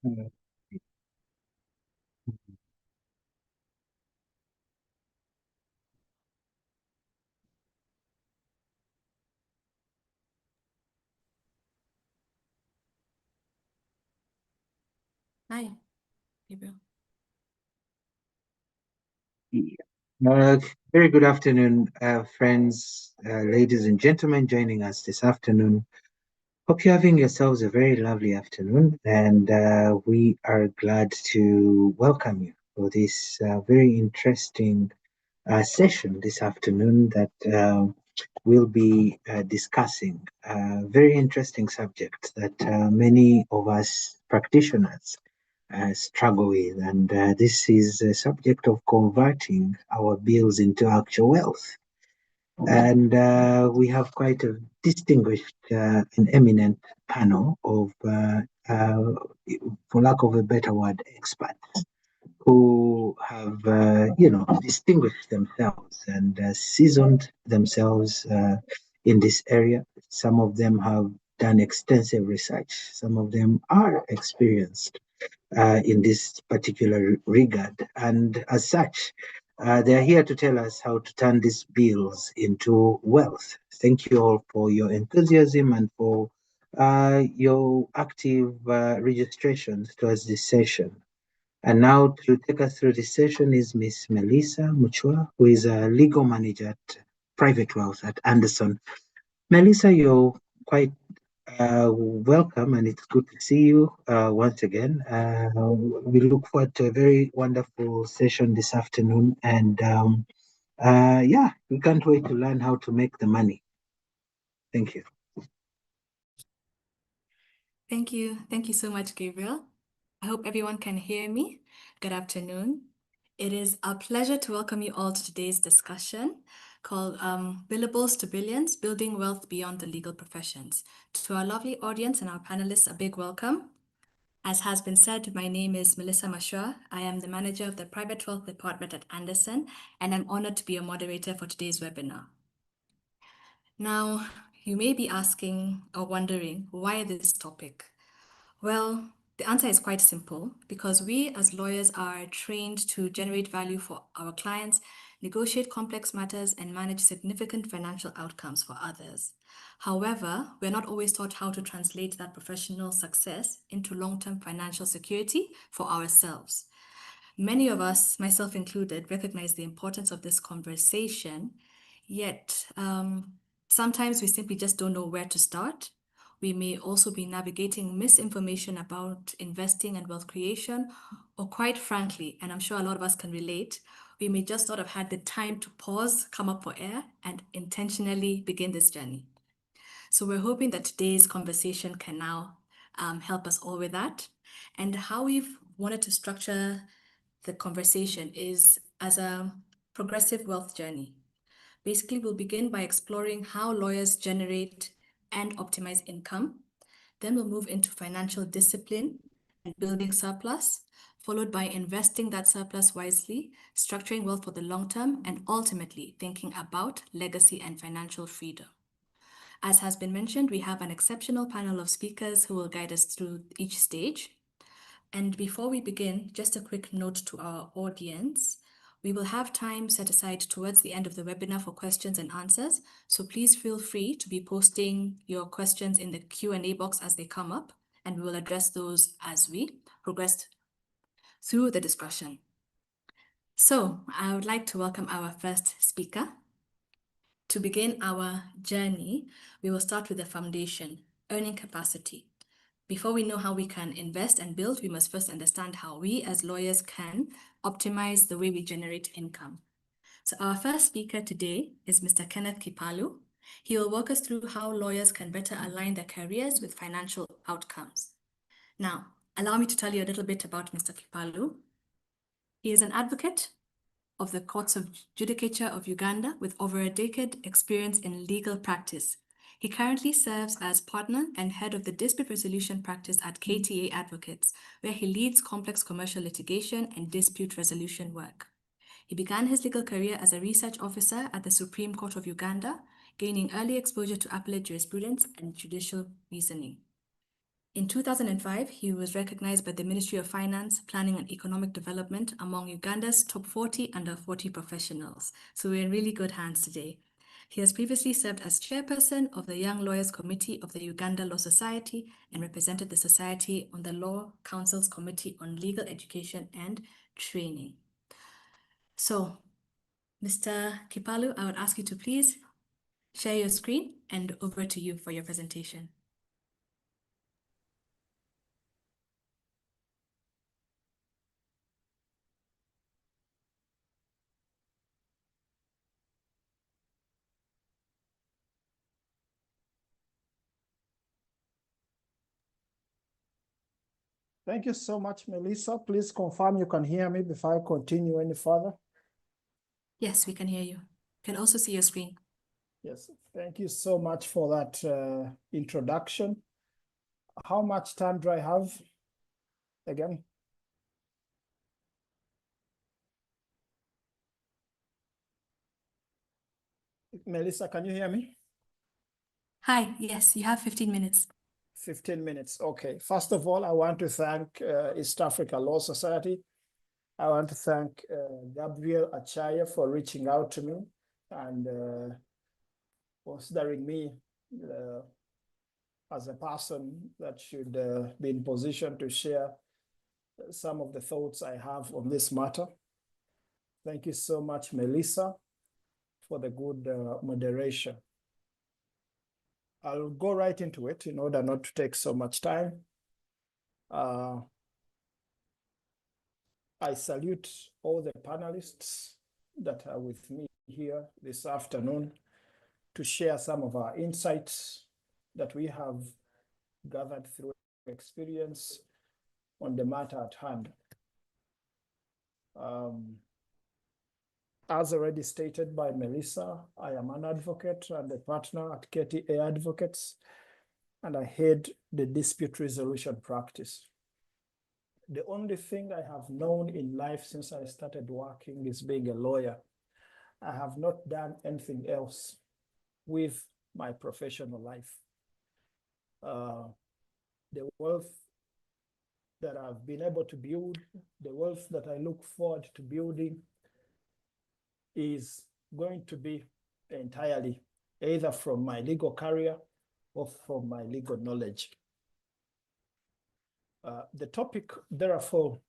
Uh, Hi, Gabriel. uh, Very good afternoon, friends, ladies and gentlemen joining us this afternoon. Hope you're having yourselves a very lovely afternoon, and we are glad to welcome you for this very interesting session this afternoon that we'll be discussing a very interesting subject that many of us practitioners struggle with. And this is a subject of converting our bills into actual wealth. And we have quite a distinguished and eminent panel of, for lack of a better word, experts who have, distinguished themselves and seasoned themselves in this area. Some of them have done extensive research. Some of them are experienced in this particular regard. And as such, they are here to tell us how to turn these bills into wealth. Thank you all for your enthusiasm and for your active registrations towards this session. And now to take us through this session is Miss Melissa Muchua, who is a legal manager at Private Wealth at Anderson. Melissa, you're quite welcome, and it's good to see you once again. We look forward to a very wonderful session this afternoon, and yeah, we can't wait to learn how to make the money. Thank you. Thank you. Thank you so much, Gabriel. I hope everyone can hear me. Good afternoon. It is a pleasure to welcome you all to today's discussion called Billables to Billions, Building Wealth Beyond the Legal Professions. To our lovely audience and our panelists, a big welcome. As has been said, my name is Melissa Mashua. I am the manager of the Private Wealth Department at Anderson, and I'm honored to be a moderator for today's webinar. Now, you may be asking or wondering, why this topic? Well, the answer is quite simple because we as lawyers are trained to generate value for our clients, negotiate complex matters, and manage significant financial outcomes for others. However, we're not always taught how to translate that professional success into long-term financial security for ourselves. Many of us, myself included, recognize the importance of this conversation, yet sometimes we simply just don't know where to start. We may also be navigating misinformation about investing and wealth creation, or quite frankly, and I'm sure a lot of us can relate, we may just not have had the time to pause, come up for air, and intentionally begin this journey. So we're hoping that today's conversation can now help us all with that. And how we've wanted to structure the conversation is as a progressive wealth journey. Basically, we'll begin by exploring how lawyers generate and optimize income. Then we'll move into financial discipline and building surplus, followed by investing that surplus wisely, structuring wealth for the long term, and ultimately thinking about legacy and financial freedom. As has been mentioned, we have an exceptional panel of speakers who will guide us through each stage. And before we begin, just a quick note to our audience. We will have time set aside towards the end of the webinar for questions and answers. So please feel free to be posting your questions in the Q&A box as they come up, and we will address those as we progress through the discussion. So I would like to welcome our first speaker. To begin our journey, we will start with the foundation, earning capacity. Before we know how we can invest and build, we must first understand how we as lawyers can optimize the way we generate income. So our first speaker today is Mr. Kenneth Kipalu. He will walk us through how lawyers can better align their careers with financial outcomes. Now, allow me to tell you a little bit about Mr. Kipalu. He is an advocate of the Courts of Judicature of Uganda with over a decade experience in legal practice. He currently serves as partner and head of the dispute resolution practice at KTA Advocates, where he leads complex commercial litigation and dispute resolution work. He began his legal career as a research officer at the Supreme Court of Uganda, gaining early exposure to appellate jurisprudence and judicial reasoning. In 2005, he was recognized by the Ministry of Finance, Planning and Economic Development among Uganda's top 40 under 40 professionals. So we're in really good hands today. He has previously served as chairperson of the Young Lawyers Committee of the Uganda Law Society and represented the society on the Law Council's Committee on Legal Education and Training. So, Mr. Kipalu, I would ask you to please share your screen and over to you for your presentation. Thank you so much, Melissa. Please confirm you can hear me before I continue any further. Yes, we can hear you. Can also see your screen. Yes, thank you so much for that introduction. How much time do I have again? Melissa, can you hear me? Hi, yes, you have 15 minutes. 15 minutes, okay. First of all, I want to thank East Africa Law Society. I want to thank Gabriel Achaya for reaching out to me and considering me as a person that should be in position to share some of the thoughts I have on this matter. Thank you so much, Melissa, for the good moderation. I'll go right into it in order not to take so much time. I salute all the panelists that are with me here this afternoon to share some of our insights that we have gathered through experience on the matter at hand. As already stated by Melissa, I am an advocate and a partner at KTA Advocates, and I head the dispute resolution practice. The only thing I have known in life since I started working is being a lawyer. I have not done anything else with my professional life. The wealth that I've been able to build, the wealth that I look forward to building is going to be entirely either from my legal career or from my legal knowledge. The topic, therefore,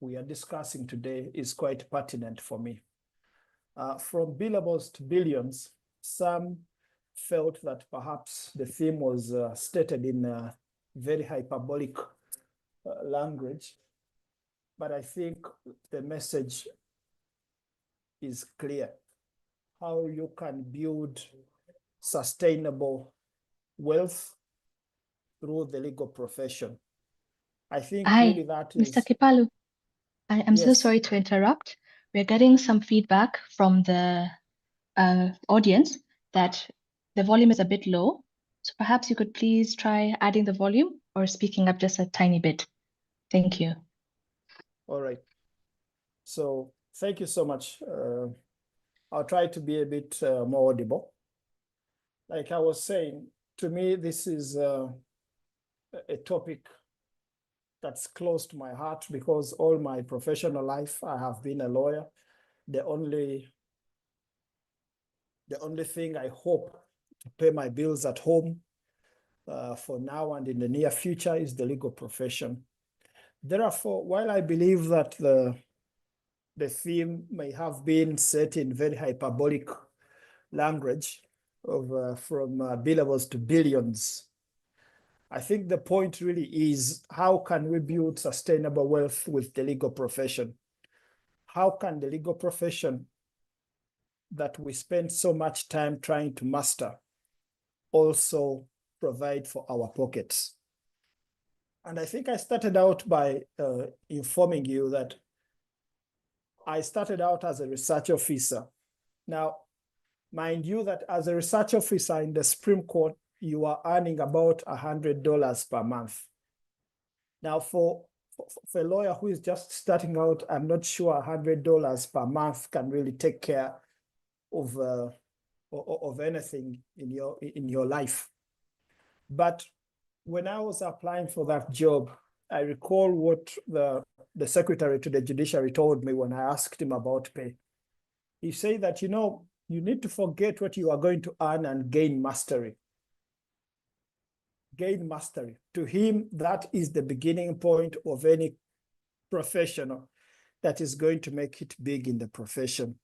we are discussing today is quite pertinent for me. From billables to billions, some felt that perhaps the theme was stated in a very hyperbolic language, but I think the message is clear. How you can build sustainable wealth through the legal profession. I think really that is... Mr. Kipalu, I am so sorry to interrupt. We're getting some feedback from the audience that the volume is a bit low. So perhaps you could please try adding the volume or speaking up just a tiny bit. Thank you. All right. So thank you so much. I'll try to be a bit more audible. Like I was saying, to me, this is a topic that's close to my heart because all my professional life, I have been a lawyer. The only thing I hope to pay my bills at home for now and in the near future is the legal profession. Therefore, while I believe that the theme may have been set in very hyperbolic language of from billables to billions, I think the point really is how can we build sustainable wealth with the legal profession? How can the legal profession that we spend so much time trying to master also provide for our pockets? And I think I started out by informing you that I started out as a research officer. Now, mind you that as a research officer in the Supreme Court, you are earning about $100 per month. Now, for a lawyer who is just starting out, I'm not sure $100 per month can really take care of anything in your life. But when I was applying for that job, I recall what the secretary to the judiciary told me when I asked him about pay. He said that, you know, you need to forget what you are going to earn and gain mastery. Gain mastery. To him, that is the beginning point of any professional that is going to make it big in the profession.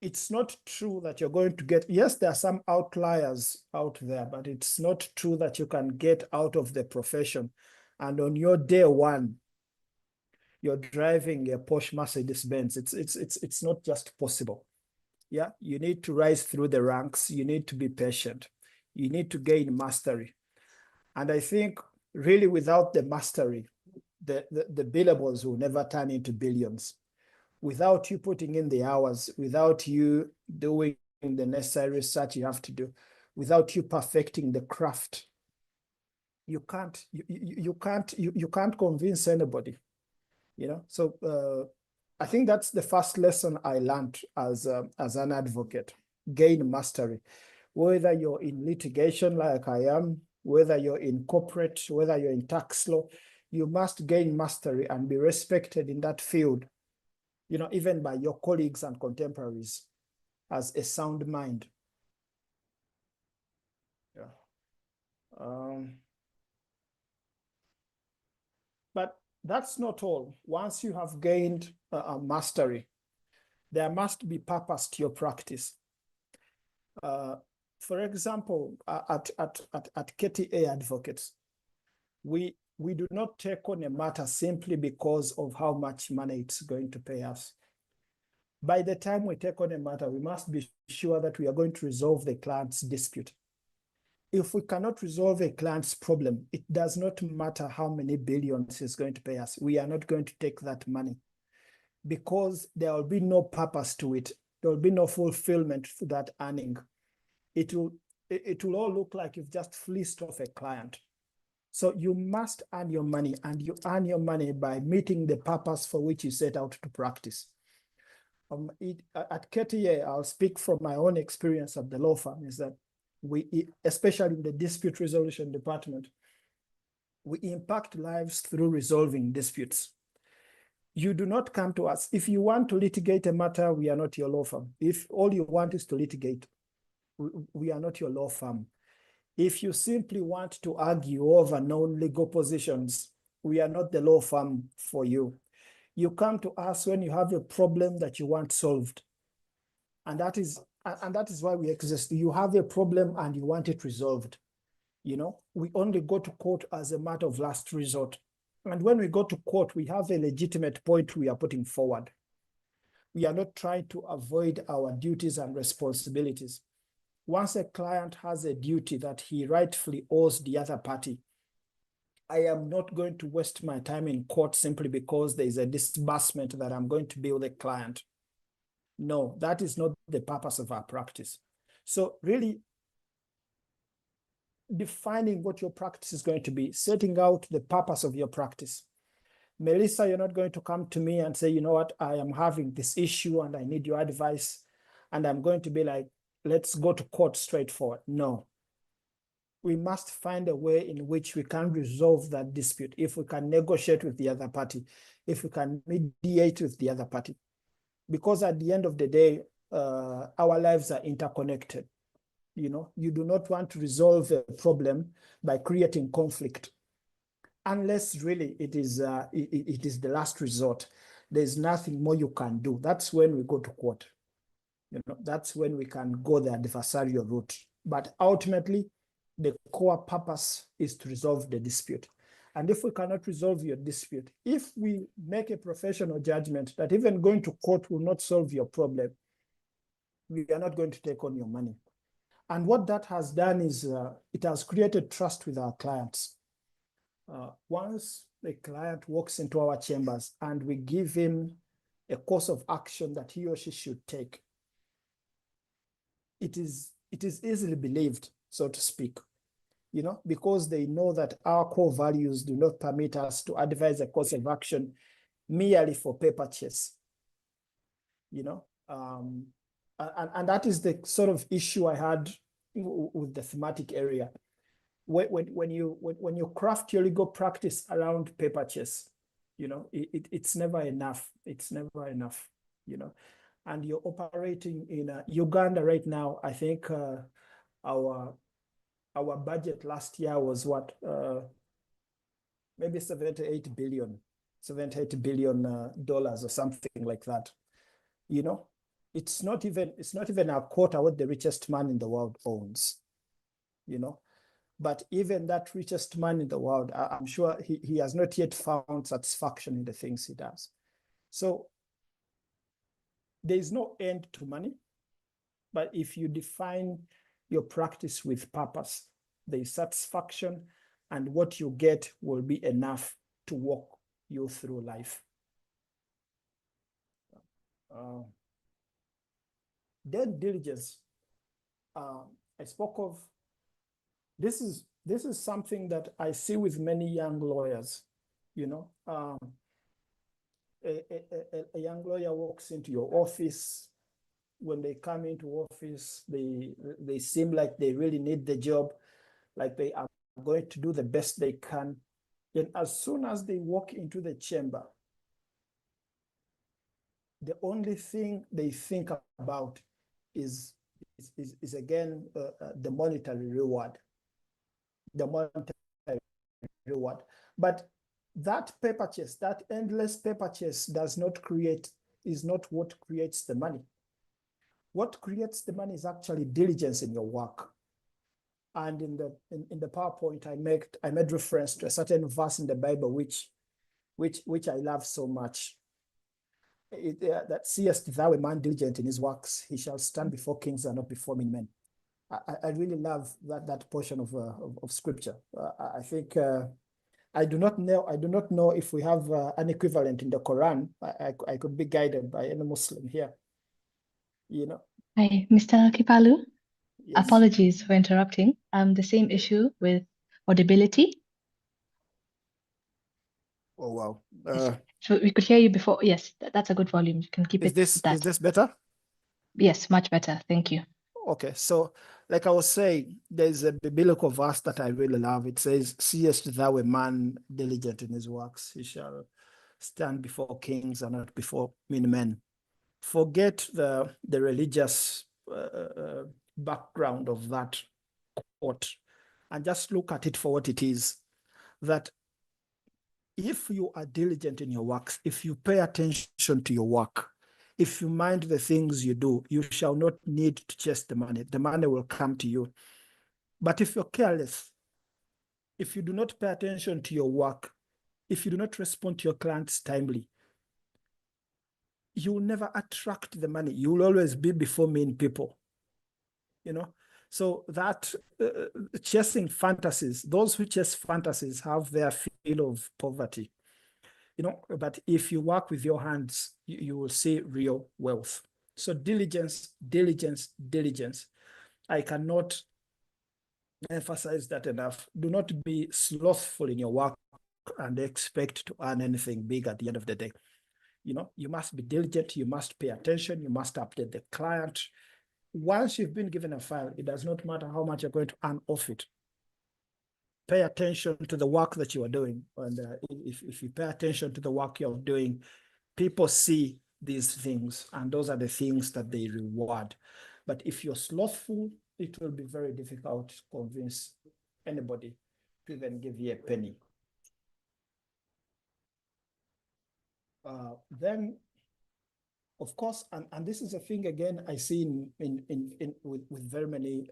It's not true that you're going to get, yes, there are some outliers out there, but it's not true that you can get out of the profession and on your day one, you're driving a Porsche Mercedes Benz. It's not just possible. Yeah, you need to rise through the ranks. You need to be patient. You need to gain mastery. And I think really without the mastery, the billables will never turn into billions. Without you putting in the hours, without you doing the necessary research you have to do, without you perfecting the craft, you can't convince anybody, you know. So I think that's the first lesson I learned as an advocate: gain mastery. Whether you're in litigation like I am, whether you're in corporate, whether you're in tax law, you must gain mastery and be respected in that field, you know, even by your colleagues and contemporaries, as a sound mind. Yeah. But that's not all. Once you have gained mastery, there must be purpose to your practice. For example, at KTA Advocates, we do not take on a matter simply because of how much money it's going to pay us. By the time we take on a matter, we must be sure that we are going to resolve the client's dispute. If we cannot resolve a client's problem, it does not matter how many billions he's going to pay us. We are not going to take that money because there will be no purpose to it. There will be no fulfillment to that earning. It will all look like you've just fleeced off a client. So you must earn your money, and you earn your money by meeting the purpose for which you set out to practice. At KTA, I'll speak from my own experience at the law firm, is that we, especially in the dispute resolution department, we impact lives through resolving disputes. You do not come to us. If you want to litigate a matter, we are not your law firm. If all you want is to litigate, we are not your law firm. If you simply want to argue over known legal positions, we are not the law firm for you. You come to us when you have a problem that you want solved. And that is why we exist. You have a problem and you want it resolved. You know, we only go to court as a matter of last resort. And when we go to court, we have a legitimate point we are putting forward. We are not trying to avoid our duties and responsibilities. Once a client has a duty that he rightfully owes the other party, I am not going to waste my time in court simply because there is a disbursement that I'm going to bill the client. No, that is not the purpose of our practice. So really defining what your practice is going to be, setting out the purpose of your practice. Melissa, you're not going to come to me and say, you know what, I am having this issue and I need your advice. And I'm going to be like, let's go to court straightforward. No. We must find a way in which we can resolve that dispute, if we can negotiate with the other party, if we can mediate with the other party. Because at the end of the day, our lives are interconnected. You know, you do not want to resolve a problem by creating conflict, unless really it is the last resort. There's nothing more you can do. That's when we go to court. You know, that's when we can go the adversarial route. But ultimately, the core purpose is to resolve the dispute. And if we cannot resolve your dispute, if we make a professional judgment that even going to court will not solve your problem, we are not going to take on your money. And what that has done is it has created trust with our clients. Once the client walks into our chambers and we give him a course of action that he or she should take, it is easily believed, so to speak, you know, because they know that our core values do not permit us to advise a course of action merely for paper chase, you know. And that is the sort of issue I had with the thematic area. when you craft your legal practice around paper chase, it's never enough. It's never enough, and you're operating in Uganda right now. I think our budget last year was what, maybe 78 billion dollars or something like that. It's not even a quarter what the richest man in the world owns. But even that richest man in the world, I'm sure he has not yet found satisfaction in the things he does. So there is no end to money, but if you define your practice with purpose, there is satisfaction, and what you get will be enough to walk you through life. Then diligence. I spoke of. This is something that I see with many young lawyers. A young lawyer walks into your office. When they come into office, they seem like they really need the job, like they are going to do the best they can. Then as soon as they walk into the chamber, the only thing they think about is again the monetary reward. But that paper chase, that endless paper chase is not what creates the money. What creates the money is actually diligence in your work. And in the PowerPoint, I made reference to a certain verse in the Bible which I love so much. That seest thou a man diligent in his works, he shall stand before kings and not before men. I really love that portion of scripture. I think I do not know if we have an equivalent in the Quran. I could be guided by any Muslim here. Hi, Mr. Kipalu. Yes. Apologies for interrupting. The same issue with audibility. Oh wow. So we could hear you before. Yes, that's a good volume. You can keep it at that. Is this better? Yes, much better. Thank you. Okay, so like I was saying, there's a biblical verse that I really love. It says, "Seest thou a man diligent in his works, he shall stand before kings and not before men." Forget the religious background of that quote and just look at it for what it is. That if you are diligent in your works, if you pay attention to your work, if you mind the things you do, you shall not need to chase the money. The money will come to you. But if you're careless, if you do not pay attention to your work, if you do not respond to your clients timely, you will never attract the money. You will always be before mean people. So that chasing fantasies, those who chase fantasies have their feel of poverty. But if you work with your hands, you will see real wealth. So diligence. I cannot emphasize that enough. Do not be slothful in your work and expect to earn anything big at the end of the day. You must be diligent, you must pay attention, you must update the client. Once you've been given a file, it does not matter how much you're going to earn off it. Pay attention to the work that you are doing. And if you pay attention to the work you're doing, people see these things, and those are the things that they reward. But if you're slothful, it will be very difficult to convince anybody to even give you a penny. Then, of course, and this is a thing again I see with very many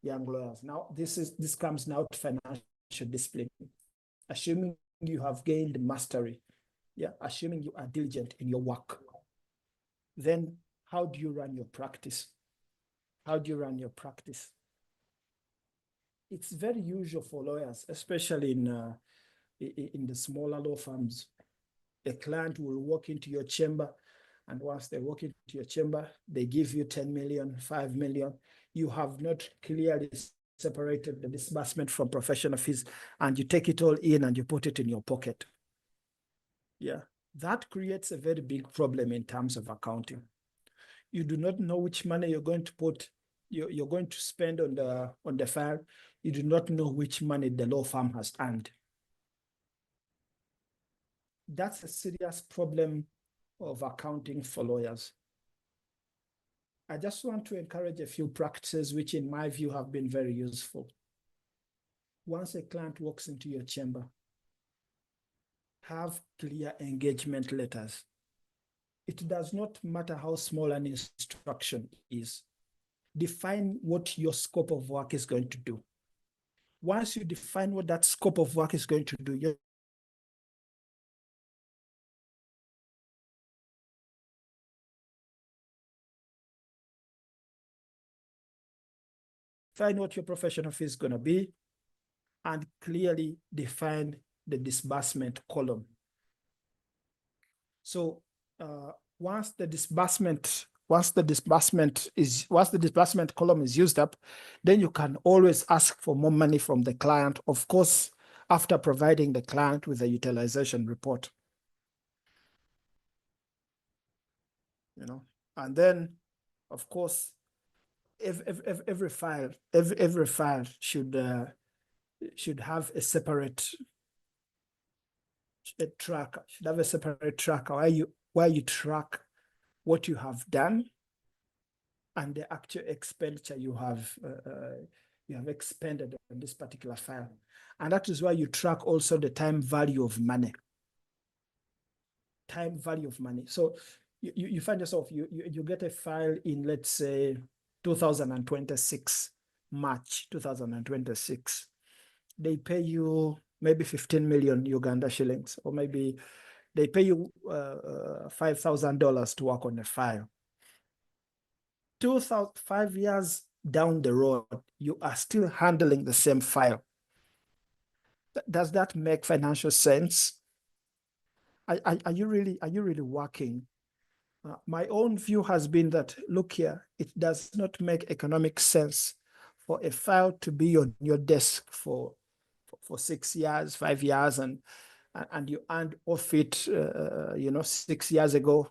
young lawyers. Now, this comes now to financial discipline. Assuming you have gained mastery, assuming you are diligent in your work, then how do you run your practice? It's very usual for lawyers, especially in the smaller law firms. A client will walk into your chamber, and once they walk into your chamber, they give you 10 million, 5 million. You have not clearly separated the disbursement from professional fees, and you take it all in and you put it in your pocket. That creates a very big problem in terms of accounting. You do not know which money you're going to put you're going to spend on the file, you do not know which money the law firm has earned. That's a serious problem of accounting for lawyers. I just want to encourage a few practices which in my view have been very useful. Once a client walks into your chamber, have clear engagement letters. It does not matter how small an instruction is. Define what your scope of work is going to do. Once you define what that scope of work is going to do, you're define what your professional fee is going to be, and clearly define the disbursement column. So once the disbursement column is used up, then you can always ask for more money from the client, of course, after providing the client with a utilization report. And then, of course, every file should have a separate tracker. Should have a separate tracker where you track what you have done and the actual expenditure you have expended on this particular file. And that is why you track also the time value of money. Time value of money. So you find yourself, you get a file in, let's say, 2026, March 2026. They pay you maybe 15 million Uganda shillings, or maybe they pay you $5,000 to work on a file. 5 years down the road, you are still handling the same file. Does that make financial sense? Are you really working? My own view has been that, look here, it does not make economic sense for a file to be on your desk for 6 years, 5 years, and you earned off it, 6 years ago.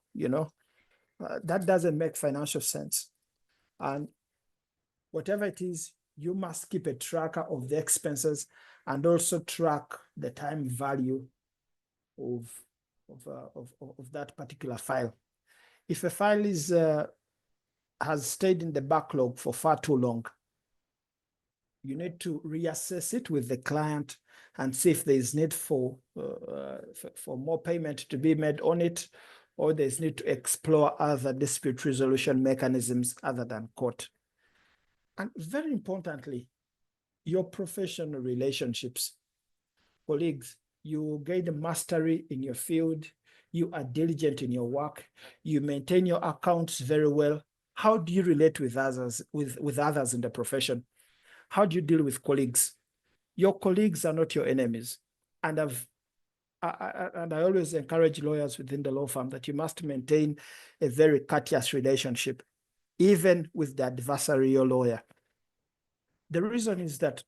That doesn't make financial sense. And whatever it is, you must keep a tracker of the expenses and also track the time value of that particular file. If a file has stayed in the backlog for far too long, you need to reassess it with the client and see if there is need for more payment to be made on it, or there's need to explore other dispute resolution mechanisms other than court. And very importantly, your professional relationships. Colleagues, you gain mastery in your field, you are diligent in your work, you maintain your accounts very well. How do you relate with others, with others in the profession? How do you deal with colleagues? Your colleagues are not your enemies. And I always encourage lawyers within the law firm that you must maintain a very courteous relationship, even with the adversarial lawyer. The reason is that,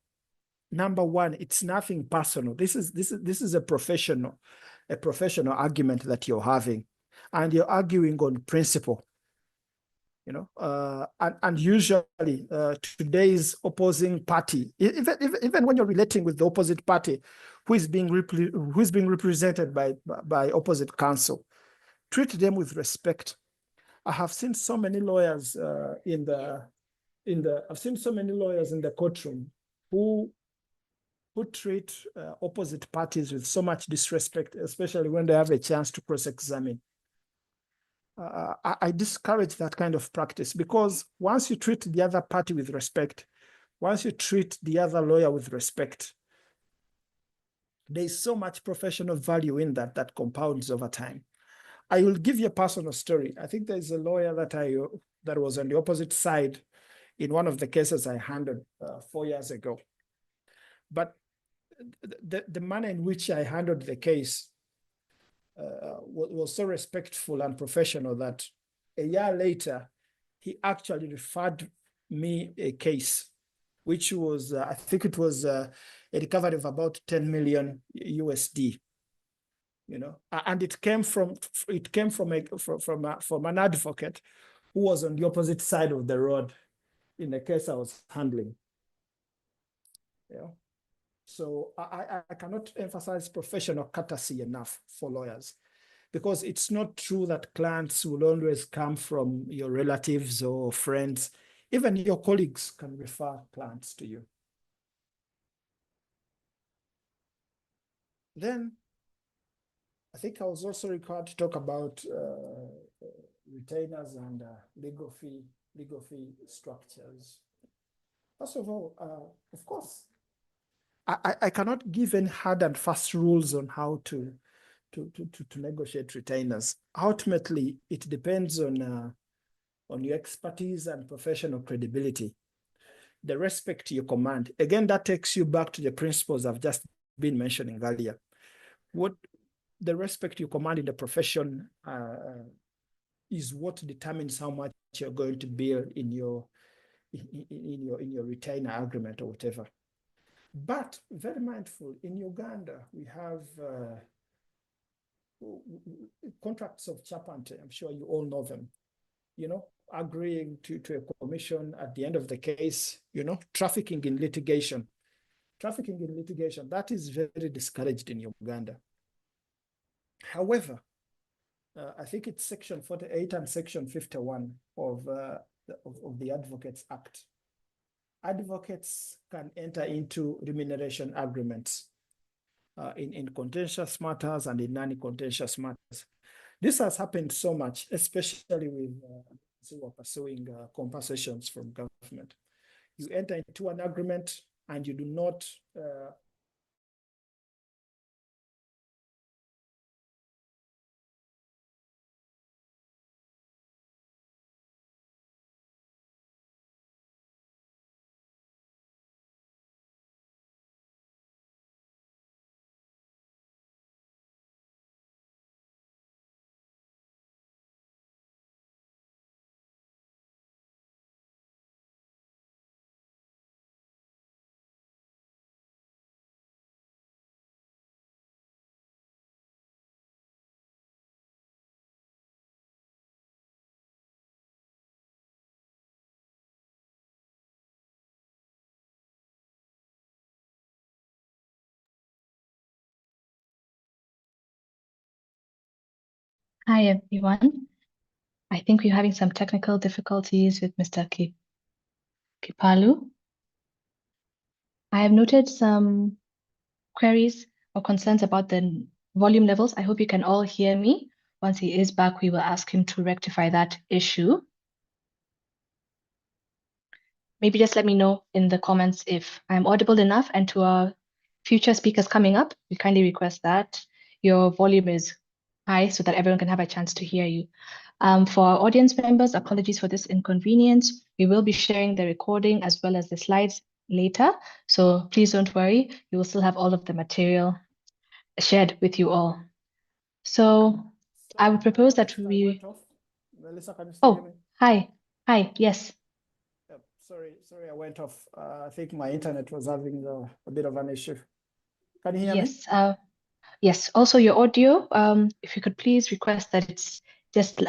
number one, it's nothing personal. This is a professional argument that you're having, and you're arguing on principle. And usually today's opposing party, even when you're relating with the opposite party, who is being represented by opposite counsel, treat them with respect. I have seen so many lawyers in the courtroom who treat opposite parties with so much disrespect, especially when they have a chance to cross-examine. I discourage that kind of practice, because once you treat the other party with respect, once you treat the other lawyer with respect, there's so much professional value in that compounds over time. I will give you a personal story. I think there's a lawyer that was on the opposite side in one of the cases I handled 4 years ago. But the manner in which I handled the case was so respectful and professional that a year later, he actually referred me a case, which was, I think it was a recovery of about 10 million USD. And it came from an advocate who was on the opposite side of the road. in a case I was handling. Yeah. So I cannot emphasize professional courtesy enough for lawyers, because it's not true that clients will always come from your relatives or friends. Even your colleagues can refer clients to you. Then I think I was also required to talk about retainers and legal fee structures. First of all, of course, I cannot give any hard and fast rules on how to negotiate retainers. Ultimately, it depends on your expertise and professional credibility, the respect you command. Again, that takes you back to the principles I've just been mentioning earlier. What the respect you command in the profession is what determines how much you're going to bill in your retainer agreement or whatever. But very mindful, in Uganda, we have contracts of chapanty. I'm sure you all know them. You know, agreeing to a commission at the end of the case, you know, trafficking in litigation. Trafficking in litigation, that is very discouraged in Uganda. However, I think it's section 48 and section 51 of the Advocates Act. Advocates can enter into remuneration agreements in contentious matters and in non-contentious matters. This has happened so much, especially with who are pursuing compensations from government. You enter into an agreement and you do not Hi, everyone. I think we're having some technical difficulties with Mr. Kipalu. I have noted some queries or concerns about the volume levels. I hope you can all hear me. Once he is back, we will ask him to rectify that issue. Maybe just let me know in the comments if I'm audible enough, and to our future speakers coming up, we kindly request that your volume is high so that everyone can have a chance to hear you. For our audience members, apologies for this inconvenience. We will be sharing the recording as well as the slides later, so please don't worry. You will still have all of the material shared with you all. So I would propose that we... Melissa, can you still hear me? Hi, yes. Sorry, I went off. I think my internet was having a bit of an issue. Can you hear me? Yes. Yes. Also, your audio. If you could please request that it's just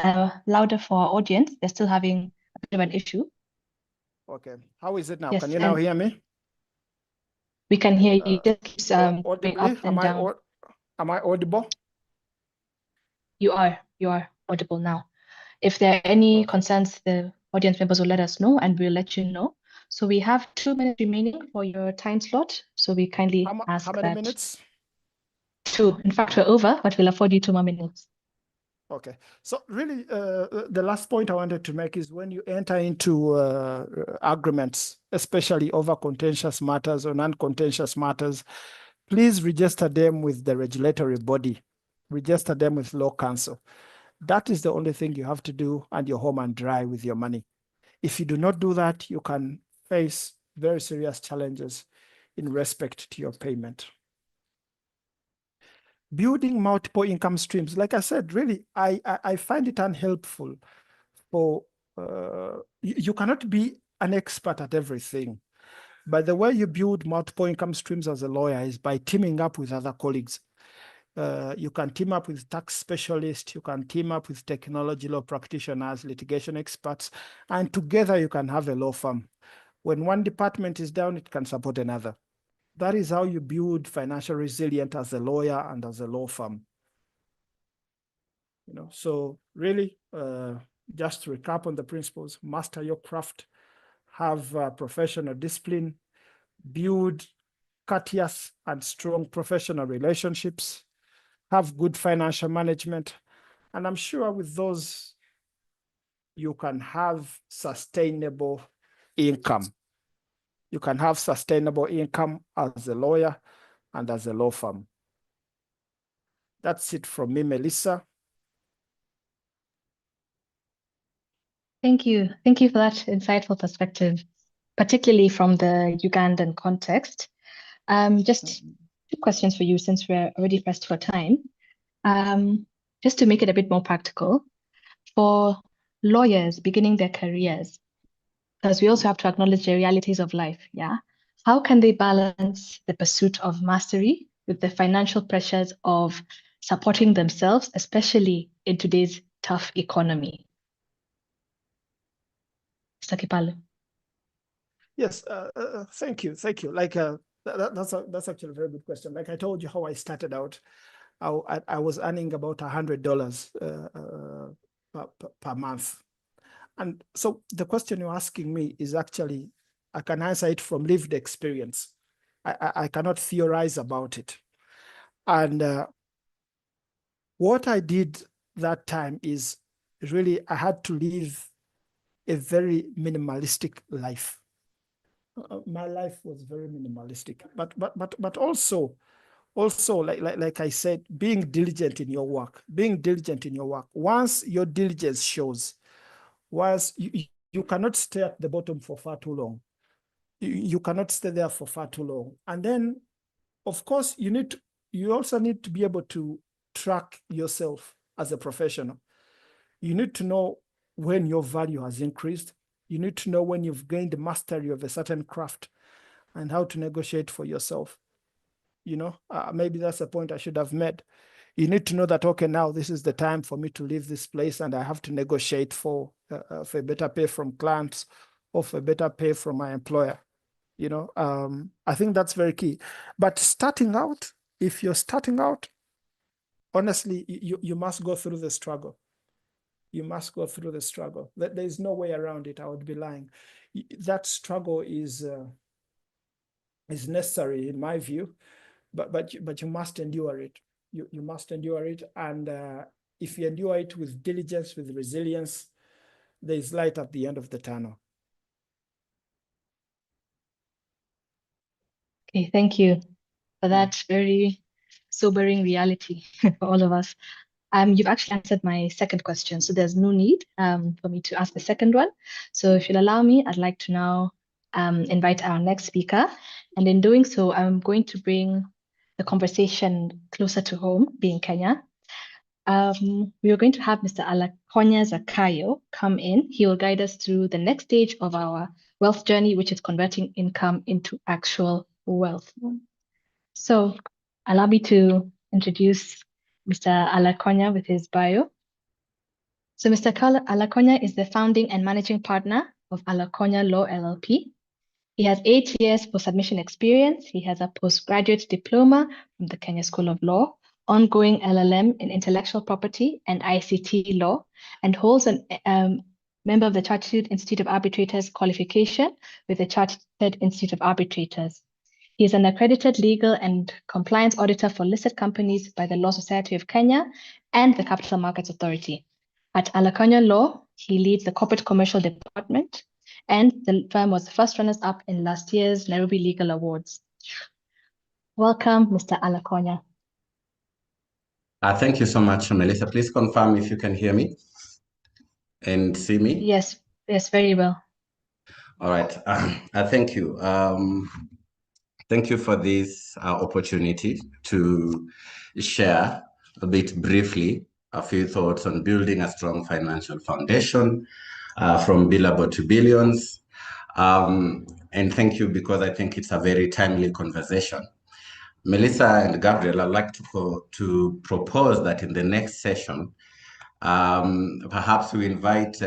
louder for our audience. They're still having a bit of an issue. Okay. How is it now? Yes, can you now hear me? We can hear you. Just keeps going audibly? up and down. Am I audible? You are audible now. If there are any concerns, the audience members will let us know and we'll let you know. So we have 2 minutes remaining for your time slot. So we kindly ask how many that. minutes? 2. In fact, we're over, but we'll afford you 2 more minutes. Okay. So really, the last point I wanted to make is when you enter into agreements, especially over contentious matters or non-contentious matters, please register them with the regulatory body. Register them with law counsel. That is the only thing you have to do, and you're home and dry with your money. If you do not do that, you can face very serious challenges in respect to your payment. Building multiple income streams, like I said, really, I find it unhelpful. For you cannot be an expert at everything. But the way you build multiple income streams as a lawyer is by teaming up with other colleagues. You can team up with tax specialists, you can team up with technology law practitioners, litigation experts, and together you can have a law firm. When one department is down, it can support another. That is how you build financial resilience as a lawyer and as a law firm. So really, just to recap on the principles: master your craft, have professional discipline, build courteous and strong professional relationships, have good financial management, and I'm sure with those, you can have sustainable income. You can have sustainable income as a lawyer and as a law firm. That's it from me, Melissa. Thank you. Thank you for that insightful perspective, particularly from the Ugandan context. Just two questions for you since we're already pressed for time. Just to make it a bit more practical, for lawyers beginning their careers, because we also have to acknowledge the realities of life, yeah? How can they balance the pursuit of mastery with the financial pressures of supporting themselves, especially in today's tough economy? Mr. Kipalo. Yes, thank you. Like that's actually a very good question. Like I told you how I started out, I was earning about $100 per month. And so the question you're asking me is actually, I can answer it from lived experience. I cannot theorize about it. And what I did that time is really, I had to live a very minimalistic life. My life was very minimalistic, but also like I said, being diligent in your work. Once your diligence shows, once you cannot stay at the bottom for far too long. You cannot stay there for far too long. And then, of course, you also need to be able to track yourself as a professional. You need to know when your value has increased. You need to know when you've gained mastery of a certain craft and how to negotiate for yourself. Maybe that's a point I should have made. You need to know that, okay, now this is the time for me to leave this place and I have to negotiate for a better pay from clients or for better pay from my employer. I think that's very key. But starting out, if you're starting out, honestly, you must go through the struggle. You must go through the struggle. There's no way around it. I would be lying. That struggle is necessary in my view, but you must endure it. You must endure it, and if you endure it with diligence, with resilience, there is light at the end of the tunnel. Okay, thank you for that very sobering reality for all of us. You've actually answered my second question, so there's no need for me to ask the second one. So if you'll allow me, I'd like to now invite our next speaker. And in doing so, I'm going to bring the conversation closer to home, being Kenya. We are going to have Mr. Alakonya Zakayo come in. He will guide us through the next stage of our wealth journey, which is converting income into actual wealth. So allow me to introduce Mr. Alakonya with his bio. So Mr. Alakonya is the founding and managing partner of Alakonya Law LLP. He has 8 years post-admission experience. He has a postgraduate diploma from the Kenya School of Law, ongoing LLM in intellectual property and ICT law, and holds a member of the Chartered Institute of Arbitrators qualification with the Chartered Institute of Arbitrators. He is an accredited legal and compliance auditor for listed companies by the Law Society of Kenya and the Capital Markets Authority. At Alakonya Law, he leads the corporate commercial department, and the firm was the first runners-up in last year's Nairobi Legal Awards. Welcome, Mr. Alakonya. Thank you so much, Melissa. Please confirm if you can hear me and see me. Yes, very well. All right. Thank you. Thank you for this opportunity to share a bit briefly a few thoughts on building a strong financial foundation from billable to billions. And thank you because I think it's a very timely conversation. Melissa and Gabriel, I'd like to propose that in the next session, perhaps we invite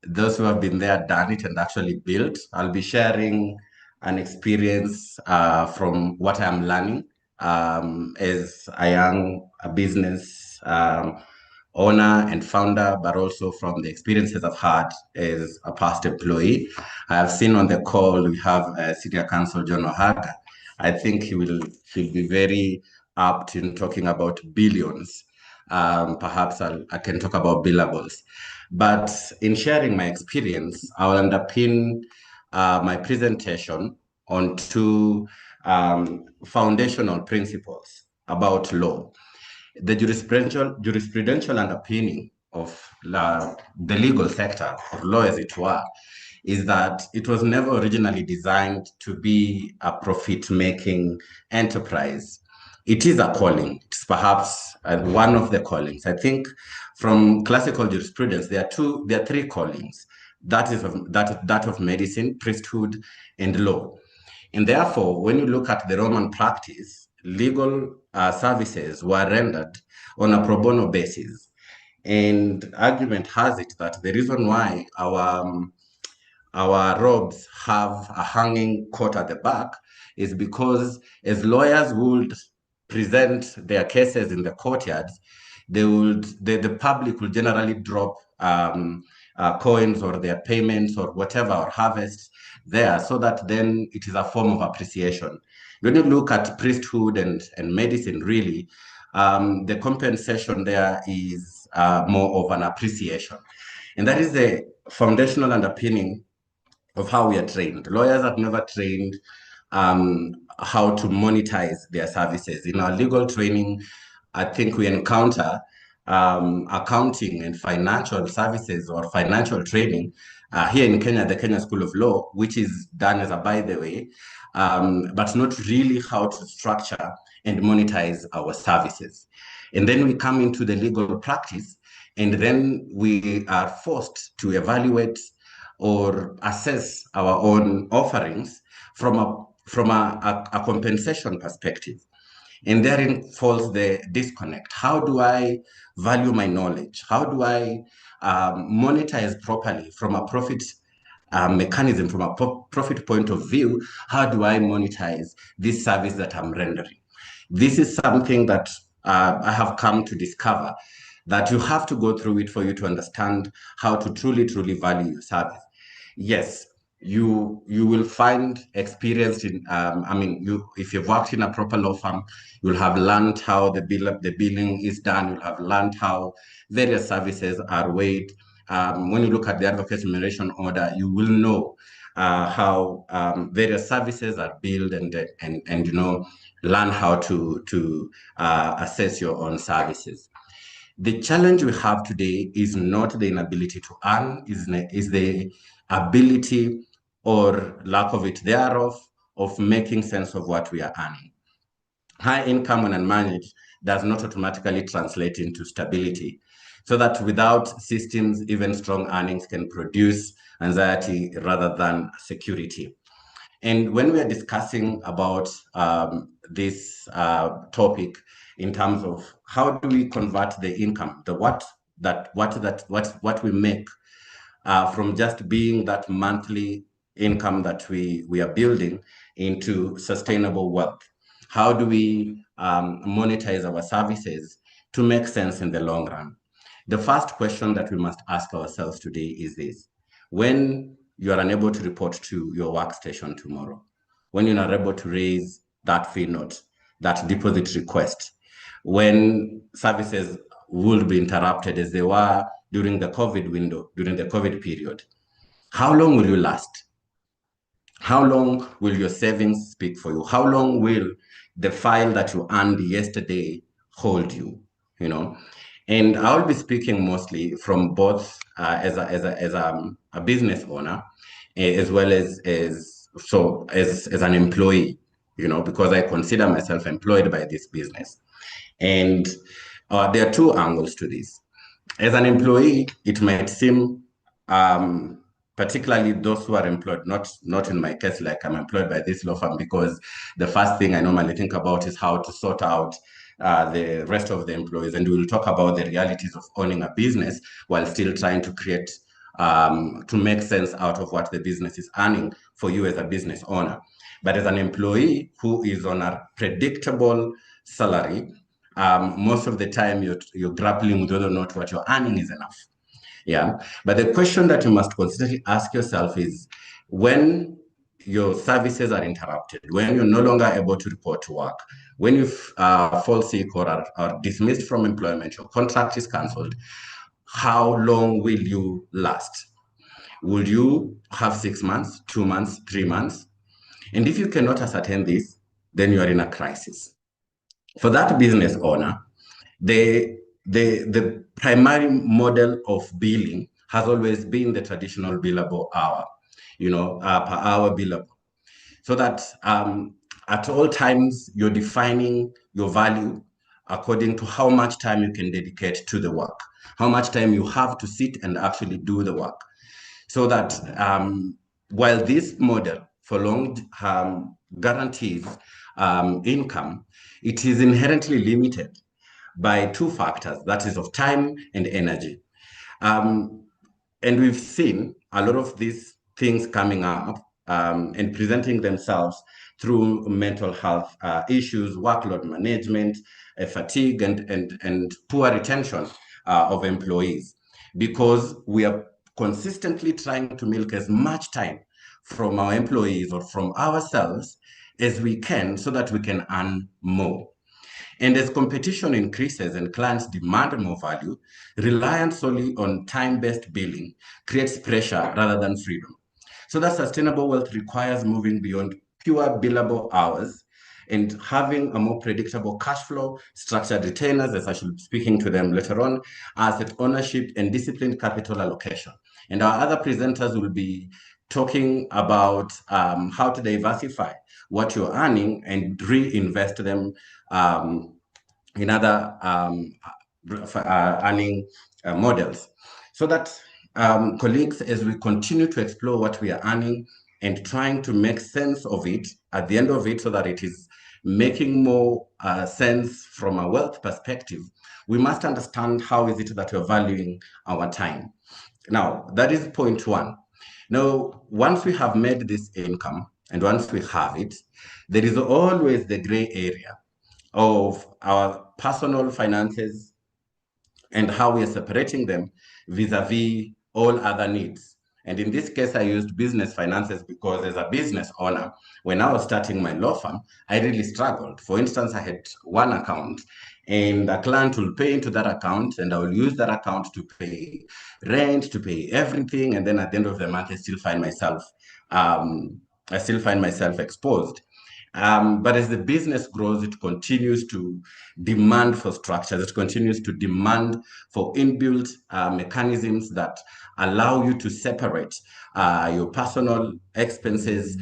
those who have been there, done it, and actually built. I'll be sharing an experience from what I'm learning as a young business owner and founder, but also from the experiences I've had as a past employee. I have seen on the call we have Senior Counsel John Ohaga. I think he'll be very apt in talking about billions. Perhaps I can talk about billables. But in sharing my experience, I will underpin my presentation on two foundational principles about law. The jurisprudential underpinning of the legal sector, of law as it were, is that it was never originally designed to be a profit-making enterprise. It is a calling. It's perhaps one of the callings. I think from classical jurisprudence, there are three callings. That is that of medicine, priesthood, and law. And therefore, when you look at the Roman practice, legal services were rendered on a pro bono basis. And argument has it that the reason why our robes have a hanging coat at the back is because as lawyers would present their cases in the courtyards, the public will generally drop coins or their payments or whatever, or harvests there, so that then it is a form of appreciation. When you look at priesthood and medicine, really, the compensation there is more of an appreciation. And that is the foundational underpinning of how we are trained. Lawyers have never trained how to monetize their services. In our legal training, I think we encounter accounting and financial services or financial training here in Kenya, the Kenya School of Law, which is done as a by the way, but not really how to structure and monetize our services. And then we come into the legal practice, and then we are forced to evaluate or assess our own offerings from a compensation perspective. And therein falls the disconnect. How do I value my knowledge? How do I monetize properly from a profit mechanism, from a profit point of view? How do I monetize this service that I'm rendering? This is something that I have come to discover, that you have to go through it for you to understand how to truly value your service. Yes, you will find experience in if you've worked in a proper law firm, you'll have learned how the billing is done. You'll have learned how various services are weighed. When you look at the advocate remuneration order, you will know how various services are billed, and learn how to assess your own services. The challenge we have today is not the inability to earn, is the ability or lack of it thereof of making sense of what we are earning. High income when unmanaged does not automatically translate into stability, so that without systems, even strong earnings can produce anxiety rather than security. And when we are discussing about this topic in terms of how do we convert the income, what we make from just being that monthly income that we are building into sustainable wealth, how do we monetize our services to make sense in the long run? The first question that we must ask ourselves today is this: when you are unable to report to your workstation tomorrow, when you're not able to raise that fee note, that deposit request, when services will be interrupted as they were during the COVID window, during the COVID period, how long will you last? How long will your savings speak for you? How long will the file that you earned yesterday hold you? And I'll be speaking mostly from both as a business owner, as well as an employee, because I consider myself employed by this business. And there are two angles to this. As an employee, it might seem particularly those who are employed, not in my case, like I'm employed by this law firm, because the first thing I normally think about is how to sort out the rest of the employees. And we'll talk about the realities of owning a business while still trying to create, to make sense out of what the business is earning for you as a business owner. But as an employee who is on a predictable salary, most of the time you're grappling with whether or not what you're earning is enough. Yeah. But the question that you must constantly ask yourself is, when your services are interrupted, when you're no longer able to report to work, when you fall sick or are dismissed from employment, your contract is cancelled, how long will you last? Will you have 6 months, 2 months, 3 months? And if you cannot ascertain this, then you are in a crisis. For that business owner, the primary model of billing has always been the traditional billable hour, per hour billable. So that at all times you're defining your value according to how much time you can dedicate to the work, how much time you have to sit and actually do the work. So that while this model for long guarantees income, it is inherently limited by two factors, that is of time and energy. And we've seen a lot of these things coming up and presenting themselves through mental health issues, workload management, fatigue, and poor retention of employees, because we are consistently trying to milk as much time from our employees or from ourselves as we can so that we can earn more. And as competition increases and clients demand more value, reliance solely on time-based billing creates pressure rather than freedom. So that sustainable wealth requires moving beyond pure billable hours and having a more predictable cash flow, structured retainers, as I should be speaking to them later on, asset ownership, and disciplined capital allocation. And our other presenters will be talking about how to diversify what you're earning and reinvest them in other earning models. So that colleagues, as we continue to explore what we are earning and trying to make sense of it at the end of it so that it is making more sense from a wealth perspective, we must understand how is it that we're valuing our time. Now, that is point one. Now, once we have made this income and once we have it, there is always the gray area of our personal finances and how we are separating them vis-a-vis all other needs. And in this case, I used business finances because as a business owner, when I was starting my law firm, I really struggled. For instance, I had one account and a client will pay into that account and I will use that account to pay rent, to pay everything. And then at the end of the month, I still find myself exposed. But as the business grows, it continues to demand for structures. It continues to demand for inbuilt mechanisms that allow you to separate your personal expenses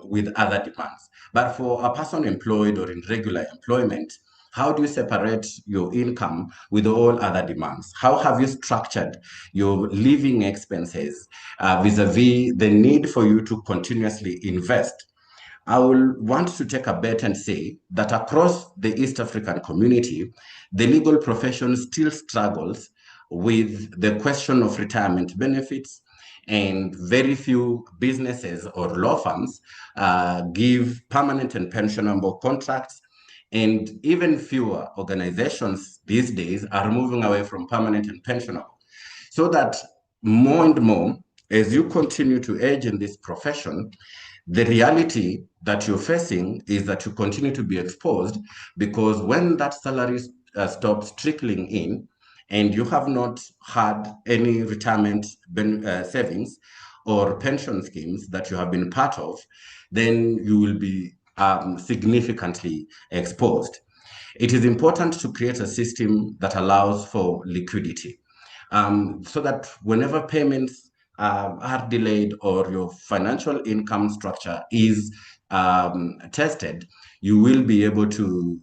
with other demands. But for a person employed or in regular employment, how do you separate your income with all other demands? How have you structured your living expenses vis-a-vis the need for you to continuously invest? I will want to take a bet and say that across the East African community, the legal profession still struggles with the question of retirement benefits, and very few businesses or law firms give permanent and pensionable contracts. And even fewer organizations these days are moving away from permanent and pensionable. So that more and more, as you continue to age in this profession, the reality that you're facing is that you continue to be exposed, because when that salary stops trickling in and you have not had any retirement savings or pension schemes that you have been part of, then you will be significantly exposed. It is important to create a system that allows for liquidity, so that whenever payments are delayed or your financial income structure is tested, you will be able to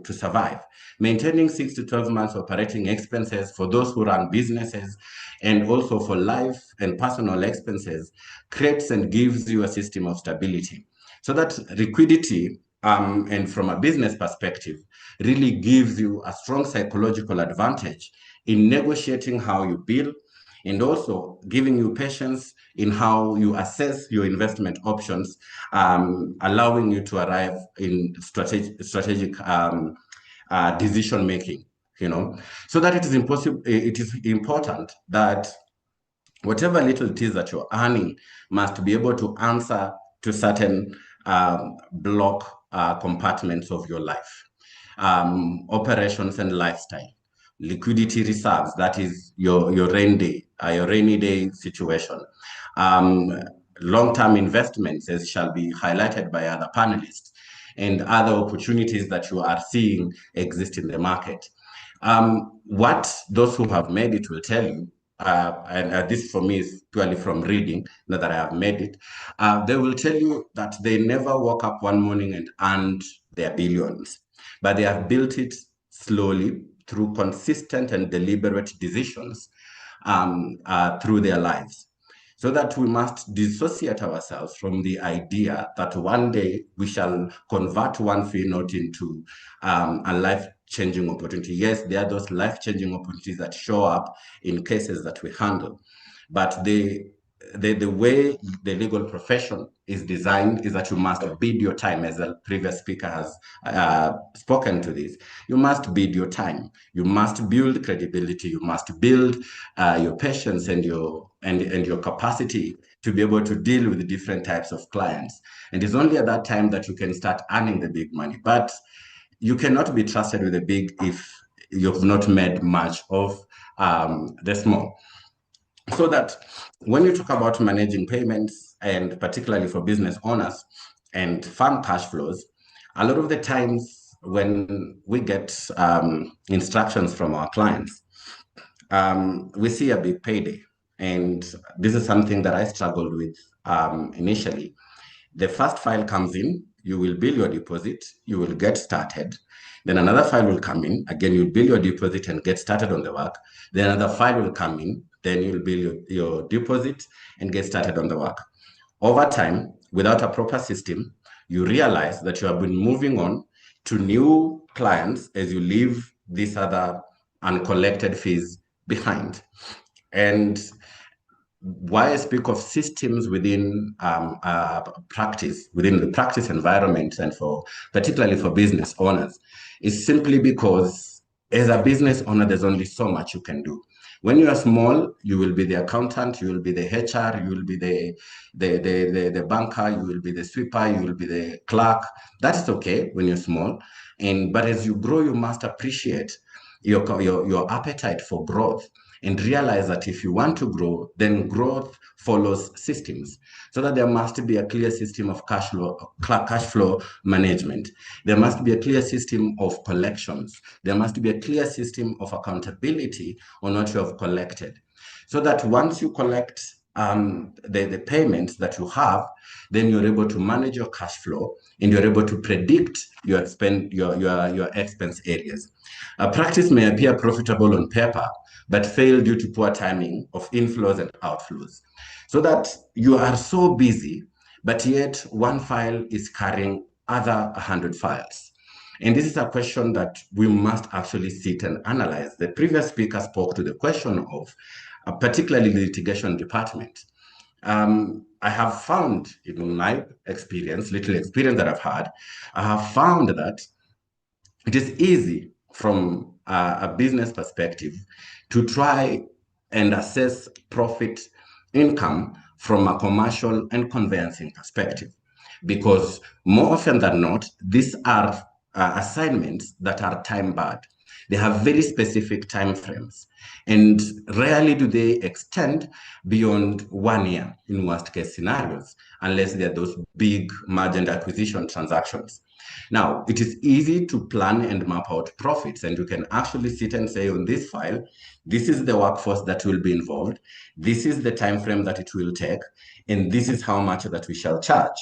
survive. Maintaining 6 to 12 months operating expenses for those who run businesses, and also for life and personal expenses, creates and gives you a system of stability. So that liquidity, and from a business perspective, really gives you a strong psychological advantage in negotiating how you bill, and also giving you patience in how you assess your investment options, allowing you to arrive in strategic decision making. So that it is impossible. It is important that whatever little it is that you're earning must be able to answer to certain block compartments of your life. Operations and lifestyle, liquidity reserves, that is your rainy day situation. Long-term investments, as shall be highlighted by other panelists, and other opportunities that you are seeing exist in the market. What those who have made it will tell you, and this for me is purely from reading, not that I have made it, they will tell you that they never woke up one morning and earned their billions, but they have built it slowly through consistent and deliberate decisions through their lives. So that we must dissociate ourselves from the idea that one day we shall convert one fee note into a life-changing opportunity. Yes, there are those life-changing opportunities that show up in cases that we handle, but the way the legal profession is designed is that you must bid your time, as the previous speaker has spoken to this. You must bid your time. You must build credibility. You must build your patience and your capacity to be able to deal with different types of clients. And it's only at that time that you can start earning the big money. But you cannot be trusted with the big if you've not made much of the small. So that when you talk about managing payments, and particularly for business owners and farm cash flows, a lot of the times when we get instructions from our clients, we see a big payday. And this is something that I struggled with initially. The first file comes in, you will bill your deposit, you will get started. Then another file will come in, again, you'll bill your deposit and get started on the work. Then another file will come in, then you'll bill your deposit and get started on the work. Over time, without a proper system, you realize that you have been moving on to new clients as you leave these other uncollected fees behind. And why I speak of systems within practice, within the practice environment, and particularly for business owners, is simply because as a business owner, there's only so much you can do. When you are small, you will be the accountant, you will be the HR, you will be the banker, you will be the sweeper, you will be the clerk. That is okay when you're small. But as you grow, you must appreciate your appetite for growth, and realize that if you want to grow, then growth follows systems. So that there must be a clear system of cash flow management. There must be a clear system of collections. There must be a clear system of accountability on what you have collected. So that once you collect the payments that you have, then you're able to manage your cash flow, and you're able to predict your expense areas. A practice may appear profitable on paper, but fail due to poor timing of inflows and outflows. So that you are so busy, but yet one file is carrying other 100 files. And this is a question that we must actually sit and analyze. The previous speaker spoke to the question of particularly the litigation department. I have found, in my experience, little experience that I've had, I have found that it is easy from a business perspective to try and assess profit income from a commercial and conveyancing perspective, because more often than not, these are assignments that are time barred. They have very specific time frames, and rarely do they extend beyond 1 year in worst case scenarios, unless they're those big merger and acquisition transactions. Now, it is easy to plan and map out profits, and you can actually sit and say on this file, this is the workforce that will be involved, this is the time frame that it will take, and this is how much that we shall charge.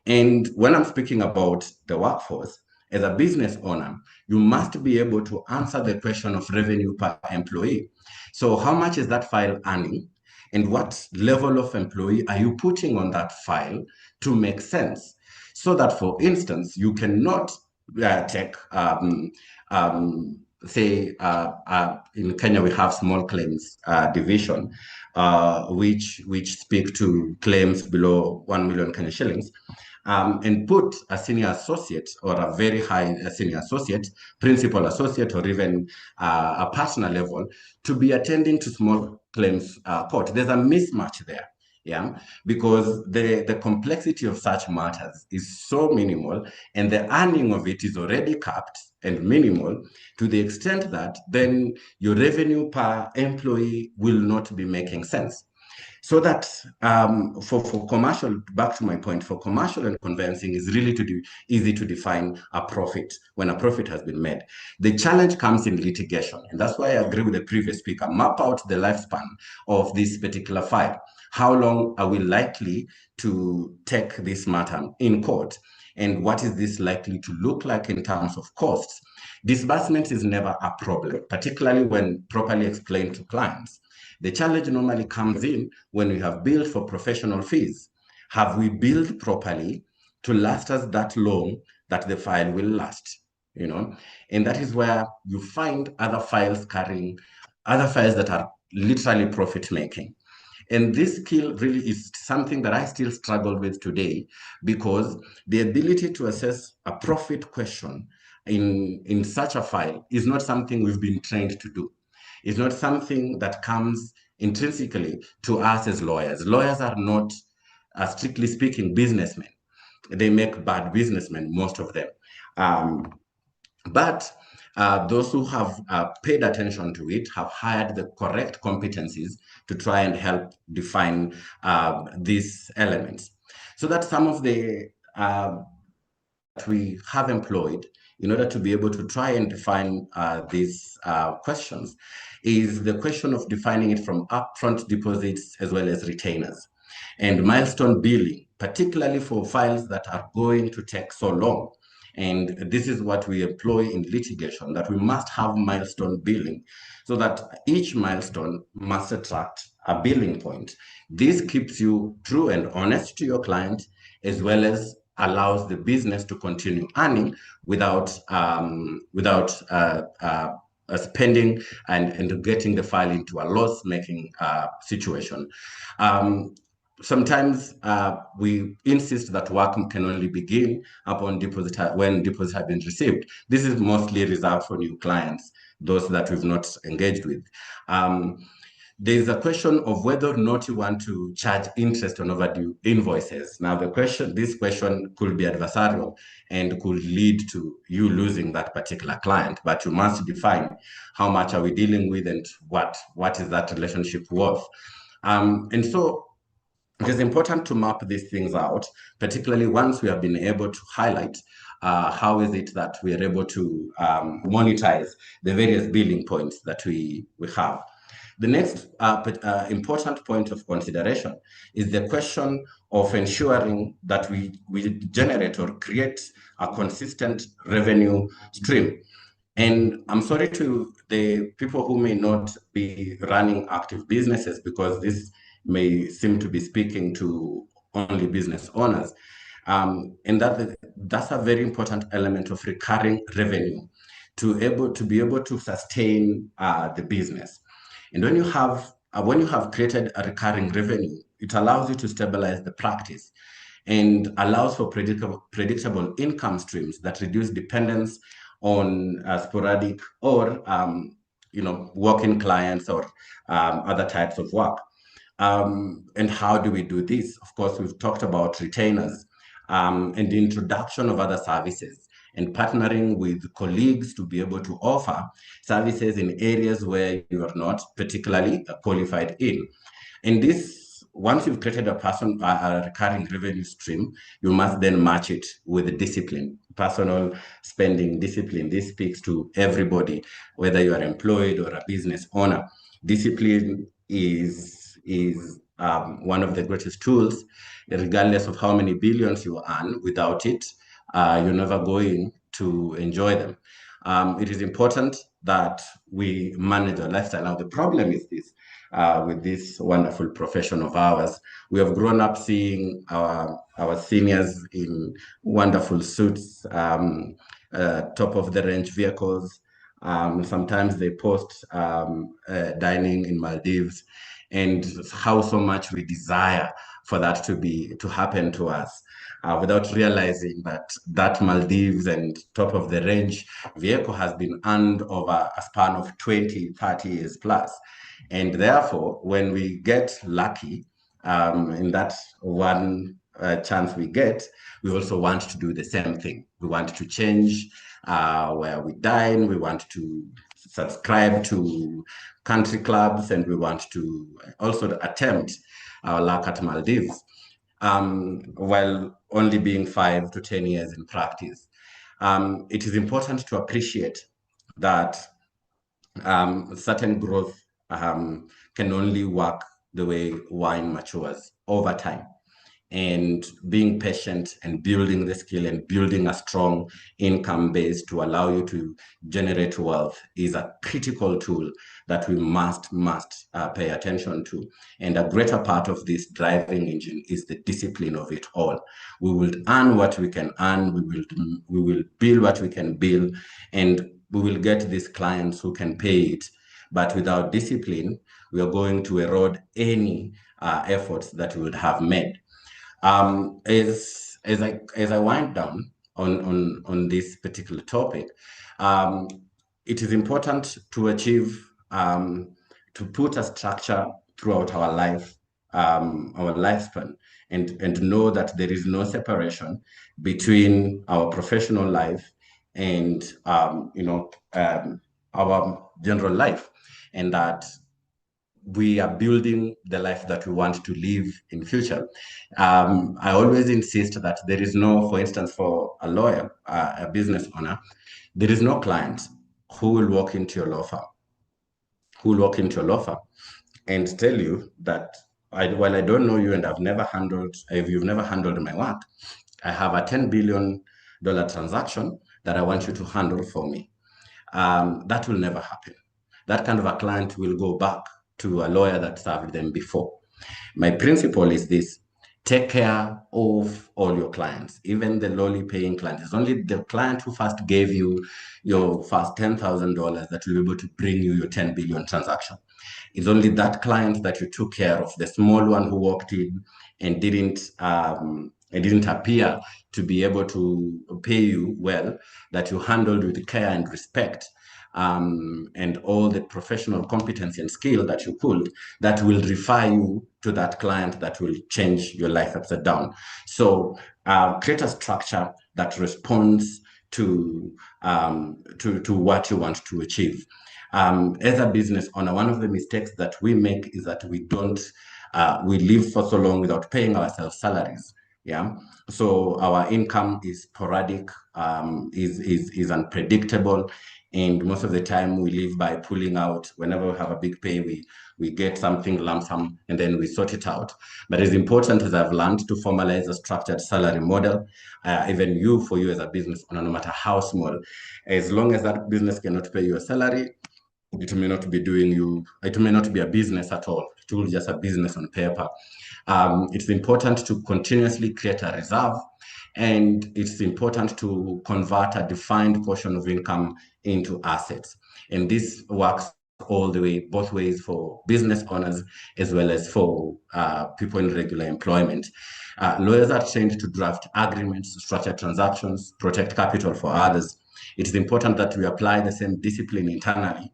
And when I'm speaking about the workforce, as a business owner, you must be able to answer the question of revenue per employee. So how much is that file earning? And what level of employee are you putting on that file to make sense? So that, for instance, you cannot take, say, in Kenya, we have small claims division, which speak to claims below 1 million Kenya shillings. And put a senior associate or a very high senior associate, principal associate, or even a partner level to be attending to small claims court. There's a mismatch there, yeah, because the complexity of such matters is so minimal, and the earning of it is already capped and minimal to the extent that then your revenue per employee will not be making sense. So that for commercial, back to my point, for commercial and conveyancing is really easy to define a profit when a profit has been made. The challenge comes in litigation, and that's why I agree with the previous speaker. Map out the lifespan of this particular file. How long are we likely to take this matter in court? And what is this likely to look like in terms of costs? Disbursement is never a problem, particularly when properly explained to clients. The challenge normally comes in when we have billed for professional fees. Have we billed properly to last us that long that the file will last? You know, and that is where you find other files that are literally profit making. And this skill really is something that I still struggle with today, because the ability to assess a profit question in such a file is not something we've been trained to do. It's not something that comes intrinsically to us as lawyers. Lawyers are not, strictly speaking, businessmen. They make bad businessmen, most of them. But those who have paid attention to it have hired the correct competencies to try and help define these elements. So that some of the that we have employed in order to be able to try and define these questions is the question of defining it from upfront deposits as well as retainers, and milestone billing, particularly for files that are going to take so long. And this is what we employ in litigation, that we must have milestone billing so that each milestone must attract a billing point. This keeps you true and honest to your client, as well as allows the business to continue earning without spending and getting the file into a loss-making situation. Sometimes we insist that work can only begin upon when deposits have been received. This is mostly reserved for new clients, those that we've not engaged with. There's a question of whether or not you want to charge interest on overdue invoices. Now, this question could be adversarial and could lead to you losing that particular client, but you must define how much are we dealing with and what is that relationship worth. And so it is important to map these things out, particularly once we have been able to highlight how is it that we are able to monetize the various billing points that we have. The next important point of consideration is the question of ensuring that we generate or create a consistent revenue stream. And I'm sorry to the people who may not be running active businesses, because this may seem to be speaking to only business owners. And that's a very important element of recurring revenue to be able to sustain the business. And when you have created a recurring revenue, it allows you to stabilize the practice and allows for predictable income streams that reduce dependence on sporadic or working clients or other types of work. And how do we do this? Of course, we've talked about retainers and the introduction of other services, and partnering with colleagues to be able to offer services in areas where you are not particularly qualified in. And this, once you've created a recurring revenue stream, you must then match it with discipline, personal spending discipline. This speaks to everybody, whether you are employed or a business owner. Discipline is one of the greatest tools, regardless of how many billions you earn. Without it, you're never going to enjoy them. It is important that we manage our lifestyle. Now, the problem is this. With this wonderful profession of ours, we have grown up seeing our seniors in wonderful suits, top of the range vehicles. Sometimes they post dining in Maldives, and how so much we desire for that to happen to us, without realizing that Maldives and top of the range vehicle has been earned over a span of 20, 30 years plus. And therefore, when we get lucky, in that one chance we get, we also want to do the same thing. We want to change where we dine. We want to subscribe to country clubs, and we want to also attempt our luck at Maldives, while only being 5 to 10 years in practice. It is important to appreciate that certain growth can only work the way wine matures over time. And being patient and building the skill and building a strong income base to allow you to generate wealth is a critical tool that we must pay attention to. And a greater part of this driving engine is the discipline of it all. We will earn what we can earn, we will build what we can build, and we will get these clients who can pay it. But without discipline, we are going to erode any efforts that we would have made. As I wind down on this particular topic, it is important to achieve to put a structure throughout our life, our lifespan, and know that there is no separation between our professional life and our general life, and that we are building the life that we want to live in future. I always insist that there is no, for instance, for a lawyer, a business owner, there is no client who will walk into your law firm, and tell you that, while I don't know you and if you've never handled my work, I have a $10 billion transaction that I want you to handle for me. That will never happen. That kind of a client will go back to a lawyer that served them before. My principle is this: take care of all your clients, even the lowly paying clients. It's only the client who first gave you your first $10,000 that will be able to bring you your 10 billion transaction. It's only that client that you took care of, the small one who walked in and didn't appear to be able to pay you well, that you handled with care and respect, and all the professional competency and skill that you could, that will refer you to that client that will change your life upside down. So create a structure that responds to what you want to achieve. As a business owner, one of the mistakes that we make is that we live for so long without paying ourselves salaries. Yeah. So our income is sporadic, is unpredictable. And most of the time we live by pulling out. Whenever we have a big pay, we get something lump sum and then we sort it out. But it's important, as I've learned, to formalize a structured salary model. Even for you as a business owner, no matter how small, as long as that business cannot pay you a salary, it may not be a business at all. It will be just a business on paper. It's important to continuously create a reserve, and it's important to convert a defined portion of income into assets. And this works all the way, both ways, for business owners as well as for people in regular employment. Lawyers are trained to draft agreements, structure transactions, protect capital for others. It is important that we apply the same discipline internally,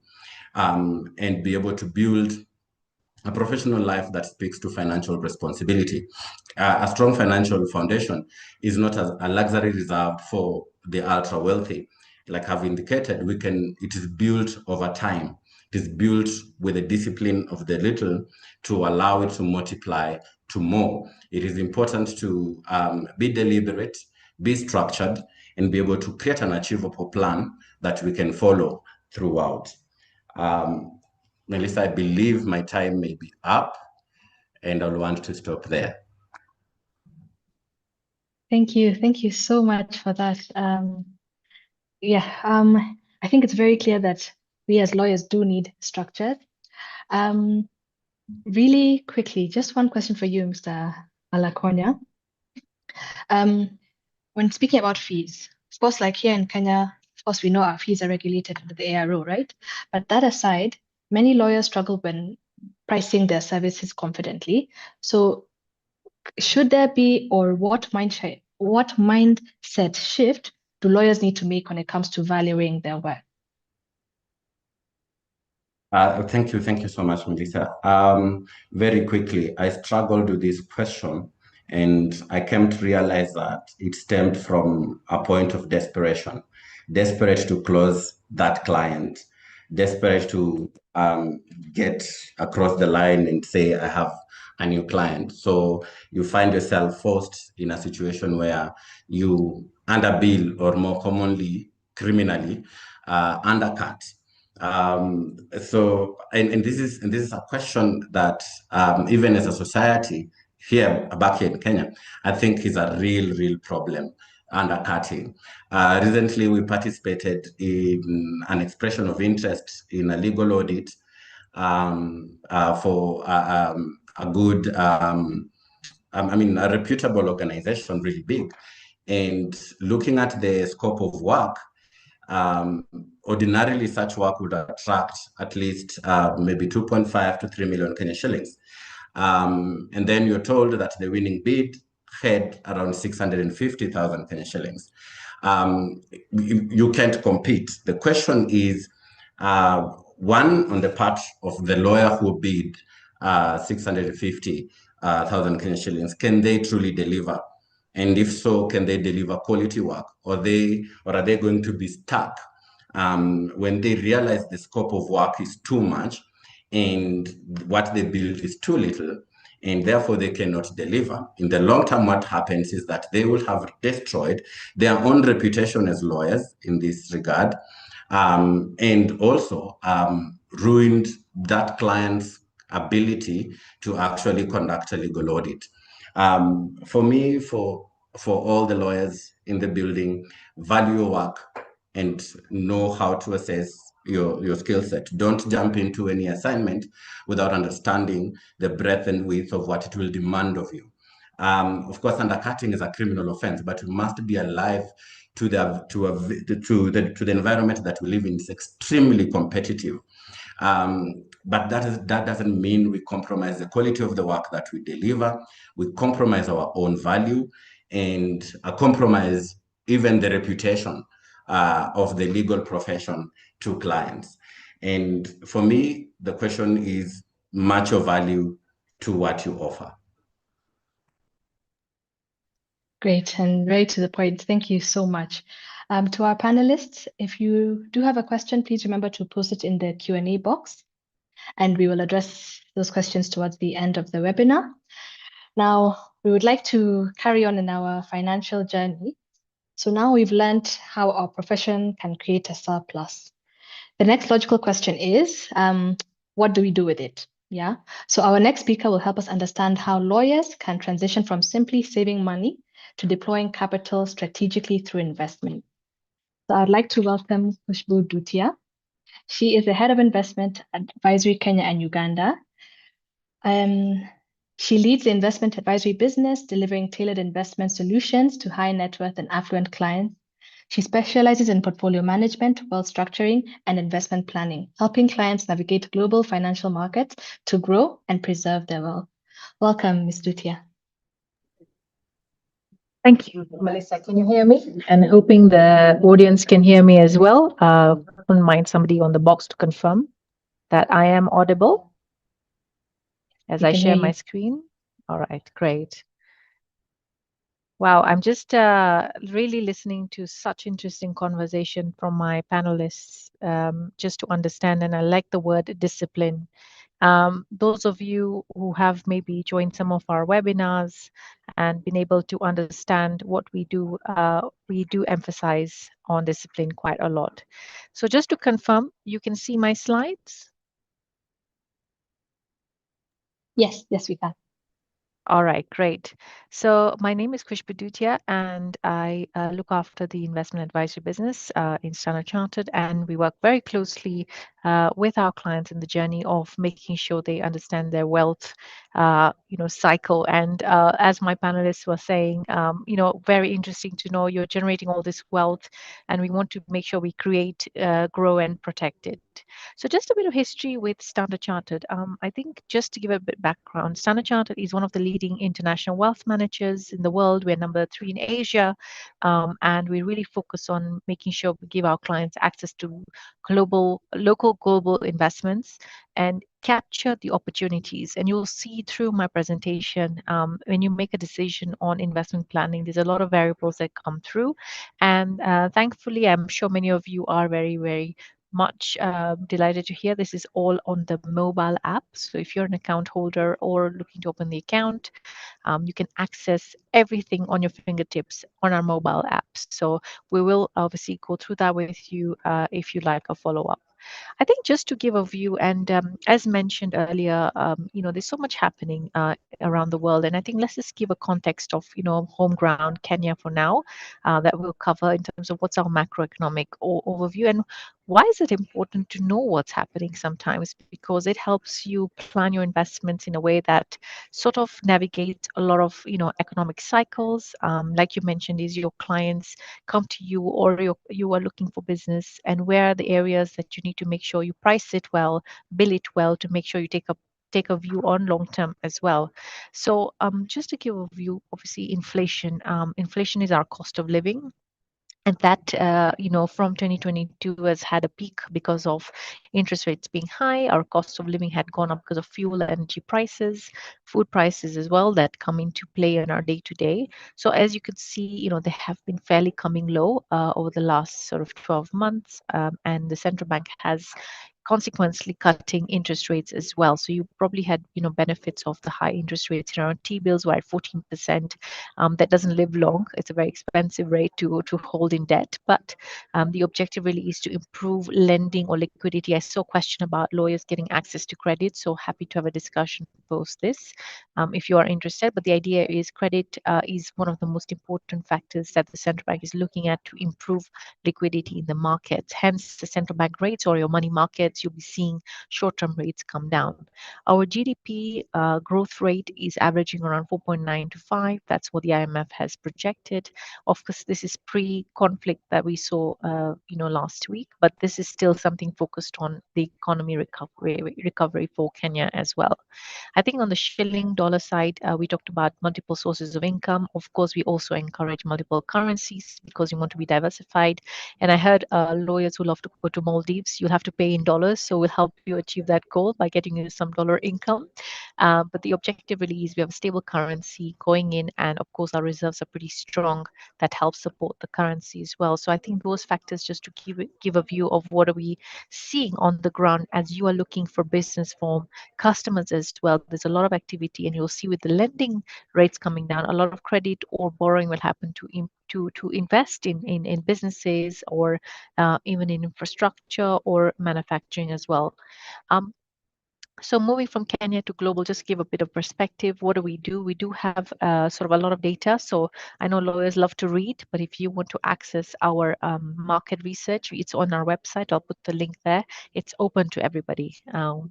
and be able to build a professional life that speaks to financial responsibility. A strong financial foundation is not a luxury reserved for the ultra wealthy. Like I've indicated, it is built over time. It is built with the discipline of the little to allow it to multiply to more. It is important to be deliberate, be structured, and be able to create an achievable plan that we can follow throughout. Melissa, I believe my time may be up, and I'll want to stop there. Thank you. Thank you so much for that. I think it's very clear that we as lawyers do need structure. Really quickly, just one question for you, Mr. Alakonya. When speaking about fees, of course, like here in Kenya, of course, we know our fees are regulated under the ARO, right? But that aside, many lawyers struggle when pricing their services confidently. So should there be, or what mindset shift do lawyers need to make when it comes to valuing their work? Thank you so much, Melissa. Very quickly, I struggled with this question, and I came to realize that it stemmed from a point of desperation, desperate to close that client, desperate to get across the line and say, I have a new client. So you find yourself forced in a situation where you underbill, or more commonly, criminally, undercut. And this is a question that even as a society back here in Kenya, I think is a real problem, undercutting. Recently, we participated in an expression of interest in a legal audit for a good, a reputable organization, really big. And looking at the scope of work, ordinarily such work would attract at least maybe 2.5 to 3 million Kenya shillings. And then you're told that the winning bid had around 650,000 Kenya shillings. You can't compete. The question is, one, on the part of the lawyer who bid 650,000 Kenya shillings, can they truly deliver? And if so, can they deliver quality work? Or are they going to be stuck when they realize the scope of work is too much and what they build is too little, and therefore they cannot deliver? In the long term, what happens is that they will have destroyed their own reputation as lawyers in this regard, and also ruined that client's ability to actually conduct a legal audit. For me, for all the lawyers in the building, value your work and know how to assess your skill set. Don't jump into any assignment without understanding the breadth and width of what it will demand of you. Of course, undercutting is a criminal offense, but we must be alive to the environment that we live in. It's extremely competitive. But that doesn't mean we compromise the quality of the work that we deliver. We compromise our own value and compromise even the reputation of the legal profession to clients. And for me, the question is match your value to what you offer. Great, and very to the point. Thank you so much. To our panelists, if you do have a question, please remember to post it in the Q&A box, and we will address those questions towards the end of the webinar. Now, we would like to carry on in our financial journey. So now we've learned how our profession can create a surplus. The next logical question is, what do we do with it? Yeah. So our next speaker will help us understand how lawyers can transition from simply saving money to deploying capital strategically through investment. So I'd like to welcome Khushbu Dutia. She is the head of investment advisory Kenya and Uganda. She leads the investment advisory business, delivering tailored investment solutions to high net worth and affluent clients. She specializes in portfolio management, wealth structuring, and investment planning, helping clients navigate global financial markets to grow and preserve their wealth. Welcome, Ms. Dutia. Thank you, Melissa. Can you hear me? And hoping the audience can hear me as well. Wouldn't mind somebody on the box to confirm that I am audible as I share my screen. All right, great. Wow, I'm just really listening to such interesting conversation from my panelists, just to understand, and I like the word discipline. Those of you who have maybe joined some of our webinars and been able to understand what we do emphasize on discipline quite a lot. So just to confirm, you can see my slides? Yes, we can. All right, great. So my name is Krish Badutia, and I look after the investment advisory business in Standard Chartered, and we work very closely with our clients in the journey of making sure they understand their wealth, cycle. And as my panelists were saying, very interesting to know you're generating all this wealth, and we want to make sure we create, grow, and protect it. So just a bit of history with Standard Chartered. I think just to give a bit background, Standard Chartered is one of the leading international wealth managers in the world. We're number 3 in Asia, and we really focus on making sure we give our clients access to local global investments and capture the opportunities. And you'll see through my presentation, when you make a decision on investment planning, there's a lot of variables that come through. And thankfully, I'm sure many of you are very, very much delighted to hear this is all on the mobile app. So if you're an account holder or looking to open the account, you can access everything on your fingertips on our mobile app. So we will obviously go through that with you if you like a follow-up. I think just to give a view, and as mentioned earlier, there's so much happening around the world, and I think let's just give a context of, home ground Kenya for now, that we'll cover in terms of what's our macroeconomic overview and why is it important to know what's happening sometimes, because it helps you plan your investments in a way that sort of navigates a lot of economic cycles. Like you mentioned, is your clients come to you or you are looking for business, and where are the areas that you need to make sure you price it well, bill it well, to make sure you take a view on long term as well. So just to give a view, obviously inflation is our cost of living, and that from 2022 has had a peak because of interest rates being high. Our cost of living had gone up because of fuel, energy prices, food prices as well, that come into play in our day to day. So as you can see, they have been fairly coming low over the last sort of 12 months, and the central bank has consequently cutting interest rates as well. So you probably had benefits of the high interest rates around T-bills were at 14%. That doesn't live long. It's a very expensive rate to hold in debt. But the objective really is to improve lending or liquidity. I saw a question about lawyers getting access to credit. So happy to have a discussion post this if you are interested. But the idea is credit is one of the most important factors that the central bank is looking at to improve liquidity in the markets. Hence, the central bank rates or your money markets, you'll be seeing short-term rates come down. Our GDP growth rate is averaging around 4.9 to 5. That's what the IMF has projected. Of course, this is pre-conflict that we saw, last week, but this is still something focused on the economy recovery for Kenya as well. I think on the shilling dollar side, we talked about multiple sources of income. Of course, we also encourage multiple currencies because you want to be diversified. And I heard lawyers who love to go to Maldives, you'll have to pay in dollars. So we'll help you achieve that goal by getting you some dollar income. But the objective really is we have a stable currency going in. And of course, our reserves are pretty strong. That helps support the currency as well. So I think those factors, just to give a view of what are we seeing on the ground as you are looking for business from customers as well. There's a lot of activity, and you'll see with the lending rates coming down, a lot of credit or borrowing will happen to invest in businesses or even in infrastructure or manufacturing as well. So moving from Kenya to global, just give a bit of perspective. What do? We do have sort of a lot of data. So I know lawyers love to read, but if you want to access our market research, it's on our website. I'll put the link there. It's open to everybody.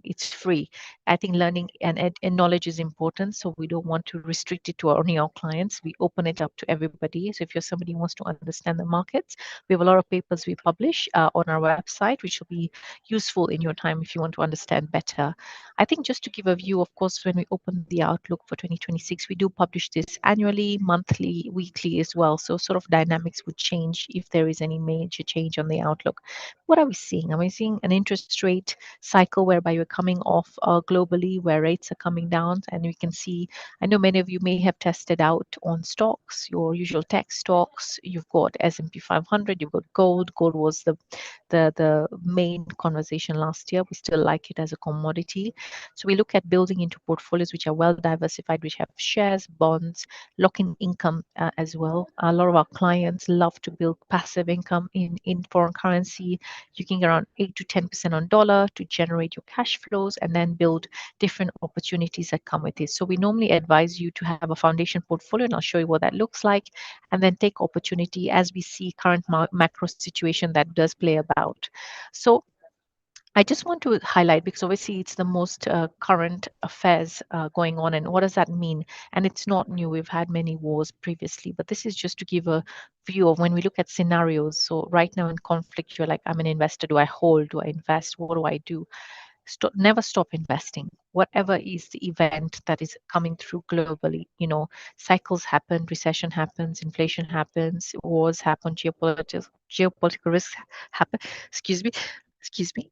It's free. I think learning and knowledge is important. So we don't want to restrict it to only our clients. We open it up to everybody. So if you're somebody who wants to understand the markets, we have a lot of papers we publish on our website, which will be useful in your time if you want to understand better. I think just to give a view, of course, when we open the outlook for 2026, we do publish this annually, monthly, weekly as well. So sort of dynamics would change if there is any major change on the outlook. What are we seeing? Are we seeing an interest rate cycle whereby we're coming off globally, where rates are coming down? And we can see, I know many of you may have tested out on stocks, your usual tech stocks. You've got S&P 500, you've got gold. Gold was the main conversation last year. We still like it as a commodity. see. So we look at building into portfolios which are well diversified, which have shares, bonds, lock-in income as well. A lot of our clients love to build passive income in foreign currency, looking around 8 to 10% on dollar to generate your cash flows and then build different opportunities that come with it. So we normally advise you to have a foundation portfolio, and I'll show you what that looks like, and then take opportunity as we see current macro situation that does play about. So I just want to highlight, because obviously it's the most current affairs going on, and what does that mean? And it's not new. We've had many wars previously, but this is just to give a view of when we look at scenarios. So right now in conflict, you're like, I'm an investor. Do I hold? Do I invest? What do I do? Never stop investing. Whatever is the event that is coming through globally, cycles happen, recession happens, inflation happens, wars happen, geopolitical risks happen. Excuse me.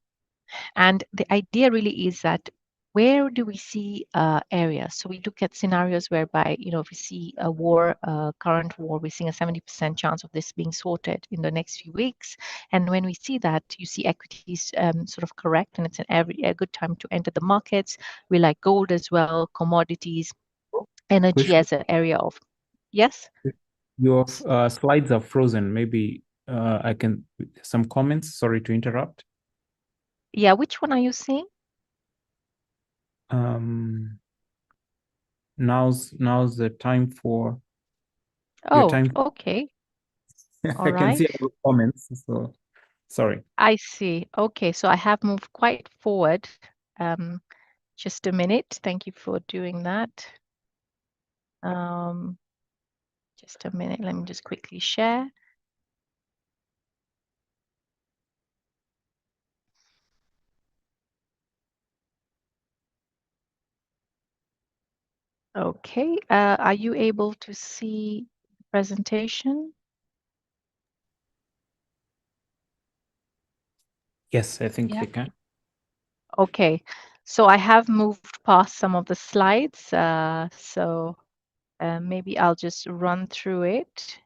And the idea really is that where do we see areas? So we look at scenarios whereby, if we see a war, current war, we're seeing a 70% chance of this being sorted in the next few weeks. And when we see that, you see equities sort of correct, and it's a good time to enter the markets. We like gold as well, commodities, energy Question. as an area of, yes? Your slides are frozen. Maybe I can, some comments, sorry to interrupt. Yeah, which one are you seeing? Now's the time for your Oh, time. okay. All I can see right. all the comments, so sorry. I see. Okay, so I have moved quite forward. Just a minute. Thank you for doing that. Just a minute. Let me just quickly share. Okay. Are you able to see the presentation? Yes, I think Yeah. we can. Okay. So I have moved past some of the slides. So maybe I'll just run through it.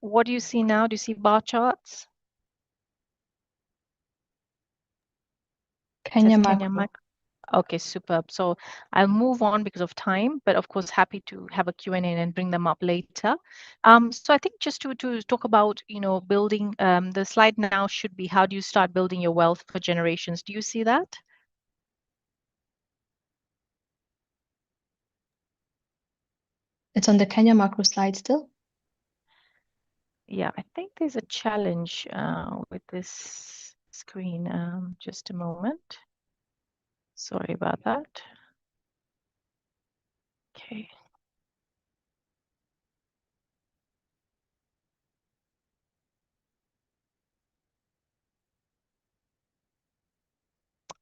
What do you see now? Do you see bar charts? Kenya Says Kenya macro. Okay, superb. So I'll move on because of time, but of course, happy to have a Q&A and bring them up later. So I think just to talk about, building, the slide now should be, how do you start building your wealth for generations? Do you see that? It's on the Kenya macro slide still. Yeah, I think there's a challenge with this screen. Just a moment. Sorry about that. Okay.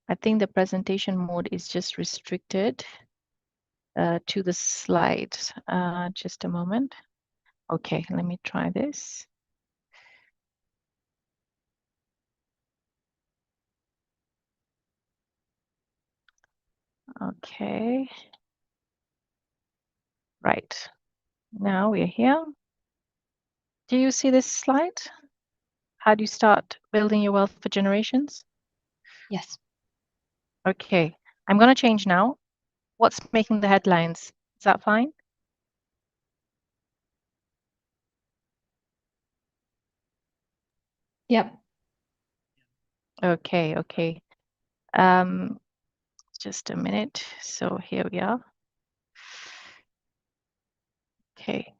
I think the presentation mode is just restricted to the slides. Just a moment. Okay, let me try this. Okay. Right. Now we're here. Do you see this slide? How do you start building your wealth for generations? Yes. Okay. I'm going to change now. What's making the headlines? Is that fine? Yep. Okay, okay. Just a minute. So here we are. Okay.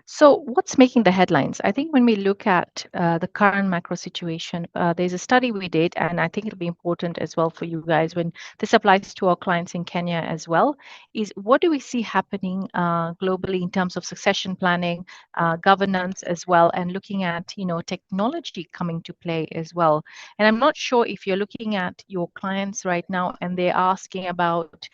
So what's making the headlines? I think when we look at the current macro situation, there's a study we did, and I think it'll be important as well for you guys when this applies to our clients in Kenya as well, is what do we see happening globally in terms of succession planning, governance as well, and looking at, technology coming to play as well. And I'm not sure if you're looking at your clients right now and they're asking about,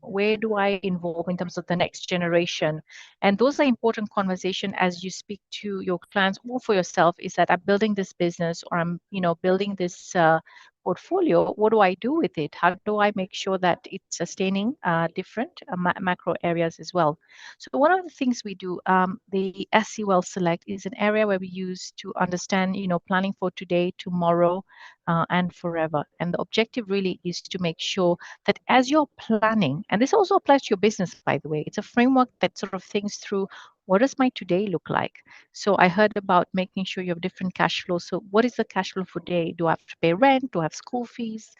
where do I involve in terms of the next generation? And those are important conversation as you speak to your clients or for yourself, is that I'm building this business, or I'm, building this portfolio, what do I do with it? How do I make sure that it's sustaining different macro areas as well? So one of the things we do, the SC Well Select is an area where we use to understand, planning for today, tomorrow, and forever. And the objective really is to make sure that as you're planning, and this also applies to your business, by the way, it's a framework that sort of thinks through what does my today look like? So I heard about making sure you have different cash flows. So what is the cash flow for today? Do I have to pay rent? Do I have school fees?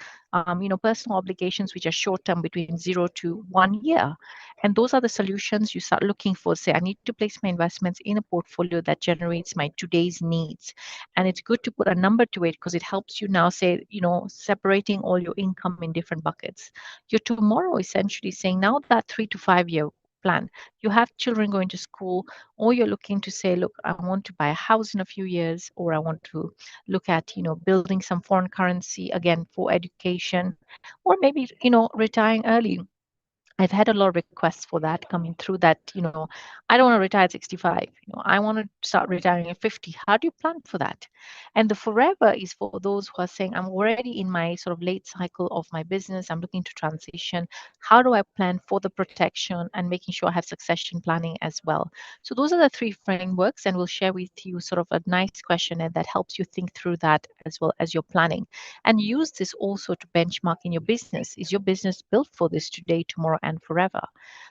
Personal obligations which are short term between 0 to 1 year. And those are the solutions you start looking for. Say, I need to place my investments in a portfolio that generates my today's needs. And it's good to put a number to it because it helps you now say, separating all your income in different buckets. Your tomorrow essentially saying now that 3 to 5 year plan. You have children going to school, or you're looking to say, look, I want to buy a house in a few years, or I want to look at, building some foreign currency again for education, or maybe, retiring early. I've had a lot of requests for that coming through that, I don't want to retire at 65. I want to start retiring at 50. How do you plan for that? And the forever is for those who are saying, I'm already in my sort of late cycle of my business. I'm looking to transition. How do I plan for the protection and making sure I have succession planning as well? So those are the three frameworks, and we'll share with you sort of a nice questionnaire that helps you think through that as well as your planning. And use this also to benchmark in your business. Is your business built for this today, tomorrow, and forever?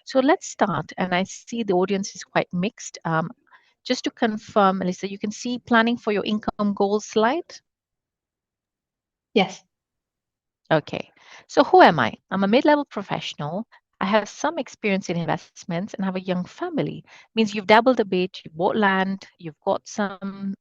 So let's start. And I see the audience is quite mixed. Just to confirm, Melissa, you can see planning for your income goals slide? Yes. Okay. So who am I? I'm a mid-level professional. I have some experience in investments and have a young family. Means you've dabbled a bit, you bought land, you've got some,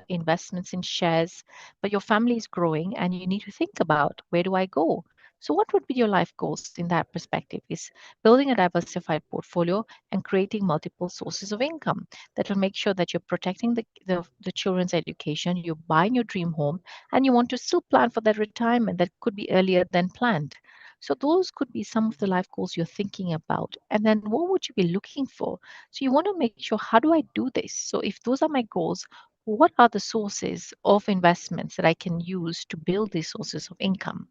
investments in shares, but your family is growing and you need to think about, where do I go? So what would be your life goals in that perspective? Is building a diversified portfolio and creating multiple sources of income that will make sure that you're protecting the children's education, you're buying your dream home, and you want to still plan for that retirement that could be earlier than planned. So those could be some of the life goals you're thinking about. And then what would you be looking for? So you want to make sure, how do I do this? So if those are my goals, what are the sources of investments that I can use to build these sources of income?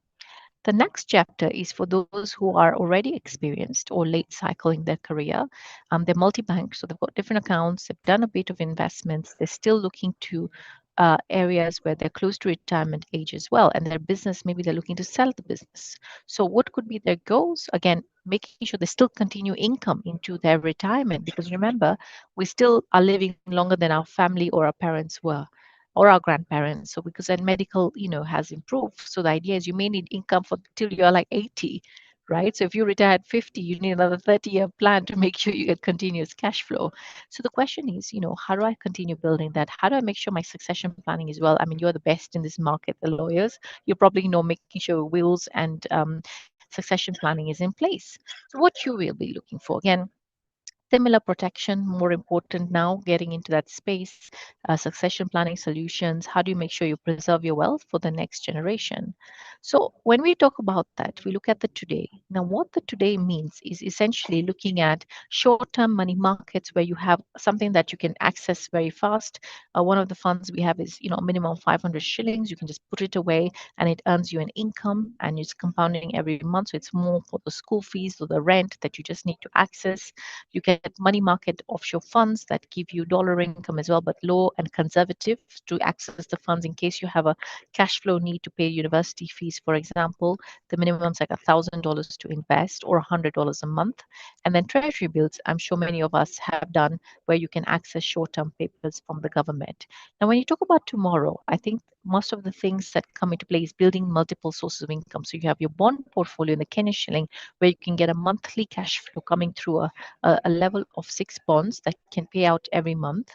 The next chapter is for those who are already experienced or late cycle in their career. They're multi-bank, so they've got different accounts, they've done a bit of investments, they're still looking to areas where they're close to retirement age as well, and their business, maybe they're looking to sell the business. So what could be their goals? Again, making sure they still continue income into their retirement, because remember, we still are living longer than our family or our parents were, or our grandparents. So because then medical, has improved. So the idea is you may need income for till you're like 80, right? So if you retire at 50, you need another 30-year plan to make sure you get continuous cash flow. So the question is, how do I continue building that? How do I make sure my succession planning is well? I mean, you're the best in this market, the lawyers. You probably know making sure wills and succession planning is in place. So what you will be looking for, again, similar protection, more important now, getting into that space, succession planning solutions. How do you make sure you preserve your wealth for the next generation? So when we talk about that, we look at the today. Now, what the today means is essentially looking at short-term money markets where you have something that you can access very fast. One of the funds we have is, minimum 500 shillings. You can just put it away and it earns you an income and it's compounding every month. So it's more for the school fees or the rent that you just need to access. You get money market offshore funds that give you dollar income as well, but low and conservative to access the funds in case you have a cash flow need to pay university fees, for example. The minimum is like $1,000 to invest or $100 a month. And then treasury bills, I'm sure many of us have done, where you can access short-term papers from the government. Now, when you talk about tomorrow, I think most of the things that come into play is building multiple sources of income. So you have your bond portfolio in the Kenya shilling, where you can get a monthly cash flow coming through a level of 6 bonds that can pay out every month.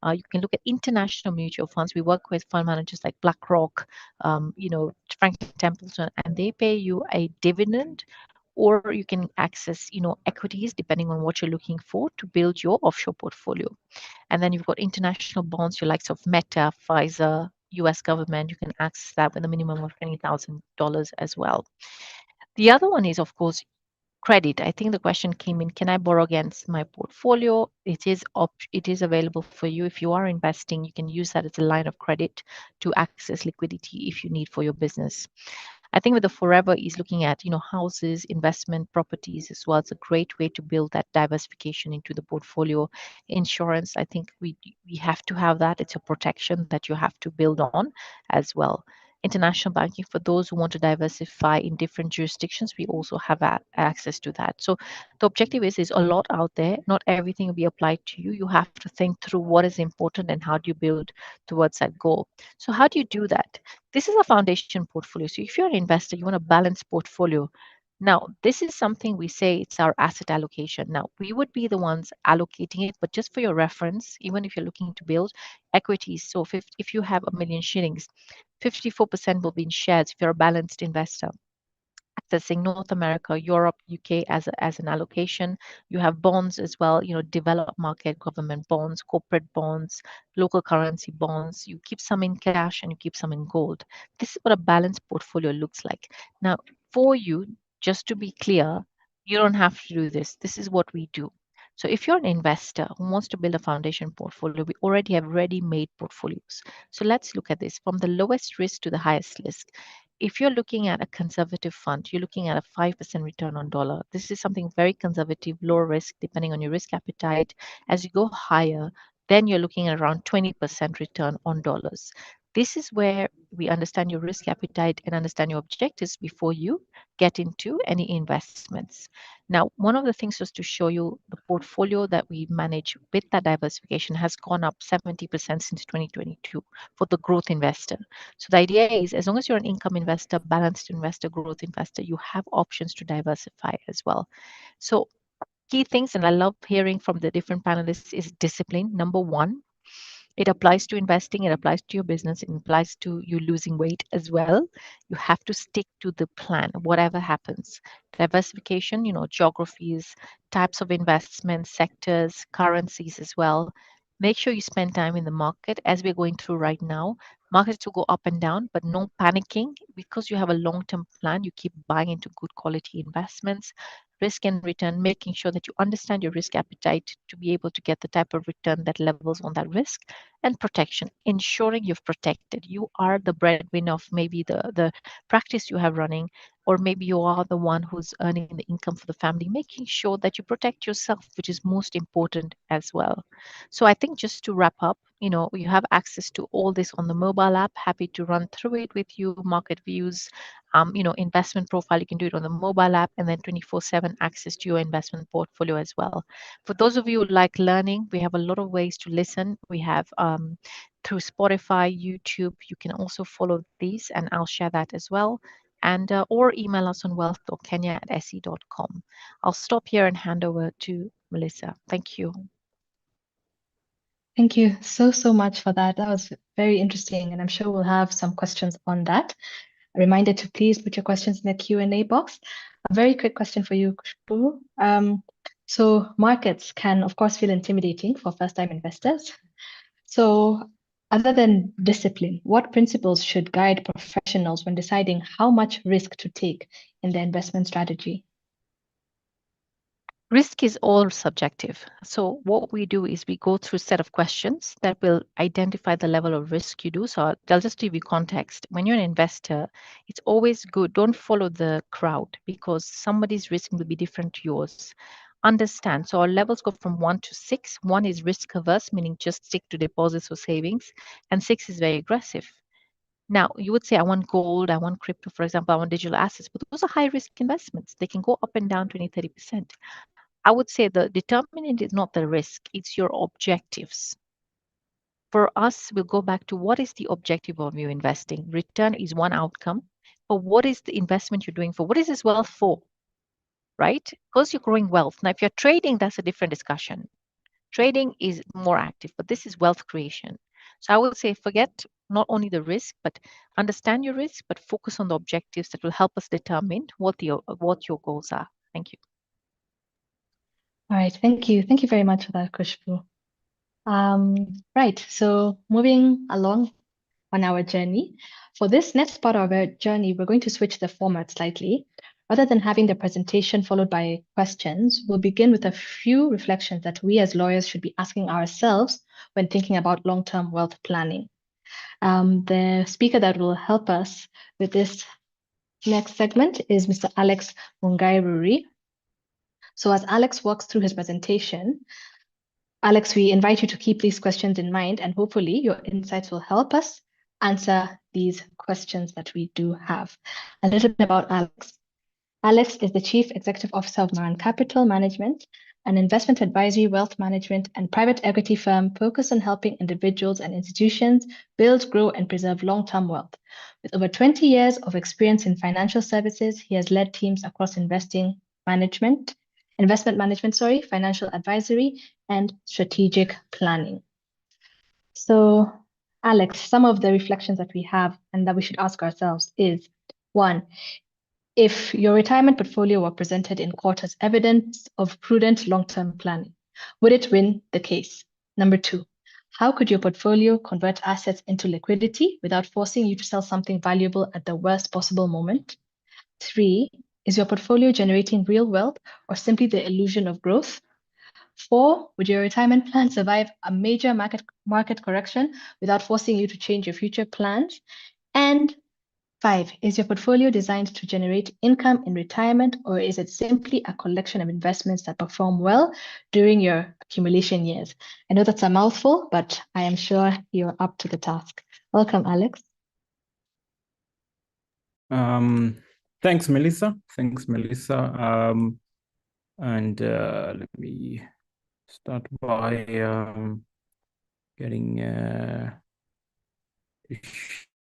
You can look at international mutual funds. We work with fund managers like BlackRock, Franklin Templeton, and they pay you a dividend, or you can access, equities depending on what you're looking for to build your offshore portfolio. And then you've got international bonds, your likes of Meta, Pfizer, US government. You can access that with a minimum of $20,000 as well. The other one is, of course, credit. I think the question came in, can I borrow against my portfolio? It is available for you. If you are investing, you can use that as a line of credit to access liquidity if you need for your business. I think with the forever is looking at, houses, investment properties as well. It's a great way to build that diversification into the portfolio. Insurance, I think we have to have that. It's a protection that you have to build on as well. International banking, for those who want to diversify in different jurisdictions, we also have access to that. So the objective is a lot out there. Not everything will be applied to you. You have to think through what is important and how do you build towards that goal. So how do you do that? This is a foundation portfolio. So if you're an investor, you want a balanced portfolio. Now, this is something we say it's our asset allocation. Now, we would be the ones allocating it, but just for your reference, even if you're looking to build equities, so if you have 1 million shillings, 54% will be in shares if you're a balanced investor. Accessing North America, Europe, UK as an allocation. You have bonds as well, developed market government bonds, corporate bonds, local currency bonds. You keep some in cash and you keep some in gold. This is what a balanced portfolio looks like. Now, for you, just to be clear, you don't have to do this. This is what we do. So if you're an investor who wants to build a foundation portfolio, we already have ready-made portfolios. So let's look at this from the lowest risk to the highest risk. If you're looking at a conservative fund, you're looking at a 5% return on dollar. This is something very conservative, low risk, depending on your risk appetite. As you go higher, then you're looking at around 20% return on dollars. This is where we understand your risk appetite and understand your objectives before you get into any investments. Now, one of the things was to show you the portfolio that we manage with that diversification has gone up 70% since 2022 for the growth investor. So the idea is, as long as you're an income investor, balanced investor, growth investor, you have options to diversify as well. So key things, and I love hearing from the different panelists, is discipline. Number one, it applies to investing, it applies to your business, it applies to you losing weight as well. You have to stick to the plan, whatever happens. Diversification, geographies, types of investments, sectors, currencies as well. Make sure you spend time in the market as we're going through right now. Markets will go up and down, but no panicking because you have a long-term plan. You keep buying into good quality investments. Risk and return, making sure that you understand your risk appetite to be able to get the type of return that levels on that risk. And protection, ensuring you've protected. You are the breadwinner of maybe the practice you have running, or maybe you are the one who's earning the income for the family, making sure that you protect yourself, which is most important as well. So I think just to wrap up, you have access to all this on the mobile app. Happy to run through it with you. Market views, investment profile, you can do it on the mobile app, and then 24/7 access to your investment portfolio as well. For those of you who like learning, we have a lot of ways to listen. We have through Spotify, YouTube. You can also follow these, and I'll share that as well. And or email us on wealth.kenya@se.com. I'll stop here and hand over to Melissa. Thank you. Thank you so much for that. That was very interesting, and I'm sure we'll have some questions on that. A reminder to please put your questions in the Q&A box. A very quick question for you, Khushbu. So markets can, of course, feel intimidating for first-time investors. So other than discipline, what principles should guide professionals when deciding how much risk to take in their investment strategy? Risk is all subjective. So what we do is we go through a set of questions that will identify the level of risk you do. So I'll just give you context. When you're an investor, it's always good. Don't follow the crowd because somebody's risk will be different to yours. Understand. So our levels go from 1 to 6. 1 is risk averse, meaning just stick to deposits or savings. And 6 is very aggressive. Now, you would say, I want gold, I want crypto, for example, I want digital assets, but those are high risk investments. They can go up and down 20, 30%. I would say the determinant is not the risk, it's your objectives. For us, we'll go back to what is the objective of you investing? Return is one outcome, but what is the investment you're doing for? What is this wealth for? Right? Because you're growing wealth. Now, if you're trading, that's a different discussion. Trading is more active, but this is wealth creation. So I would say forget not only the risk, but understand your risk, but focus on the objectives that will help us determine what your goals are. Thank you. All right, thank you. Thank you very much for that, Khushbu. Right, so moving along on our journey. For this next part of our journey, we're going to switch the format slightly. Rather than having the presentation followed by questions, we'll begin with a few reflections that we as lawyers should be asking ourselves when thinking about long-term wealth planning. The speaker that will help us with this next segment is Mr. Alex Mungai Ruri. So as Alex walks through his presentation, Alex, we invite you to keep these questions in mind, and hopefully your insights will help us answer these questions that we do have. A little bit about Alex. Alex is the Chief Executive Officer of Maran Capital Management, an investment advisory, wealth management, and private equity firm focused on helping individuals and institutions build, grow, and preserve long-term wealth. With over 20 years of experience in financial services, he has led teams across investment management, financial advisory, and strategic planning. So, Alex, some of the reflections that we have and that we should ask ourselves is, one, if your retirement portfolio were presented in court as evidence of prudent long-term planning, would it win the case? Number two, how could your portfolio convert assets into liquidity without forcing you to sell something valuable at the worst possible moment? Three, is your portfolio generating real wealth or simply the illusion of growth? Four, would your retirement plan survive a major market correction without forcing you to change your future plans? And five, is your portfolio designed to generate income in retirement, or is it simply a collection of investments that perform well during your accumulation years? I know that's a mouthful, but I am sure you're up to the task. Welcome, Alex. Thanks, Melissa. And let me start by getting to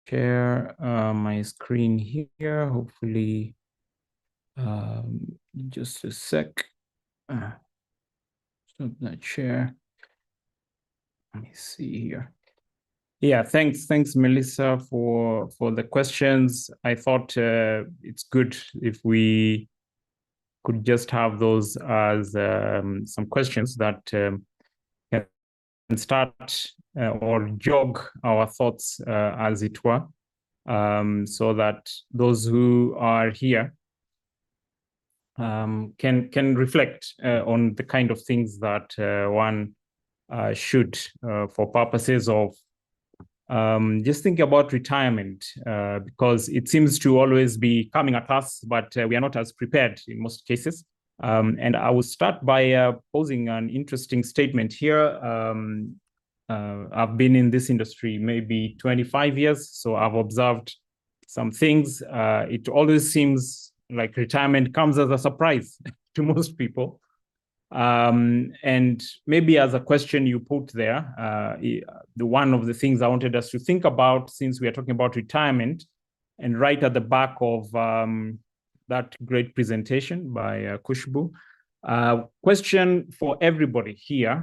share my screen here. Hopefully, just a sec. Stop that share. Let me see here. Yeah, thanks, Melissa, for the questions. I thought it's good if we could just have those as some questions that can start or jog our thoughts, as it were, so that those who are here can reflect on the kind of things that one should, for purposes of just think about retirement, because it seems to always be coming at us, but we are not as prepared in most cases. And I will start by posing an interesting statement here. I've been in this industry maybe 25 years, so I've observed some things. It always seems like retirement comes as a surprise to most people. And maybe as a question you put there, the one of the things I wanted us to think about, since we are talking about retirement, and right at the back of that great presentation by Kushbu, question for everybody here,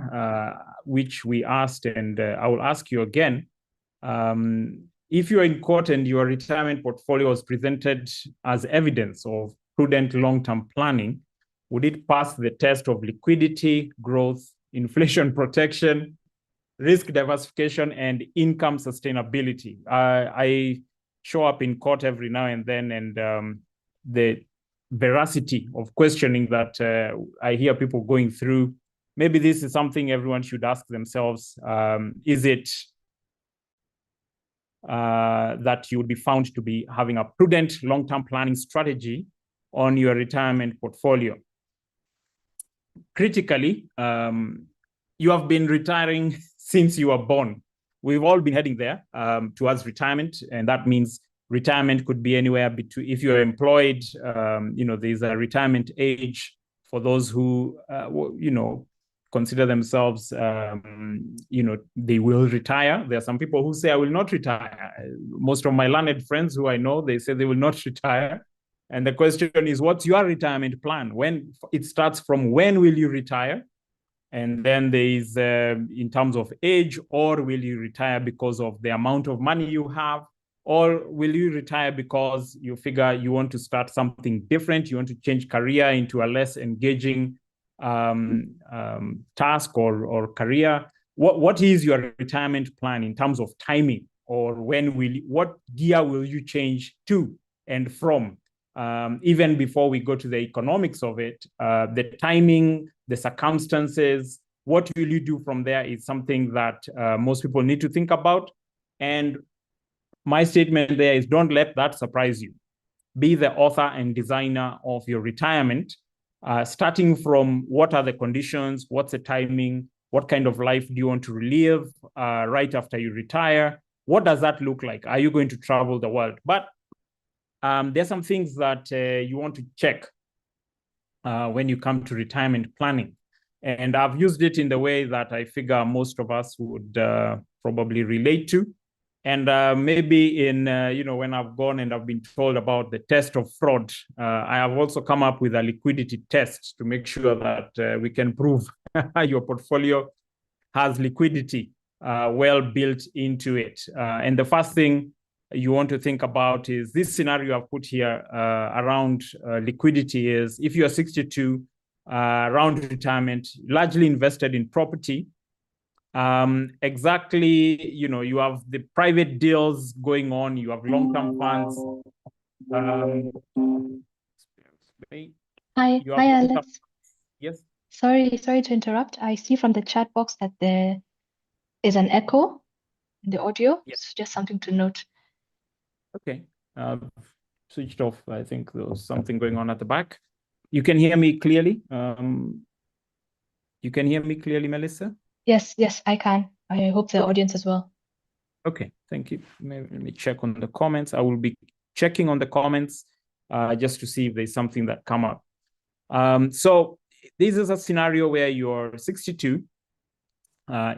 which we asked, and I will ask you again. If you are in court and your retirement portfolio was presented as evidence of prudent long-term planning, would it pass the test of liquidity, growth, inflation protection, risk diversification, and income sustainability? I show up in court every now and then, and the veracity of questioning that I hear people going through, maybe this is something everyone should ask themselves. Is it that you would be found to be having a prudent long-term planning strategy on your retirement portfolio? Critically, you have been retiring since you were born. We've all been heading there towards retirement, and that means retirement could be anywhere between, if you're employed, there's a retirement age for those who, consider themselves, they will retire. There are some people who say, I will not retire. Most of my learned friends who I know, they say they will not retire. And the question is, what's your retirement plan? When it starts from when will you retire? And then there is, in terms of age, or will you retire because of the amount of money you have? Or will you retire because you figure you want to start something different? You want to change career into a less engaging task or career? What is your retirement plan in terms of timing? Or what gear will you change to and from? even before we go to the economics of it, the timing, the circumstances, what will you do from there is something that most people need to think about. And my statement there is, don't let that surprise you. Be the author and designer of your retirement, starting from what are the conditions, what's the timing, what kind of life do you want to live right after you retire? What does that look like? Are you going to travel the world? But there's some things that you want to check when you come to retirement planning. And I've used it in the way that I figure most of us would probably relate to. And maybe in, when I've gone and I've been told about the test of fraud, I have also come up with a liquidity test to make sure that we can prove your portfolio has liquidity well built into it. And the first thing you want to think about is this scenario I've put here around liquidity is if you are 62, around retirement, largely invested in property, exactly, you have the private deals going on, you have long-term funds. Hi, Alex. Yes. Sorry to interrupt. I see from the chat box that there is an echo in the audio. Yes. So just something to note. Okay. Switched off. I think there was something going on at the back. You can hear me clearly? You can hear me clearly, Melissa? Yes, I can. I hope the audience as well. Okay, thank you. Let me check on the comments. I will be checking on the comments just to see if there's something that come up. So this is a scenario where you're 62,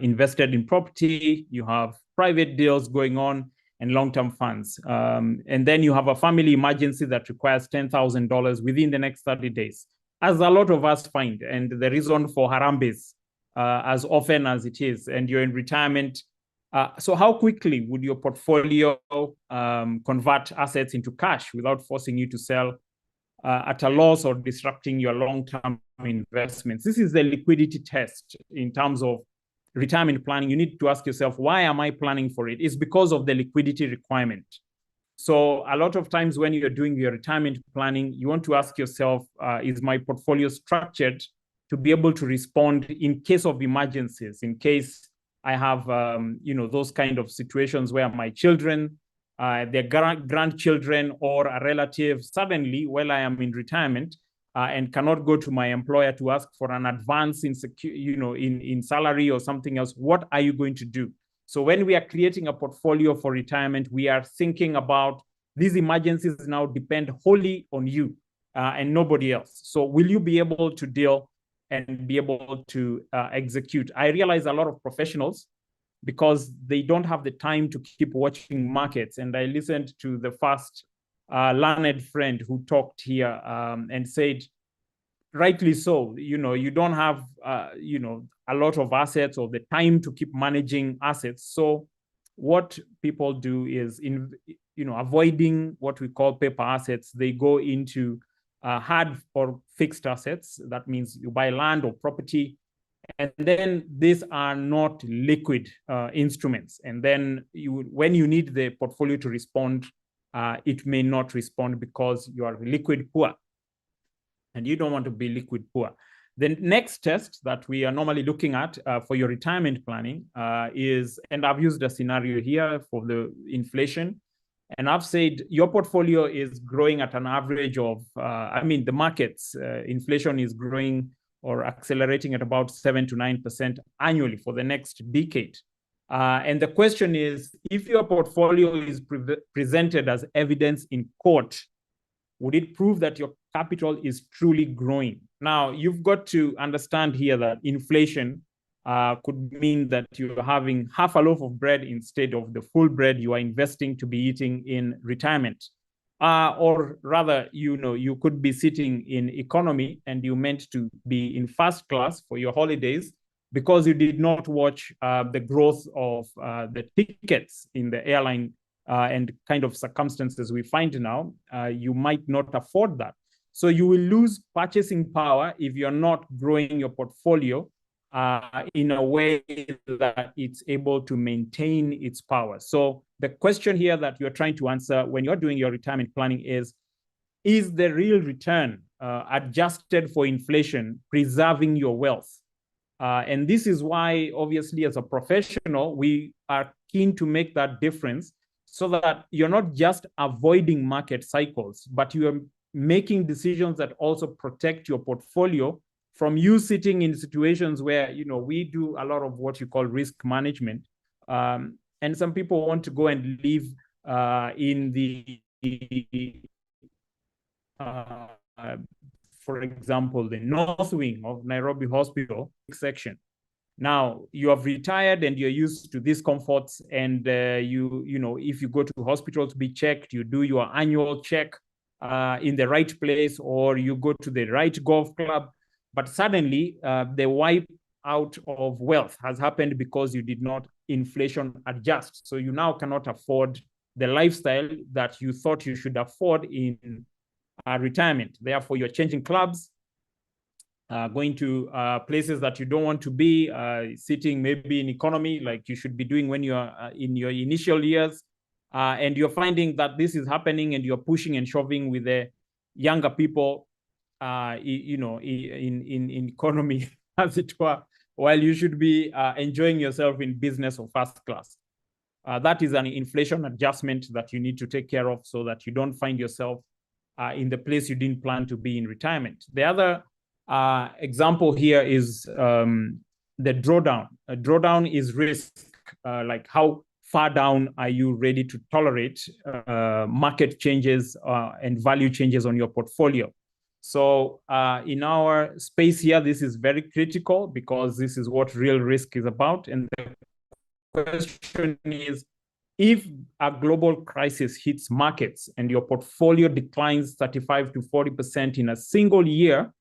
invested in property, you have private deals going on and long-term funds. And then you have a family emergency that requires $10,000 within the next 30 days, as a lot of us find. And the reason for Harambes, as often as it is, and you're in retirement. So how quickly would your portfolio convert assets into cash without forcing you to sell at a loss or disrupting your long-term investments? This is the liquidity test in terms of retirement planning. You need to ask yourself, why am I planning for it? It's because of the liquidity requirement. So a lot of times when you're doing your retirement planning, you want to ask yourself, is my portfolio structured to be able to respond in case of emergencies, in case I have, those kind of situations where my children, their grandchildren or a relative suddenly, while I am in retirement, and cannot go to my employer to ask for an advance in in salary or something else. What are you going to do? So when we are creating a portfolio for retirement, we are thinking about these emergencies now depend wholly on you and nobody else. So will you be able to deal and be able to execute? I realize a lot of professionals, because they don't have the time to keep watching markets. And I listened to the first learned friend who talked here and said, rightly so, you don't have, a lot of assets or the time to keep managing assets. So what people do is, avoiding what we call paper assets, they go into hard or fixed assets. That means you buy land or property, and then these are not liquid instruments. And then when you need the portfolio to respond, it may not respond because you are liquid poor. And you don't want to be liquid poor. The next test that we are normally looking at for your retirement planning is, and I've used a scenario here for the inflation, and I've said your portfolio is growing at an average of, the markets, inflation is growing or accelerating at about 7 to 9% annually for the next decade. And the question is, if your portfolio is presented as evidence in court, would it prove that your capital is truly growing? Now, you've got to understand here that inflation could mean that you're having half a loaf of bread instead of the full bread you are investing to be eating in retirement. Or rather, you could be sitting in economy and you meant to be in first class for your holidays because you did not watch the growth of the tickets in the airline and kind of circumstances we find now. You might not afford that. So you will lose purchasing power if you're not growing your portfolio in a way that it's able to maintain its power. So the question here that you're trying to answer when you're doing your retirement planning is is the real return adjusted for inflation, preserving your wealth? And this is why, obviously, as a professional, we are keen to make that difference so that you're not just avoiding market cycles, but you are making decisions that also protect your portfolio from you sitting in situations where, we do a lot of what you call risk management. And some people want to go and live in the for example, the north wing of Nairobi Hospital section. Now you have retired and you're used to these comforts, and if you go to hospital to be checked, you do your annual check in the right place, or you go to the right golf club. But suddenly, the wipe out of wealth has happened because you did not inflation adjust. So you now cannot afford the lifestyle that you thought you should afford in retirement. Therefore, you're changing clubs, going to places that you don't want to be, sitting maybe in economy like you should be doing when you're in your initial years. And you're finding that this is happening, and you're pushing and shoving with the younger people, in economy, as it were, while you should be enjoying yourself in business or first class. That is an inflation adjustment that you need to take care of so that you don't find yourself in the place you didn't plan to be in retirement. The other example here is the drawdown. A drawdown is risk, like how far down are you ready to tolerate market changes and value changes on your portfolio. So in our space here, this is very critical because this is what real risk is about. And the question is, if a global crisis hits markets and your portfolio declines 35 to 40% in a single year,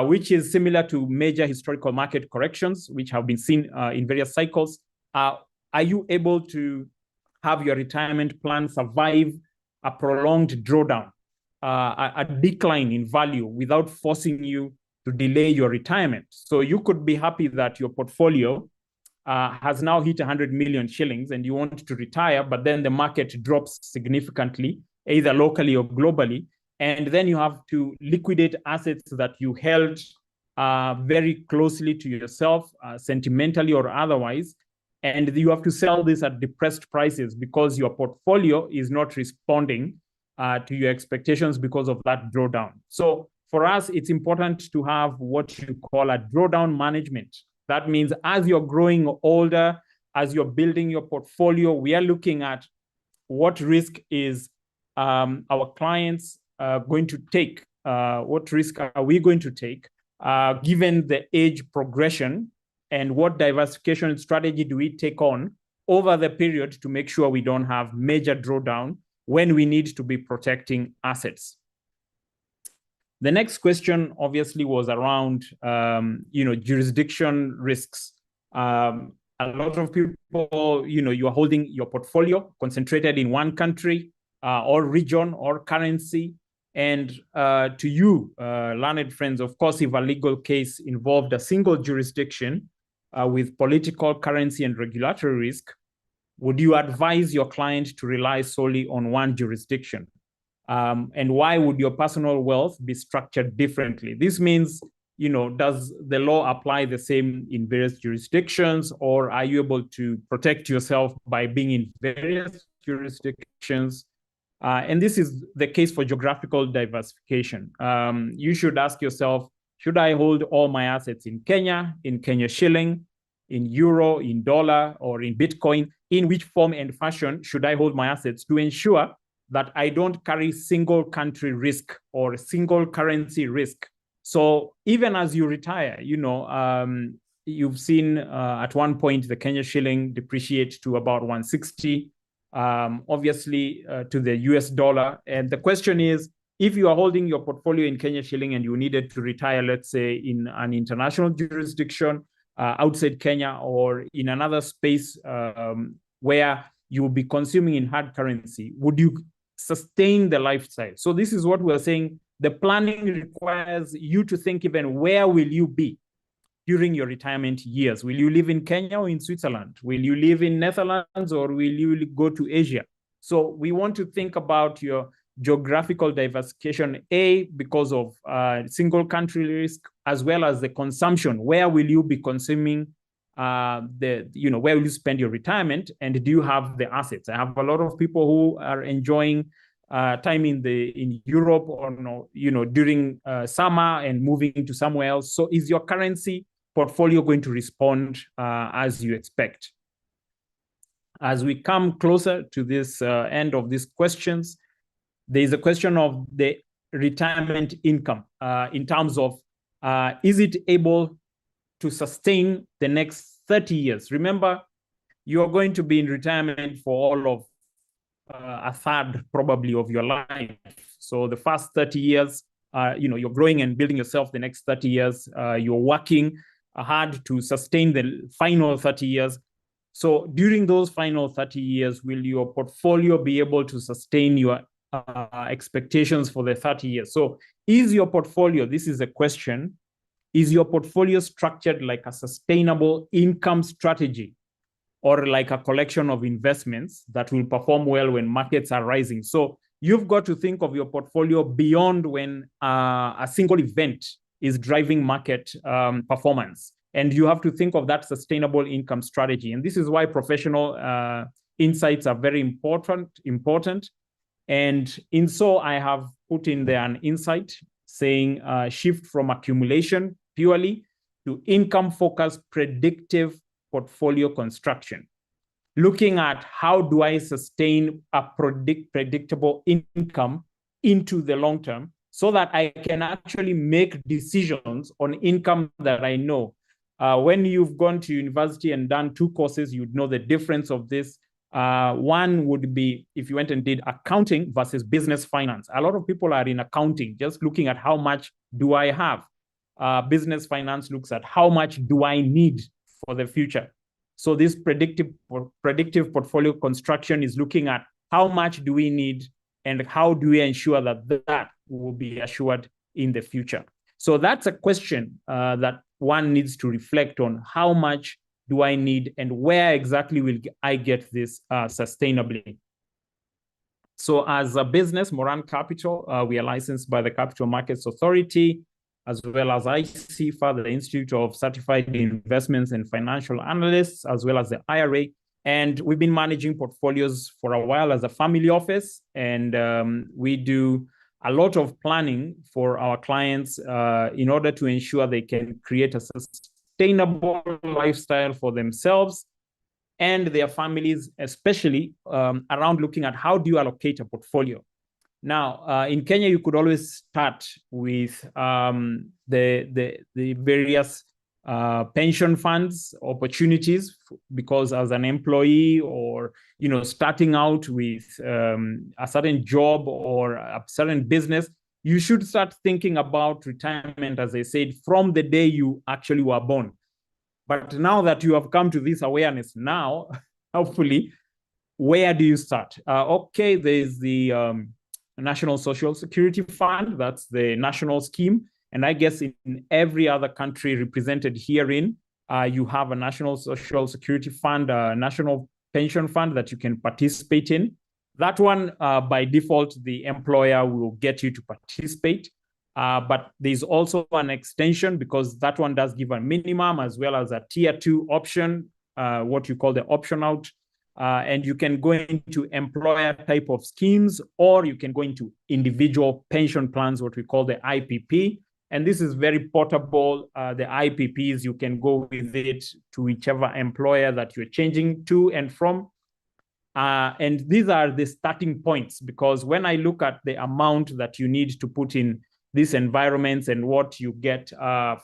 which is similar to major historical market corrections, which have been seen in various cycles, are you able to have your retirement plan survive a prolonged drawdown, a decline in value without forcing you to delay your retirement? So you could be happy that your portfolio has now hit 100 million shillings and you want to retire, but then the market drops significantly, either locally or globally. And then you have to liquidate assets that you held very closely to yourself, sentimentally or otherwise. And you have to sell this at depressed prices because your portfolio is not responding to your expectations because of that drawdown. So for us, it's important to have what you call a drawdown management. That means as you're growing older, as you're building your portfolio, we are looking at what risk is our clients going to take, what risk are we going to take given the age progression, and what diversification strategy do we take on over the period to make sure we don't have major drawdown when we need to be protecting assets. The next question obviously was around, jurisdiction risks. A lot of people, you are holding your portfolio concentrated in one country or region or currency. And to you, learned friends, of course, if a legal case involved a single jurisdiction with political, currency, and regulatory risk, would you advise your client to rely solely on one jurisdiction? And why would your personal wealth be structured differently? This means, does the law apply the same in various jurisdictions, or are you able to protect yourself by being in various jurisdictions? And this is the case for geographical diversification. You should ask yourself, should I hold all my assets in Kenya shilling, in euro, in dollar, or in Bitcoin? In which form and fashion should I hold my assets to ensure that I don't carry single country risk or single currency risk? So even as you retire, you've seen at one point the Kenya shilling depreciate to about 160, obviously to the US dollar. And the question is, if you are holding your portfolio in Kenya shilling and you needed to retire, let's say in an international jurisdiction outside Kenya or in another space where you will be consuming in hard currency, would you sustain the lifestyle? So this is what we're saying. The planning requires you to think even where will you be during your retirement years? Will you live in Kenya or in Switzerland? Will you live in Netherlands or will you go to Asia? So we want to think about your geographical diversification, because of single country risk, as well as the consumption. Where will you be consuming where will you spend your retirement, and do you have the assets? I have a lot of people who are enjoying time in Europe or during summer and moving to somewhere else. So is your currency portfolio going to respond as you expect? As we come closer to this end of these questions, there is a question of the retirement income in terms of is it able to sustain the next 30 years? Remember, you are going to be in retirement for all of a third probably of your life. So the first 30 years, you're growing and building yourself. The next 30 years, you're working hard to sustain the final 30 years. So during those final 30 years, will your portfolio be able to sustain your expectations for the 30 years? So is your portfolio, this is a question, is your portfolio structured like a sustainable income strategy, or like a collection of investments that will perform well when markets are rising? So you've got to think of your portfolio beyond when a single event is driving market performance. And you have to think of that sustainable income strategy. And this is why professional insights are very important. And in so I have put in there an insight saying shift from accumulation purely to income-focused predictive portfolio construction. Looking at how do I sustain a predictable income into the long term so that I can actually make decisions on income that I know. When you've gone to university and done 2 courses, you'd know the difference of this. One would be if you went and did accounting versus business finance. A lot of people are in accounting, just looking at how much do I have. Business finance looks at how much do I need for the future. So this predictive portfolio construction is looking at how much do we need and how do we ensure that will be assured in the future. So that's a question that one needs to reflect on. How much do I need and where exactly will I get this sustainably? So as a business, Moran Capital, we are licensed by the Capital Markets Authority, as well as ICFA, the Institute of Certified Investments and Financial Analysts, as well as the IRA. And we've been managing portfolios for a while as a family office. And we do a lot of planning for our clients in order to ensure they can create a sustainable lifestyle for themselves and their families, especially around looking at how do you allocate a portfolio. Now, in Kenya, you could always start with the various pension funds opportunities, because as an employee or starting out with a certain job or a certain business, you should start thinking about retirement, as I said, from the day you actually were born. But now that you have come to this awareness now, hopefully, where do you start? Okay, there's the National Social Security Fund. That's the national scheme. And I guess in every other country represented herein, you have a National Social Security Fund, a national pension fund that you can participate in. That one, by default, the employer will get you to participate. But there's also an extension, because that one does give a minimum as well as a tier 2 option, what you call the option out. And you can go into employer type of schemes, or you can go into individual pension plans, what we call the IPP. And this is very portable. The IPPs, you can go with it to whichever employer that you're changing to and from. And these are the starting points, because when I look at the amount that you need to put in these environments and what you get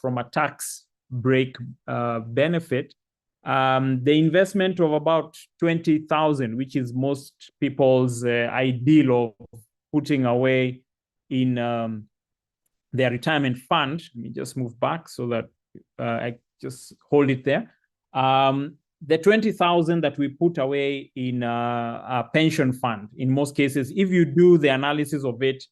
from a tax break benefit, the investment of about 20,000, which is most people's ideal of putting away in their retirement fund. Let me just move back so that I just hold it there. The 20,000 that we put away in a pension fund, in most cases, if you do the analysis of it,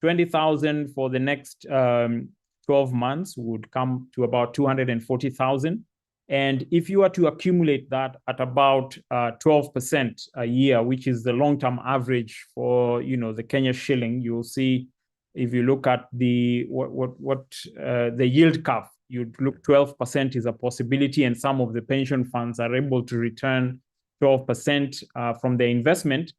20,000 for the next 12 months would come to about 240,000. And if you were to accumulate that at about 12% a year, which is the long-term average for the Kenya shilling, you'll see if you look at the the yield curve, you'd look 12% is a possibility, and some of the pension funds are able to return 12% from their investment.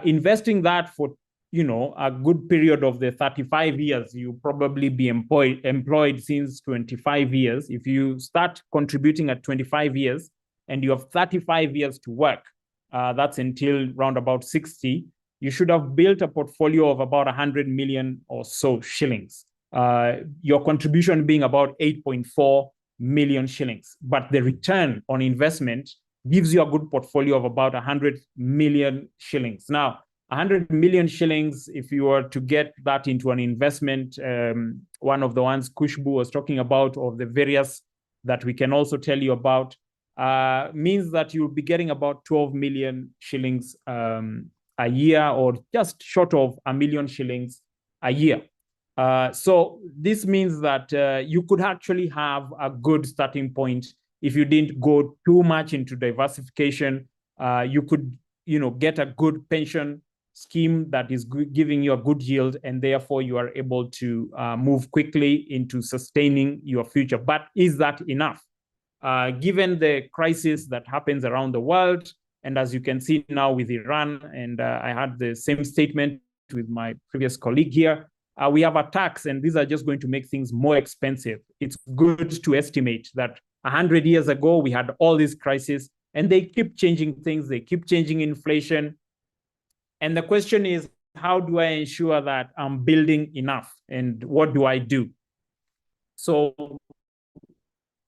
Investing that for a good period of the 35 years, you probably be employed since 25 years. If you start contributing at 25 years and you have 35 years to work, that's until round about 60, you should have built a portfolio of about 100 million or so shillings. Your contribution being about 8.4 million shillings. But the return on investment gives you a good portfolio of about 100 million shillings. Now, 100 million shillings, if you were to get that into an investment, one of the ones Kushbu was talking about, of the various that we can also tell you about, means that you'll be getting about 12 million shillings a year, or just short of 1 million shillings a year. So this means that you could actually have a good starting point if you didn't go too much into diversification. You could get a good pension scheme that is giving you a good yield, and therefore you are able to move quickly into sustaining your future. But is that enough? Given the crisis that happens around the world, and as you can see now with Iran, and I had the same statement with my previous colleague here, we have attacks, and these are just going to make things more expensive. It's good to estimate that 100 years ago, we had all these crises, and they keep changing things. They keep changing inflation. And the question is, how do I ensure that I'm building enough? And what do I do? So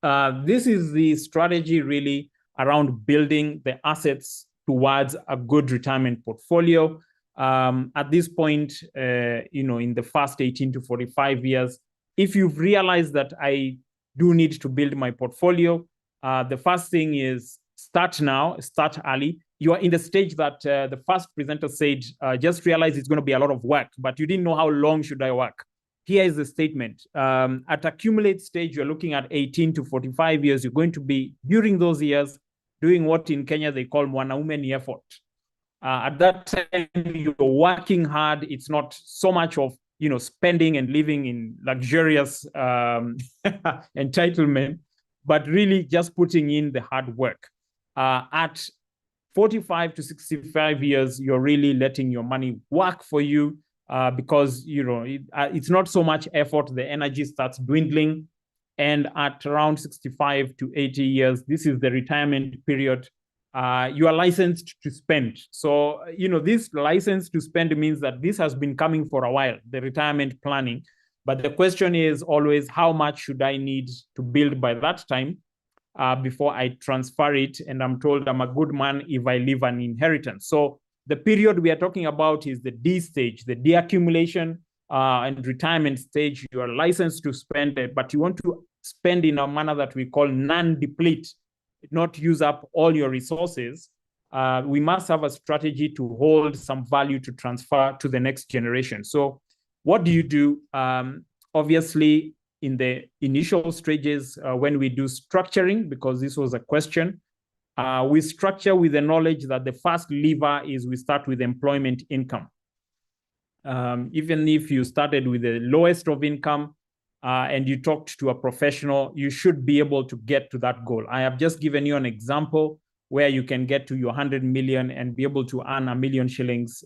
this is the strategy really around building the assets towards a good retirement portfolio. At this point, in the first 18 to 45 years, if you've realized that I do need to build my portfolio, the first thing is start now, start early. You are in the stage that the first presenter said, just realize it's going to be a lot of work, but you didn't know how long should I work. Here is the statement. At accumulate stage, you're looking at 18 to 45 years. You're going to be, during those years, doing what in Kenya they call mwanaume ni effort. At that time, you're working hard. It's not so much of spending and living in luxurious entitlement, but really just putting in the hard work. At 45 to 65 years, you're really letting your money work for you, because it's not so much effort. The energy starts dwindling. And at around 65 to 80 years, this is the retirement period. You are licensed to spend. So, this license to spend means that this has been coming for a while, the retirement planning. But the question is always, how much should I need to build by that time before I transfer it? And I'm told I'm a good man if I leave an inheritance. So the period we are talking about is the D stage, the deaccumulation and retirement stage. You are licensed to spend it, but you want to spend in a manner that we call non-deplete, not use up all your resources. We must have a strategy to hold some value to transfer to the next generation. So what do you do? Obviously, in the initial stages, when we do structuring, because this was a question, we structure with the knowledge that the first lever is we start with employment income. Even if you started with the lowest of income and you talked to a professional, you should be able to get to that goal. I have just given you an example where you can get to your 100 million and be able to earn 1 million shillings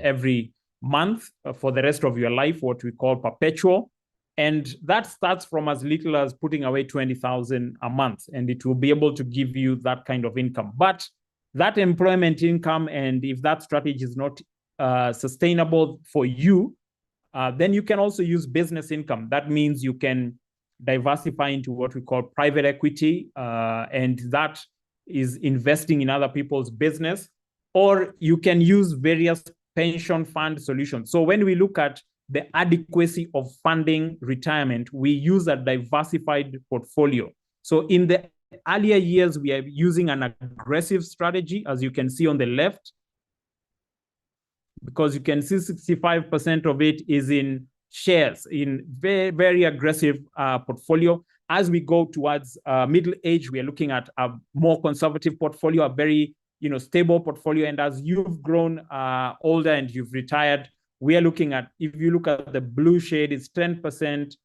every month for the rest of your life, what we call perpetual. And that starts from as little as putting away 20,000 a month, and it will be able to give you that kind of income. But that employment income, and if that strategy is not sustainable for you, then you can also use business income. That means you can diversify into what we call private equity, and that is investing in other people's business, or you can use various pension fund solutions. So when we look at the adequacy of funding retirement, we use a diversified portfolio. So in the earlier years, we are using an aggressive strategy, as you can see on the left, because you can see 65% of it is in shares, in very, very aggressive portfolio. as we go towards middle age, we are looking at a more conservative portfolio, a very stable portfolio. And as you've grown older and you've retired, we are looking at, if you look at the blue shade, it's 10%.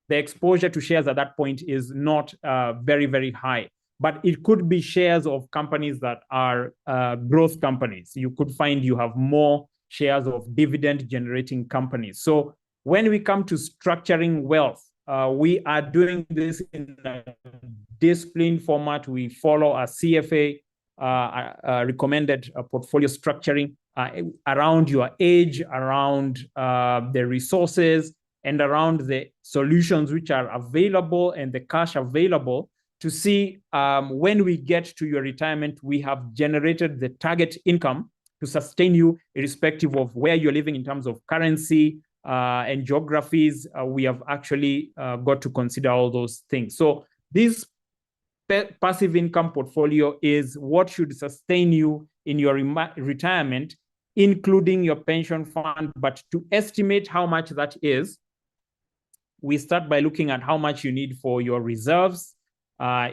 The exposure to shares at that point is not very, very high. But it could be shares of companies that are growth companies. You could find you have more shares of dividend generating companies. So when we come to structuring wealth, we are doing this in a disciplined format. We follow a CFA recommended portfolio structuring around your age, around the resources, and around the solutions which are available and the cash available to see when we get to your retirement, we have generated the target income to sustain you irrespective of where you're living in terms of currency and geographies. We have actually got to consider all those things. So this passive income portfolio is what should sustain you in your retirement, including your pension fund. But to estimate how much that is, we start by looking at how much you need for your reserves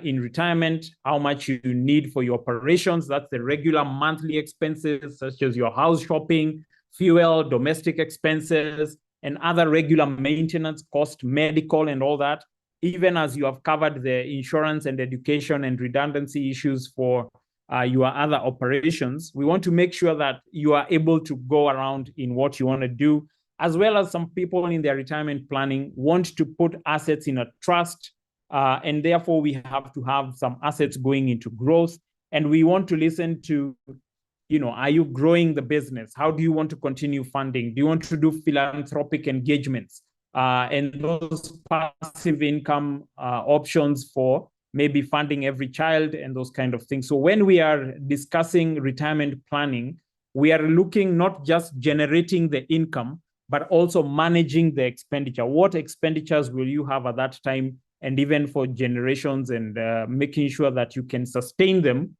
in retirement, how much you need for your operations. That's the regular monthly expenses, such as your house shopping, fuel, domestic expenses, and other regular maintenance cost, medical, and all that. Even as you have covered the insurance and education and redundancy issues for your other operations, we want to make sure that you are able to go around in what you want to do, as well as some people in their retirement planning want to put assets in a trust, and therefore we have to have some assets going into growth. And we want to listen to, are you growing the business? How do you want to continue funding? Do you want to do philanthropic engagements? And those passive income options for maybe funding every child and those kind of things. So when we are discussing retirement planning, we are looking not just generating the income, but also managing the expenditure. What expenditures will you have at that time? And even for generations, and making sure that you can sustain them,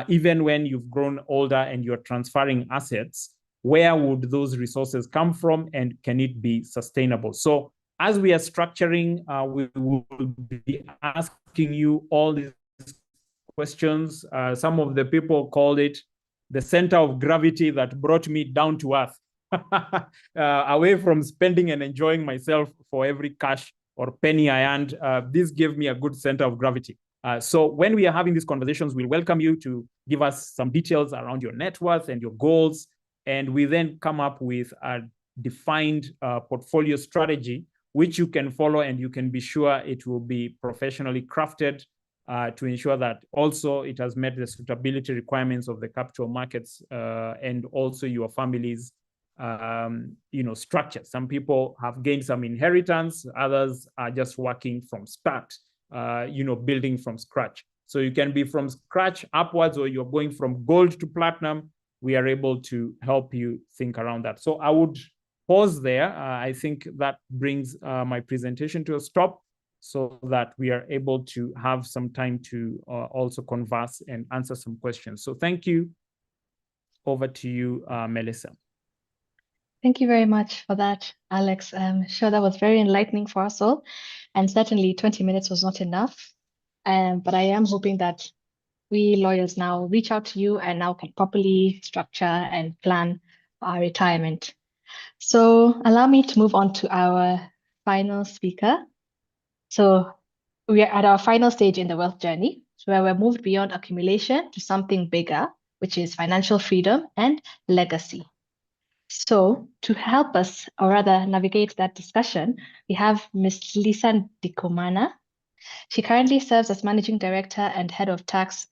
even when you've grown older and you're transferring assets. Where would those resources come from, and can it be sustainable? So as we are structuring, we will be asking you all these questions. Some of the people called it the center of gravity that brought me down to earth, away from spending and enjoying myself for every cash or penny I earned. This gave me a good center of gravity. So when we are having these conversations, we'll welcome you to give us some details around your net worth and your goals. And we then come up with a defined portfolio strategy, which you can follow, and you can be sure it will be professionally crafted to ensure that also it has met the suitability requirements of the capital markets and also your family's structure. Some people have gained some inheritance, others are just working from start, building from scratch. So you can be from scratch upwards, or you're going from gold to platinum. We are able to help you think around that. So I would pause there. I think that brings my presentation to a stop, so that we are able to have some time to also converse and answer some questions. So thank you. Over to you, Melissa. Thank you very much for that, Alex. I'm sure that was very enlightening for us all. And certainly 20 minutes was not enough. But I am hoping that we lawyers now reach out to you and now can properly structure and plan our retirement. So allow me to move on to our final speaker. So we are at our final stage in the wealth journey, where we're moved beyond accumulation to something bigger, which is financial freedom and legacy. So to help us, or rather navigate that discussion, we have Ms. Lisa Dikomana. She currently serves as Managing Director and Head of Tax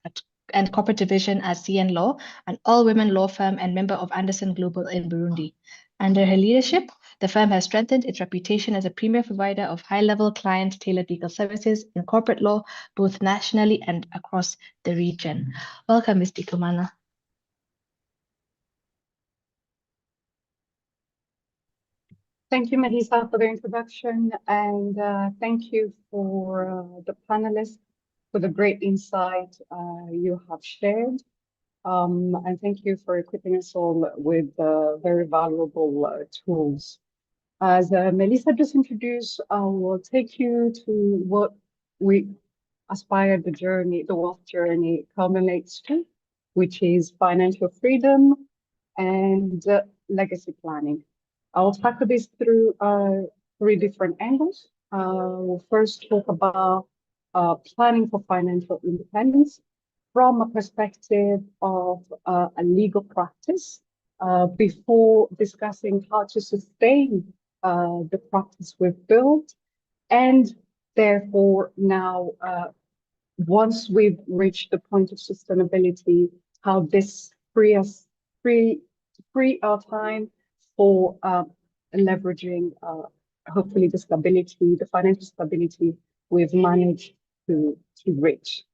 and Corporate Division at CN Law, an all-women law firm and member of Anderson Global in Burundi. Under her leadership, the firm has strengthened its reputation as a premier provider of high-level client-tailored legal services in corporate law, both nationally and across the region. Welcome, Ms. Dikomana. Thank you, Melissa, for the introduction, and thank you for the panelists for the great insight you have shared. And thank you for equipping us all with very valuable tools. As Melissa just introduced, I will take you to what we aspire the journey, the wealth journey culminates to, which is financial freedom and legacy planning. I'll tackle this through three different angles. We'll first talk about planning for financial independence from a perspective of a legal practice before discussing how to sustain the practice we've built. And therefore, now, once we've reached the point of sustainability, how this free our time for leveraging, hopefully, the financial stability we've managed to reach.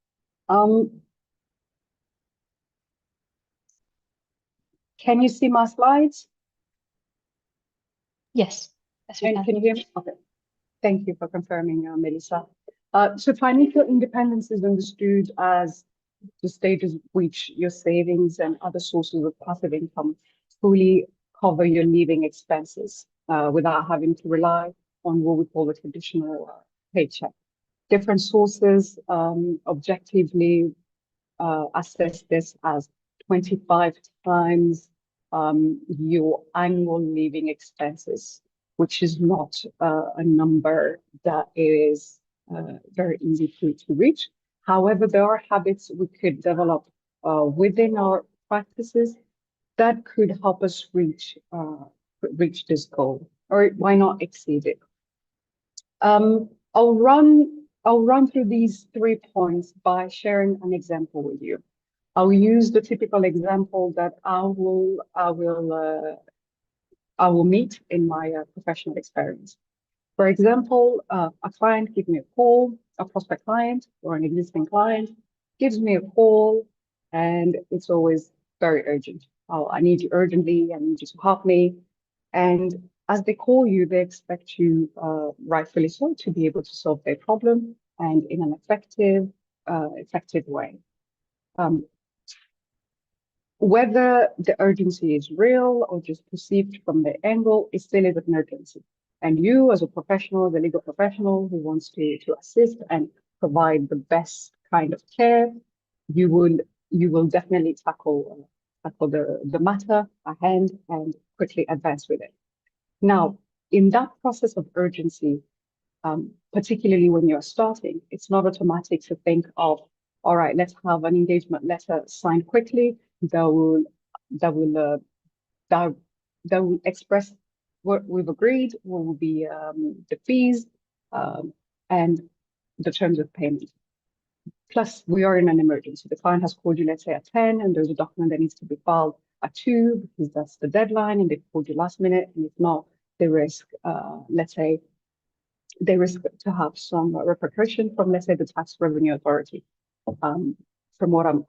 Can you see my slides? Yes. And can you hear me? Okay. Thank you for confirming, Melissa. So financial independence is understood as the status which your savings and other sources of passive income fully cover your living expenses without having to rely on what we call a traditional paycheck. Different sources objectively assess this as 25 times your annual living expenses, which is not a number that is very easy to reach. However, there are habits we could develop within our practices that could help us reach this goal, or why not exceed it. I'll run through these 3 points by sharing an example with you. I'll use the typical example that I will meet in my professional experience. For example, a client gives me a call, a prospect client or an existing client gives me a call, and it's always very urgent. Oh, I need you urgently, I need you to help me. And as they call you, they expect you, rightfully so, to be able to solve their problem and in an effective way. Whether the urgency is real or just perceived from the angle, it still is an urgency. And you, as a professional, the legal professional who wants to assist and provide the best kind of care, you will definitely tackle the matter at hand and quickly advance with it. Now, in that process of urgency, particularly when you're starting, it's not automatic to think of, all right, let's have an engagement letter signed quickly that will express what we've agreed, what will be the fees and the terms of payment. Plus, we are in an emergency. The client has called you, let's say, at 10, and there's a document that needs to be filed at 2 because that's the deadline, and they called you last minute. And if not, they risk, let's say, they risk to have some repercussion from, let's say, the tax revenue authority, from what I'm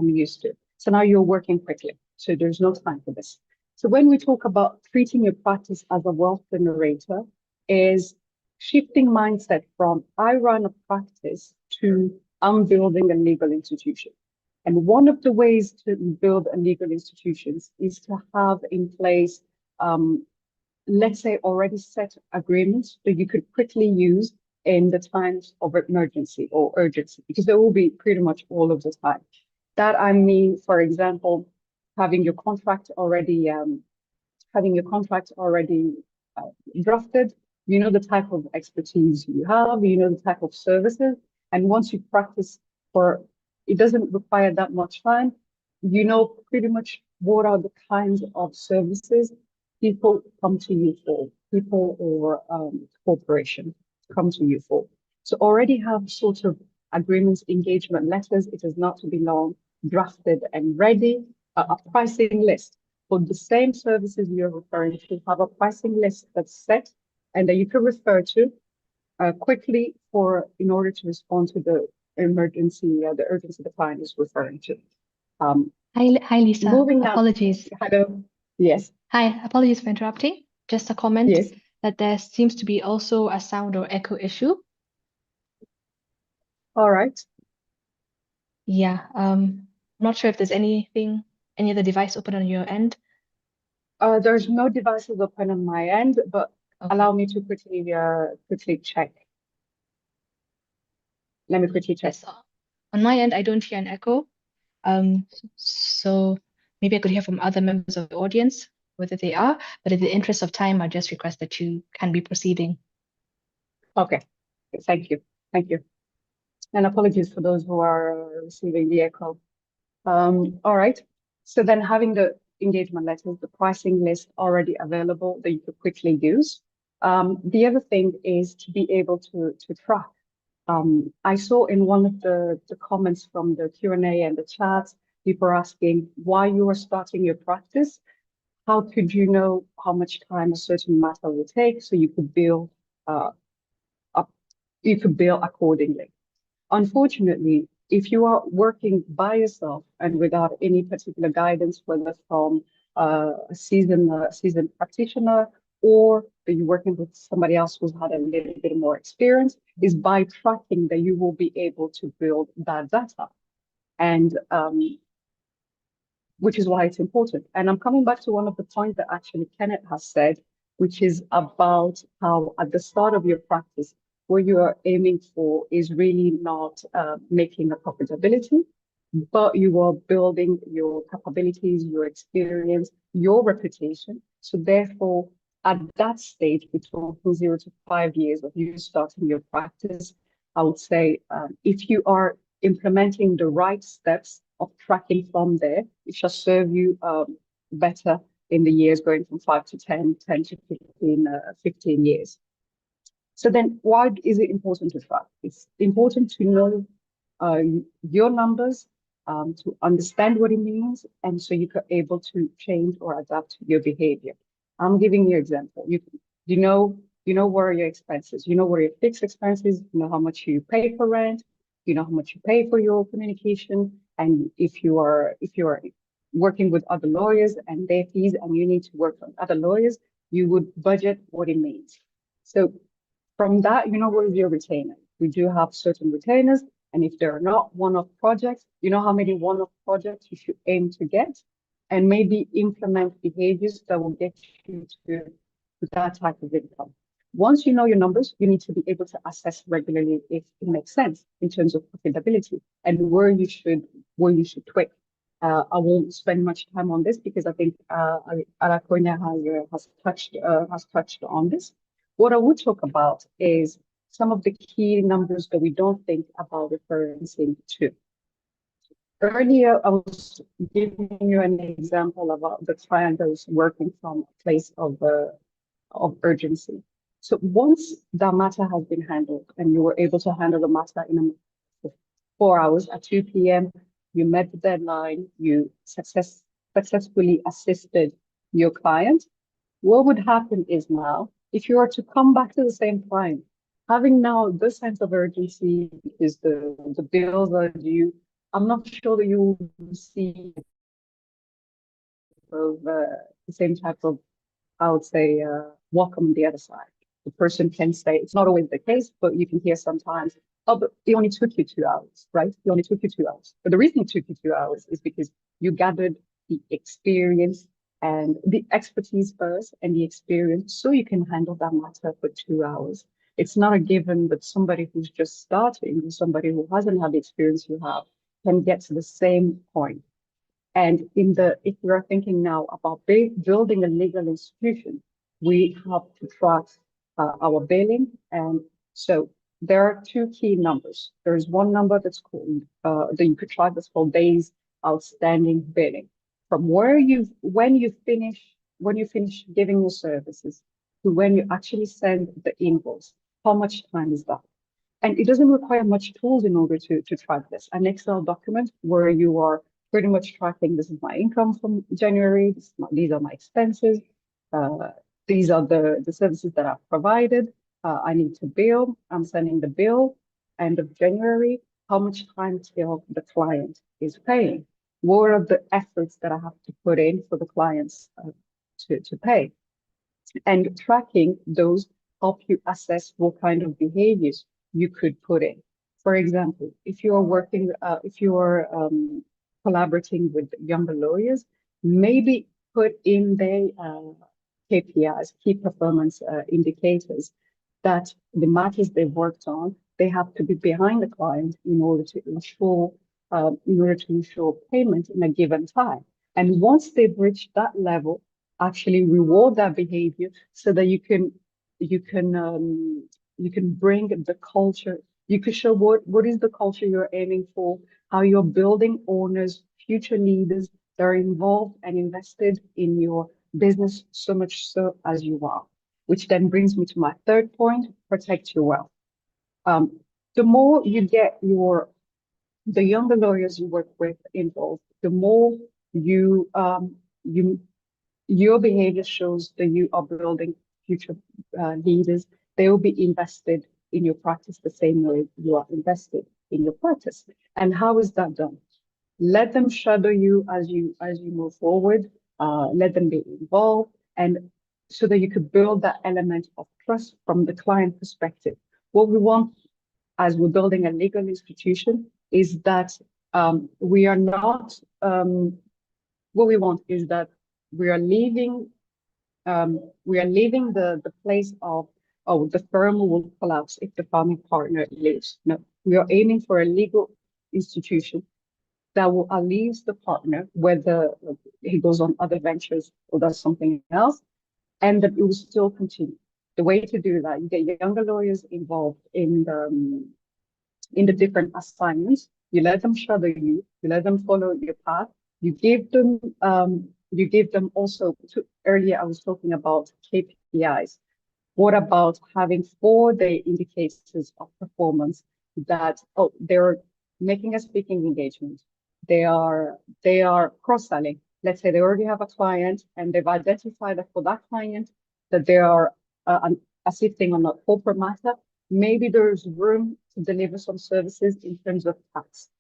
used to. So now you're working quickly. So there's no time for this. So when we talk about treating your practice as a wealth generator, is shifting mindset from I run a practice to I'm building a legal institution. And one of the ways to build a legal institution is to have in place, let's say, already set agreements that you could quickly use in the times of emergency or urgency, because there will be pretty much all of the time. That I mean, for example, having your contract already drafted. You know the type of expertise you have. You know the type of services, and once you practice for, it doesn't require that much time. You know pretty much what are the kinds of services people come to you for, people or corporation come to you for. So already have sort of agreements, engagement letters. It is not to be long, drafted and ready. A pricing list for the same services you're referring to. Have a pricing list that's set and that you can refer to quickly in order to respond to the emergency, the urgency the client is referring to. Hi, Lisa. Moving apologies. Hello. Yes. Hi, apologies for interrupting. Just a comment Yes. that there seems to be also a sound or echo issue. All right. Yeah, I'm not sure if there's any other device open on your end. There's no devices open on my end, but Okay. allow me to quickly check. Let me quickly check. Yes. On my end, I don't hear an echo. So maybe I could hear from other members of the audience whether they are, but in the interest of time, I just request that you can be proceeding. Okay, thank you. Thank you. And apologies for those who are receiving the echo. All right. So then having the engagement letters, the pricing list already available that you could quickly use. The other thing is to be able to track. I saw in one of the comments from the Q&A and the chats, people are asking why you are starting your practice. How could you know how much time a certain matter will take so you could bill accordingly? Unfortunately, if you are working by yourself and without any particular guidance, whether from a seasoned practitioner or that you're working with somebody else who's had a little bit more experience, is by tracking that you will be able to build that data. And which is why it's important. And I'm coming back to one of the points that actually Kenneth has said, which is about how at the start of your practice, what you are aiming for is really not making a profitability, but you are building your capabilities, your experience, your reputation. So therefore, at that stage, between 0 to 5 years of you starting your practice, I would say if you are implementing the right steps of tracking from there, it shall serve you better in the years going from 5 to 10, 10 to 15 years. So then why is it important to track? It's important to know your numbers, to understand what it means, and so you're able to change or adapt your behavior. I'm giving you an example. You know what are your expenses. You know what are your fixed expenses. You know how much you pay for rent. You know how much you pay for your communication. And if you are working with other lawyers and their fees, and you need to work with other lawyers, you would budget what it means. So from that, you know what is your retainer. We do have certain retainers, and if they're not one-off projects, you know how many one-off projects you should aim to get, and maybe implement behaviors that will get you to that type of income. Once you know your numbers, you need to be able to assess regularly if it makes sense in terms of profitability and where you should tweak. I won't spend much time on this because I think Arakonia has touched on this. What I would talk about is some of the key numbers that we don't think about referencing to. Earlier, I was giving you an example about the triangles working from a place of urgency. So once that matter has been handled and you were able to handle the matter in 4 hours at 2 p.m., you met the deadline, you successfully assisted your client, what would happen is now, if you are to come back to the same client, having now this sense of urgency because the bills are due, I'm not sure that you will see the same type of, I would say, welcome on the other side. The person can say, it's not always the case, but you can hear sometimes, oh, but it only took you 2 hours, right? It only took you 2 hours. But the reason it took you 2 hours is because you gathered the experience and the expertise first and the experience so you can handle that matter for 2 hours. It's not a given that somebody who's just starting, somebody who hasn't had the experience you have, can get to the same point. And if we are thinking now about building a legal institution, we have to track our billing. And so there are two key numbers. There is one number that's called that you could track that's called days outstanding billing. From when you finish giving your services to when you actually send the invoice, how much time is that? And it doesn't require much tools in order to track this. An Excel document where you are pretty much tracking, this is my income from January, these are my expenses, these are the services that I've provided, I need to bill, I'm sending the bill, end of January, how much time till the client is paying? What are the efforts that I have to put in for the clients to pay? And tracking those help you assess what kind of behaviors you could put in. For example, if you are collaborating with younger lawyers, maybe put in their KPIs, key performance indicators, that the matters they've worked on, they have to be behind the client in order to ensure payment in a given time. And once they've reached that level, actually reward that behavior so that you can bring the culture. You can show what is the culture you're aiming for, how you're building owners, future leaders that are involved and invested in your business so much so as you are. Which then brings me to my third point: protect your wealth. The more you get the younger lawyers you work with involved, the more your behavior shows that you are building future leaders. They will be invested in your practice the same way you are invested in your practice. And how is that done? Let them shadow you as you move forward. Let them be involved, and so that you could build that element of trust from the client perspective. What we want as we're building a legal institution is that we are not. What we want is that we are leaving the place of, oh, the firm will collapse if the founding partner leaves. No, we are aiming for a legal institution that will alleviate the partner, whether he goes on other ventures or does something else, and that it will still continue. The way to do that, you get younger lawyers involved in the different assignments. You let them shadow you. You let them follow your path. You give them also. Earlier, I was talking about KPIs. What about having 4-day indicators of performance that, oh, they're making a speaking engagement. They are cross-selling. Let's say they already have a client and they've identified that for that client that they are assisting on a corporate matter. Maybe there's room to deliver some services in terms of tax.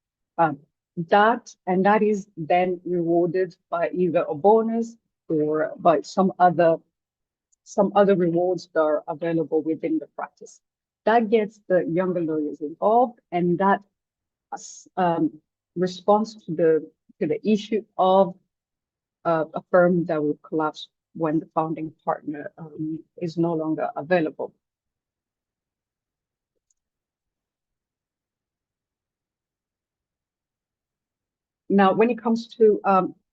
That is then rewarded by either a bonus or by some other rewards that are available within the practice. That gets the younger lawyers involved, and that responds to the issue of a firm that will collapse when the founding partner is no longer available. Now, when it comes to,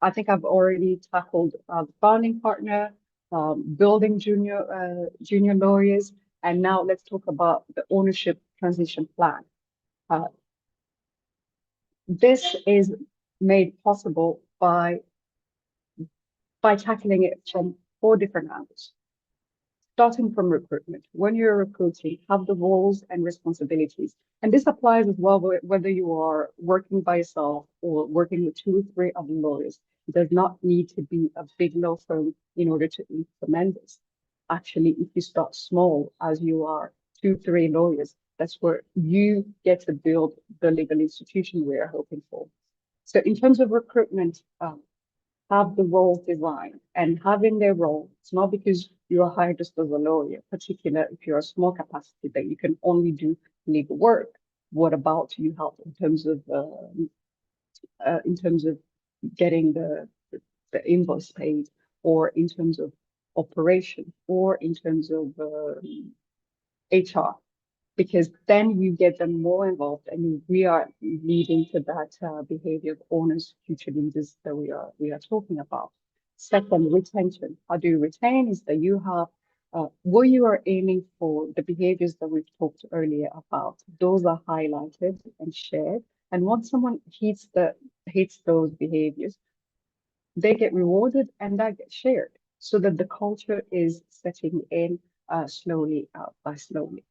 I think I've already tackled the founding partner, building junior lawyers, and now let's talk about the ownership transition plan. This is made possible by tackling it from 4 different angles. Starting from recruitment. When you're recruiting, have the roles and responsibilities. And this applies as well whether you are working by yourself or working with 2 or 3 other lawyers. It does not need to be a big law firm in order to implement this. Actually, if you start small, as you are 2, 3 lawyers, that's where you get to build the legal institution we are hoping for. So in terms of recruitment, have the roles designed, and having their role, it's not because you are hired just as a lawyer, particularly if you're a small capacity that you can only do legal work. What about you help in terms of getting the invoice paid, or in terms of operation, or in terms of HR? Because then you get them more involved, and we are leading to that behavior of owners, future leaders that we are talking about. Second, retention. How do you retain? Is that you have what you are aiming for, the behaviors that we've talked earlier about. Those are highlighted and shared. And once someone hits those behaviors, they get rewarded and that gets shared, so that the culture is setting in slowly by slowly.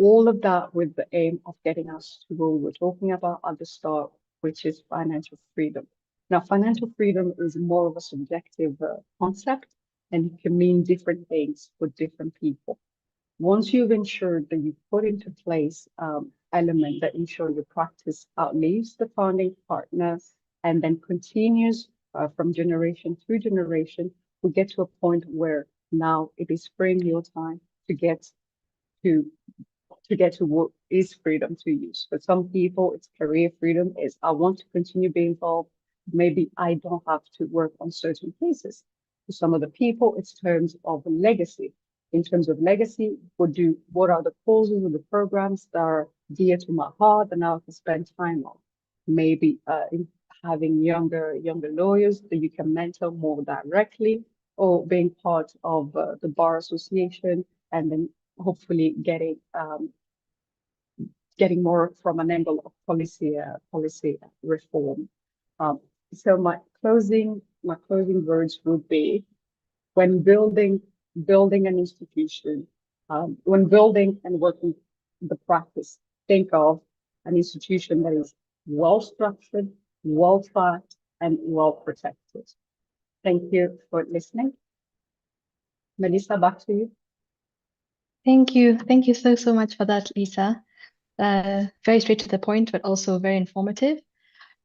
All of that with the aim of getting us to what we were talking about at the start, which is financial freedom. Now, financial freedom is more of a subjective concept, and it can mean different things for different people. Once you've ensured that you put into place elements that ensure your practice outlives the founding partner and then continues from generation to generation, we get to a point where now it is freeing your time to get to what is freedom to use. For some people, it's career freedom, is I want to continue being involved. Maybe I don't have to work on certain cases. For some of the people, it's terms of legacy. in terms of legacy, what are the causes of the programs that are dear to my heart and I can spend time on? Maybe in having younger lawyers that you can mentor more directly, or being part of the bar association, and then hopefully getting more from an angle of policy reform. So my closing words would be, when building an institution, when building and working the practice, think of an institution that is well structured, well tracked, and well protected. Thank you for listening. Melissa, back to you. Thank you. Thank you so much for that, Lisa. Very straight to the point, but also very informative.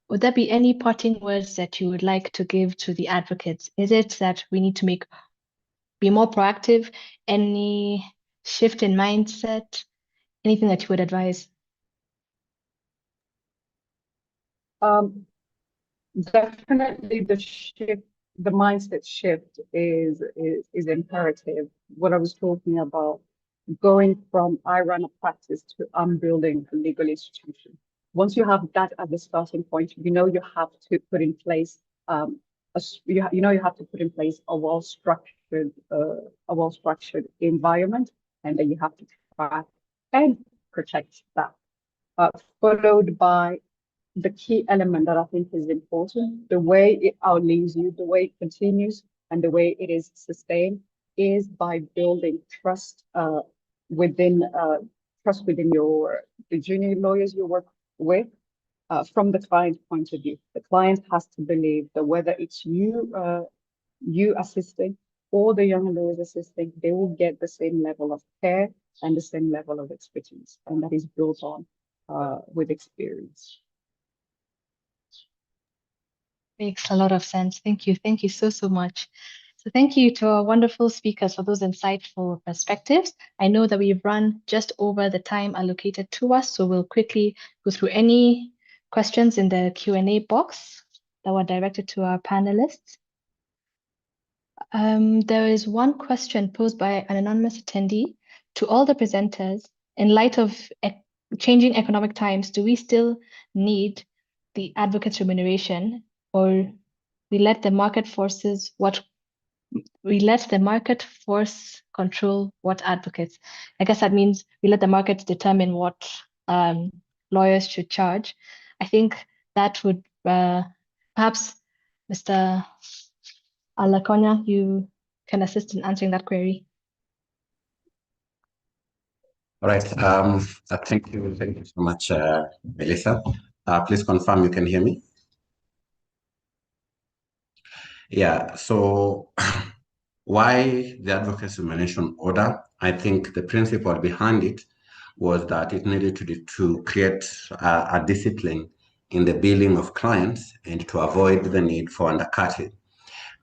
Would there be any parting words that you would like to give to the advocates? Is it that we need to be more proactive? Any shift in mindset? Anything that you would advise? Definitely the mindset shift is imperative. What I was talking about, going from I run a practice to I'm building a legal institution. Once you have that at the starting point, you have to put in place you have to put in place a well-structured environment, and then you have to track and protect that. Followed by the key element that I think is important, the way it outlives you, the way it continues, and the way it is sustained, is by building trust within the junior lawyers you work with. From the client point of view, the client has to believe that whether it's you assisting or the young lawyers assisting, they will get the same level of care and the same level of expertise, and that is built on with experience. Makes a lot of sense. Thank you. Thank you so much. So thank you to our wonderful speakers for those insightful perspectives. I know that we've run just over the time allocated to us, so we'll quickly go through any questions in the Q&A box that were directed to our panelists. There is one question posed by an anonymous attendee to all the presenters. In light of changing economic times, do we still need the advocates' remuneration, or we let the market force control what advocates? I guess that means we let the market determine what lawyers should charge. I think that would perhaps Mr. Alakonya, you can assist in answering that query. All right. Thank you so much, Melissa. Please confirm you can hear me. Yeah. So why the advocacy remuneration order? I think the principle behind it was that it needed to create a discipline in the billing of clients and to avoid the need for undercutting.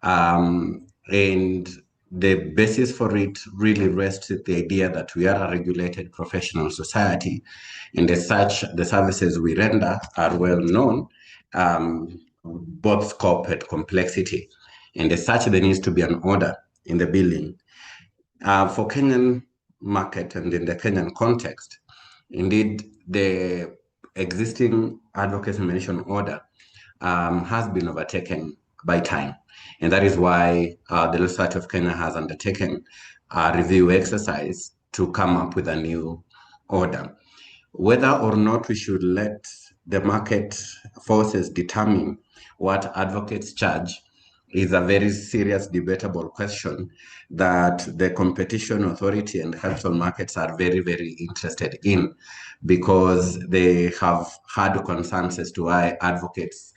And the basis for it really rests with the idea that we are a regulated professional society, and as such, the services we render are well known, both scope and complexity. And as such, there needs to be an order in the billing. For Kenyan market and in the Kenyan context, indeed, the existing advocacy remuneration order has been overtaken by time. And that is why the legislature of Kenya has undertaken a review exercise to come up with a new order. Whether or not we should let the market forces determine what advocates charge is a very serious, debatable question that the Competition Authority and Capital Markets are very, very interested in, because they have had concerns as to why advocates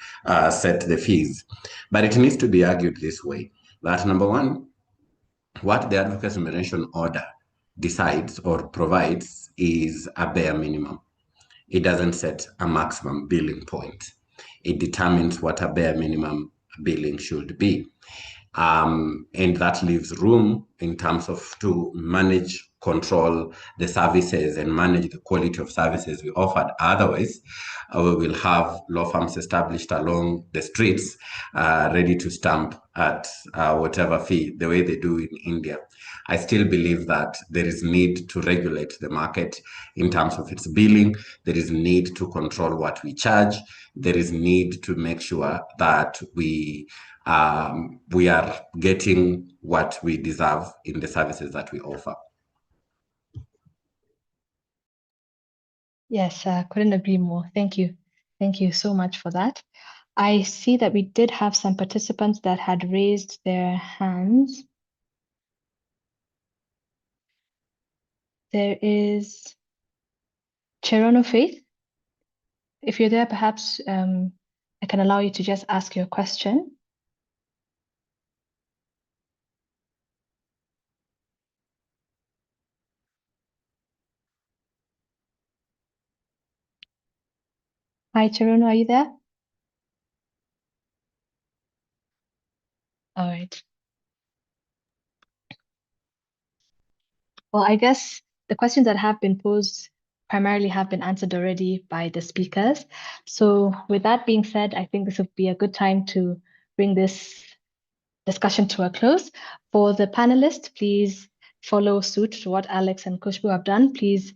set the fees. But it needs to be argued this way, that number one, what the advocacy remuneration order decides or provides is a bare minimum. It doesn't set a maximum billing point. It determines what a bare minimum billing should be. And that leaves room in terms of to manage, control the services and manage the quality of services we offered. Otherwise, we will have law firms established along the streets, ready to stamp at whatever fee, the way they do in India. I still believe that there is need to regulate the market in terms of its billing. There is need to control what we charge. There is need to make sure that we are getting what we deserve in the services that we offer. Yes, couldn't agree more. Thank you. Thank you so much for that. I see that we did have some participants that had raised their hands. There is Cherono Faith. If you're there, perhaps I can allow you to just ask your question. Hi, Cherono, are you there? All right. Well, I guess the questions that have been posed primarily have been answered already by the speakers. So with that being said, I think this would be a good time to bring this discussion to a close. For the panelists, please follow suit to what Alex and Kushbu have done. Please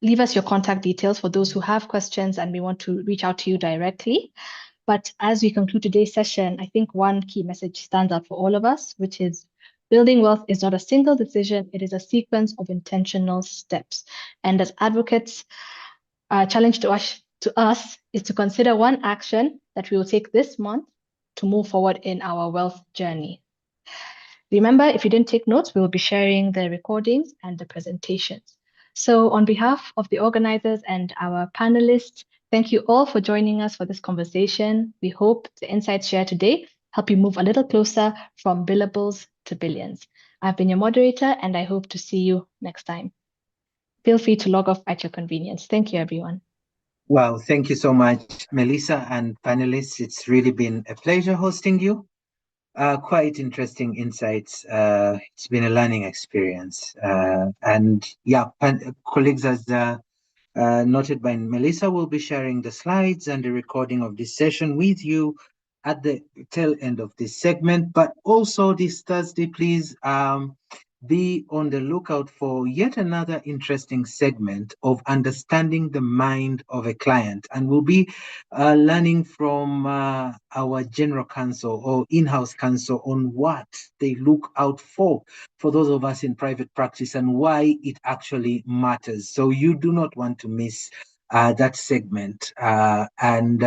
leave us your contact details for those who have questions and we want to reach out to you directly. But as we conclude today's session, I think one key message stands out for all of us, which is building wealth is not a single decision, it is a sequence of intentional steps. And as advocates, our challenge to us is to consider one action that we will take this month to move forward in our wealth journey. Remember, if you didn't take notes, we will be sharing the recordings and the presentations. So on behalf of the organizers and our panelists, thank you all for joining us for this conversation. We hope the insights shared today help you move a little closer from billables to billions. I've been your moderator, and I hope to see you next time. Feel free to log off at your convenience. Thank you, everyone. Well, thank you so much, Melissa and panelists. It's really been a pleasure hosting you. Quite interesting insights. It's been a learning experience. And yeah, colleagues, as noted by Melissa, will be sharing the slides and the recording of this session with you at the tail end of this segment. But also this Thursday, please be on the lookout for yet another interesting segment of understanding the mind of a client. And we'll be learning from our general counsel or in-house counsel on what they look out for those of us in private practice and why it actually matters. So you do not want to miss that segment. And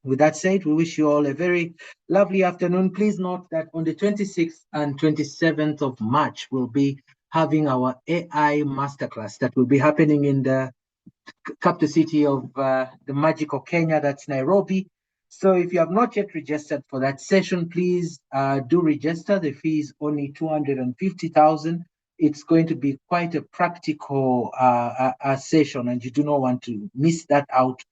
with that said, we wish you all a very lovely afternoon. Please note that on the 26th and 27th of March, we'll be having our AI masterclass that will be happening in the capital city of the magical Kenya, that's Nairobi. So if you have not yet registered for that session, please do register. The fee is only 250,000. It's going to be quite a practical session, and you do not want to miss that out.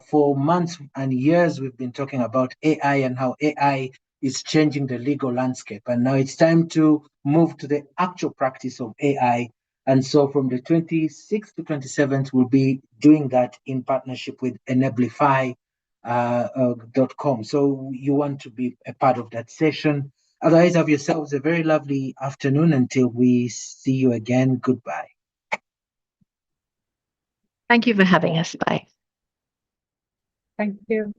For months and years, we've been talking about AI and how AI is changing the legal landscape. And now it's time to move to the actual practice of AI. And so from the 26th to 27th, we'll be doing that in partnership with enablify.com. So you want to be a part of that session. Otherwise, have yourselves a very lovely afternoon until we see you again. Goodbye. Thank you for having us. Bye. Thank you.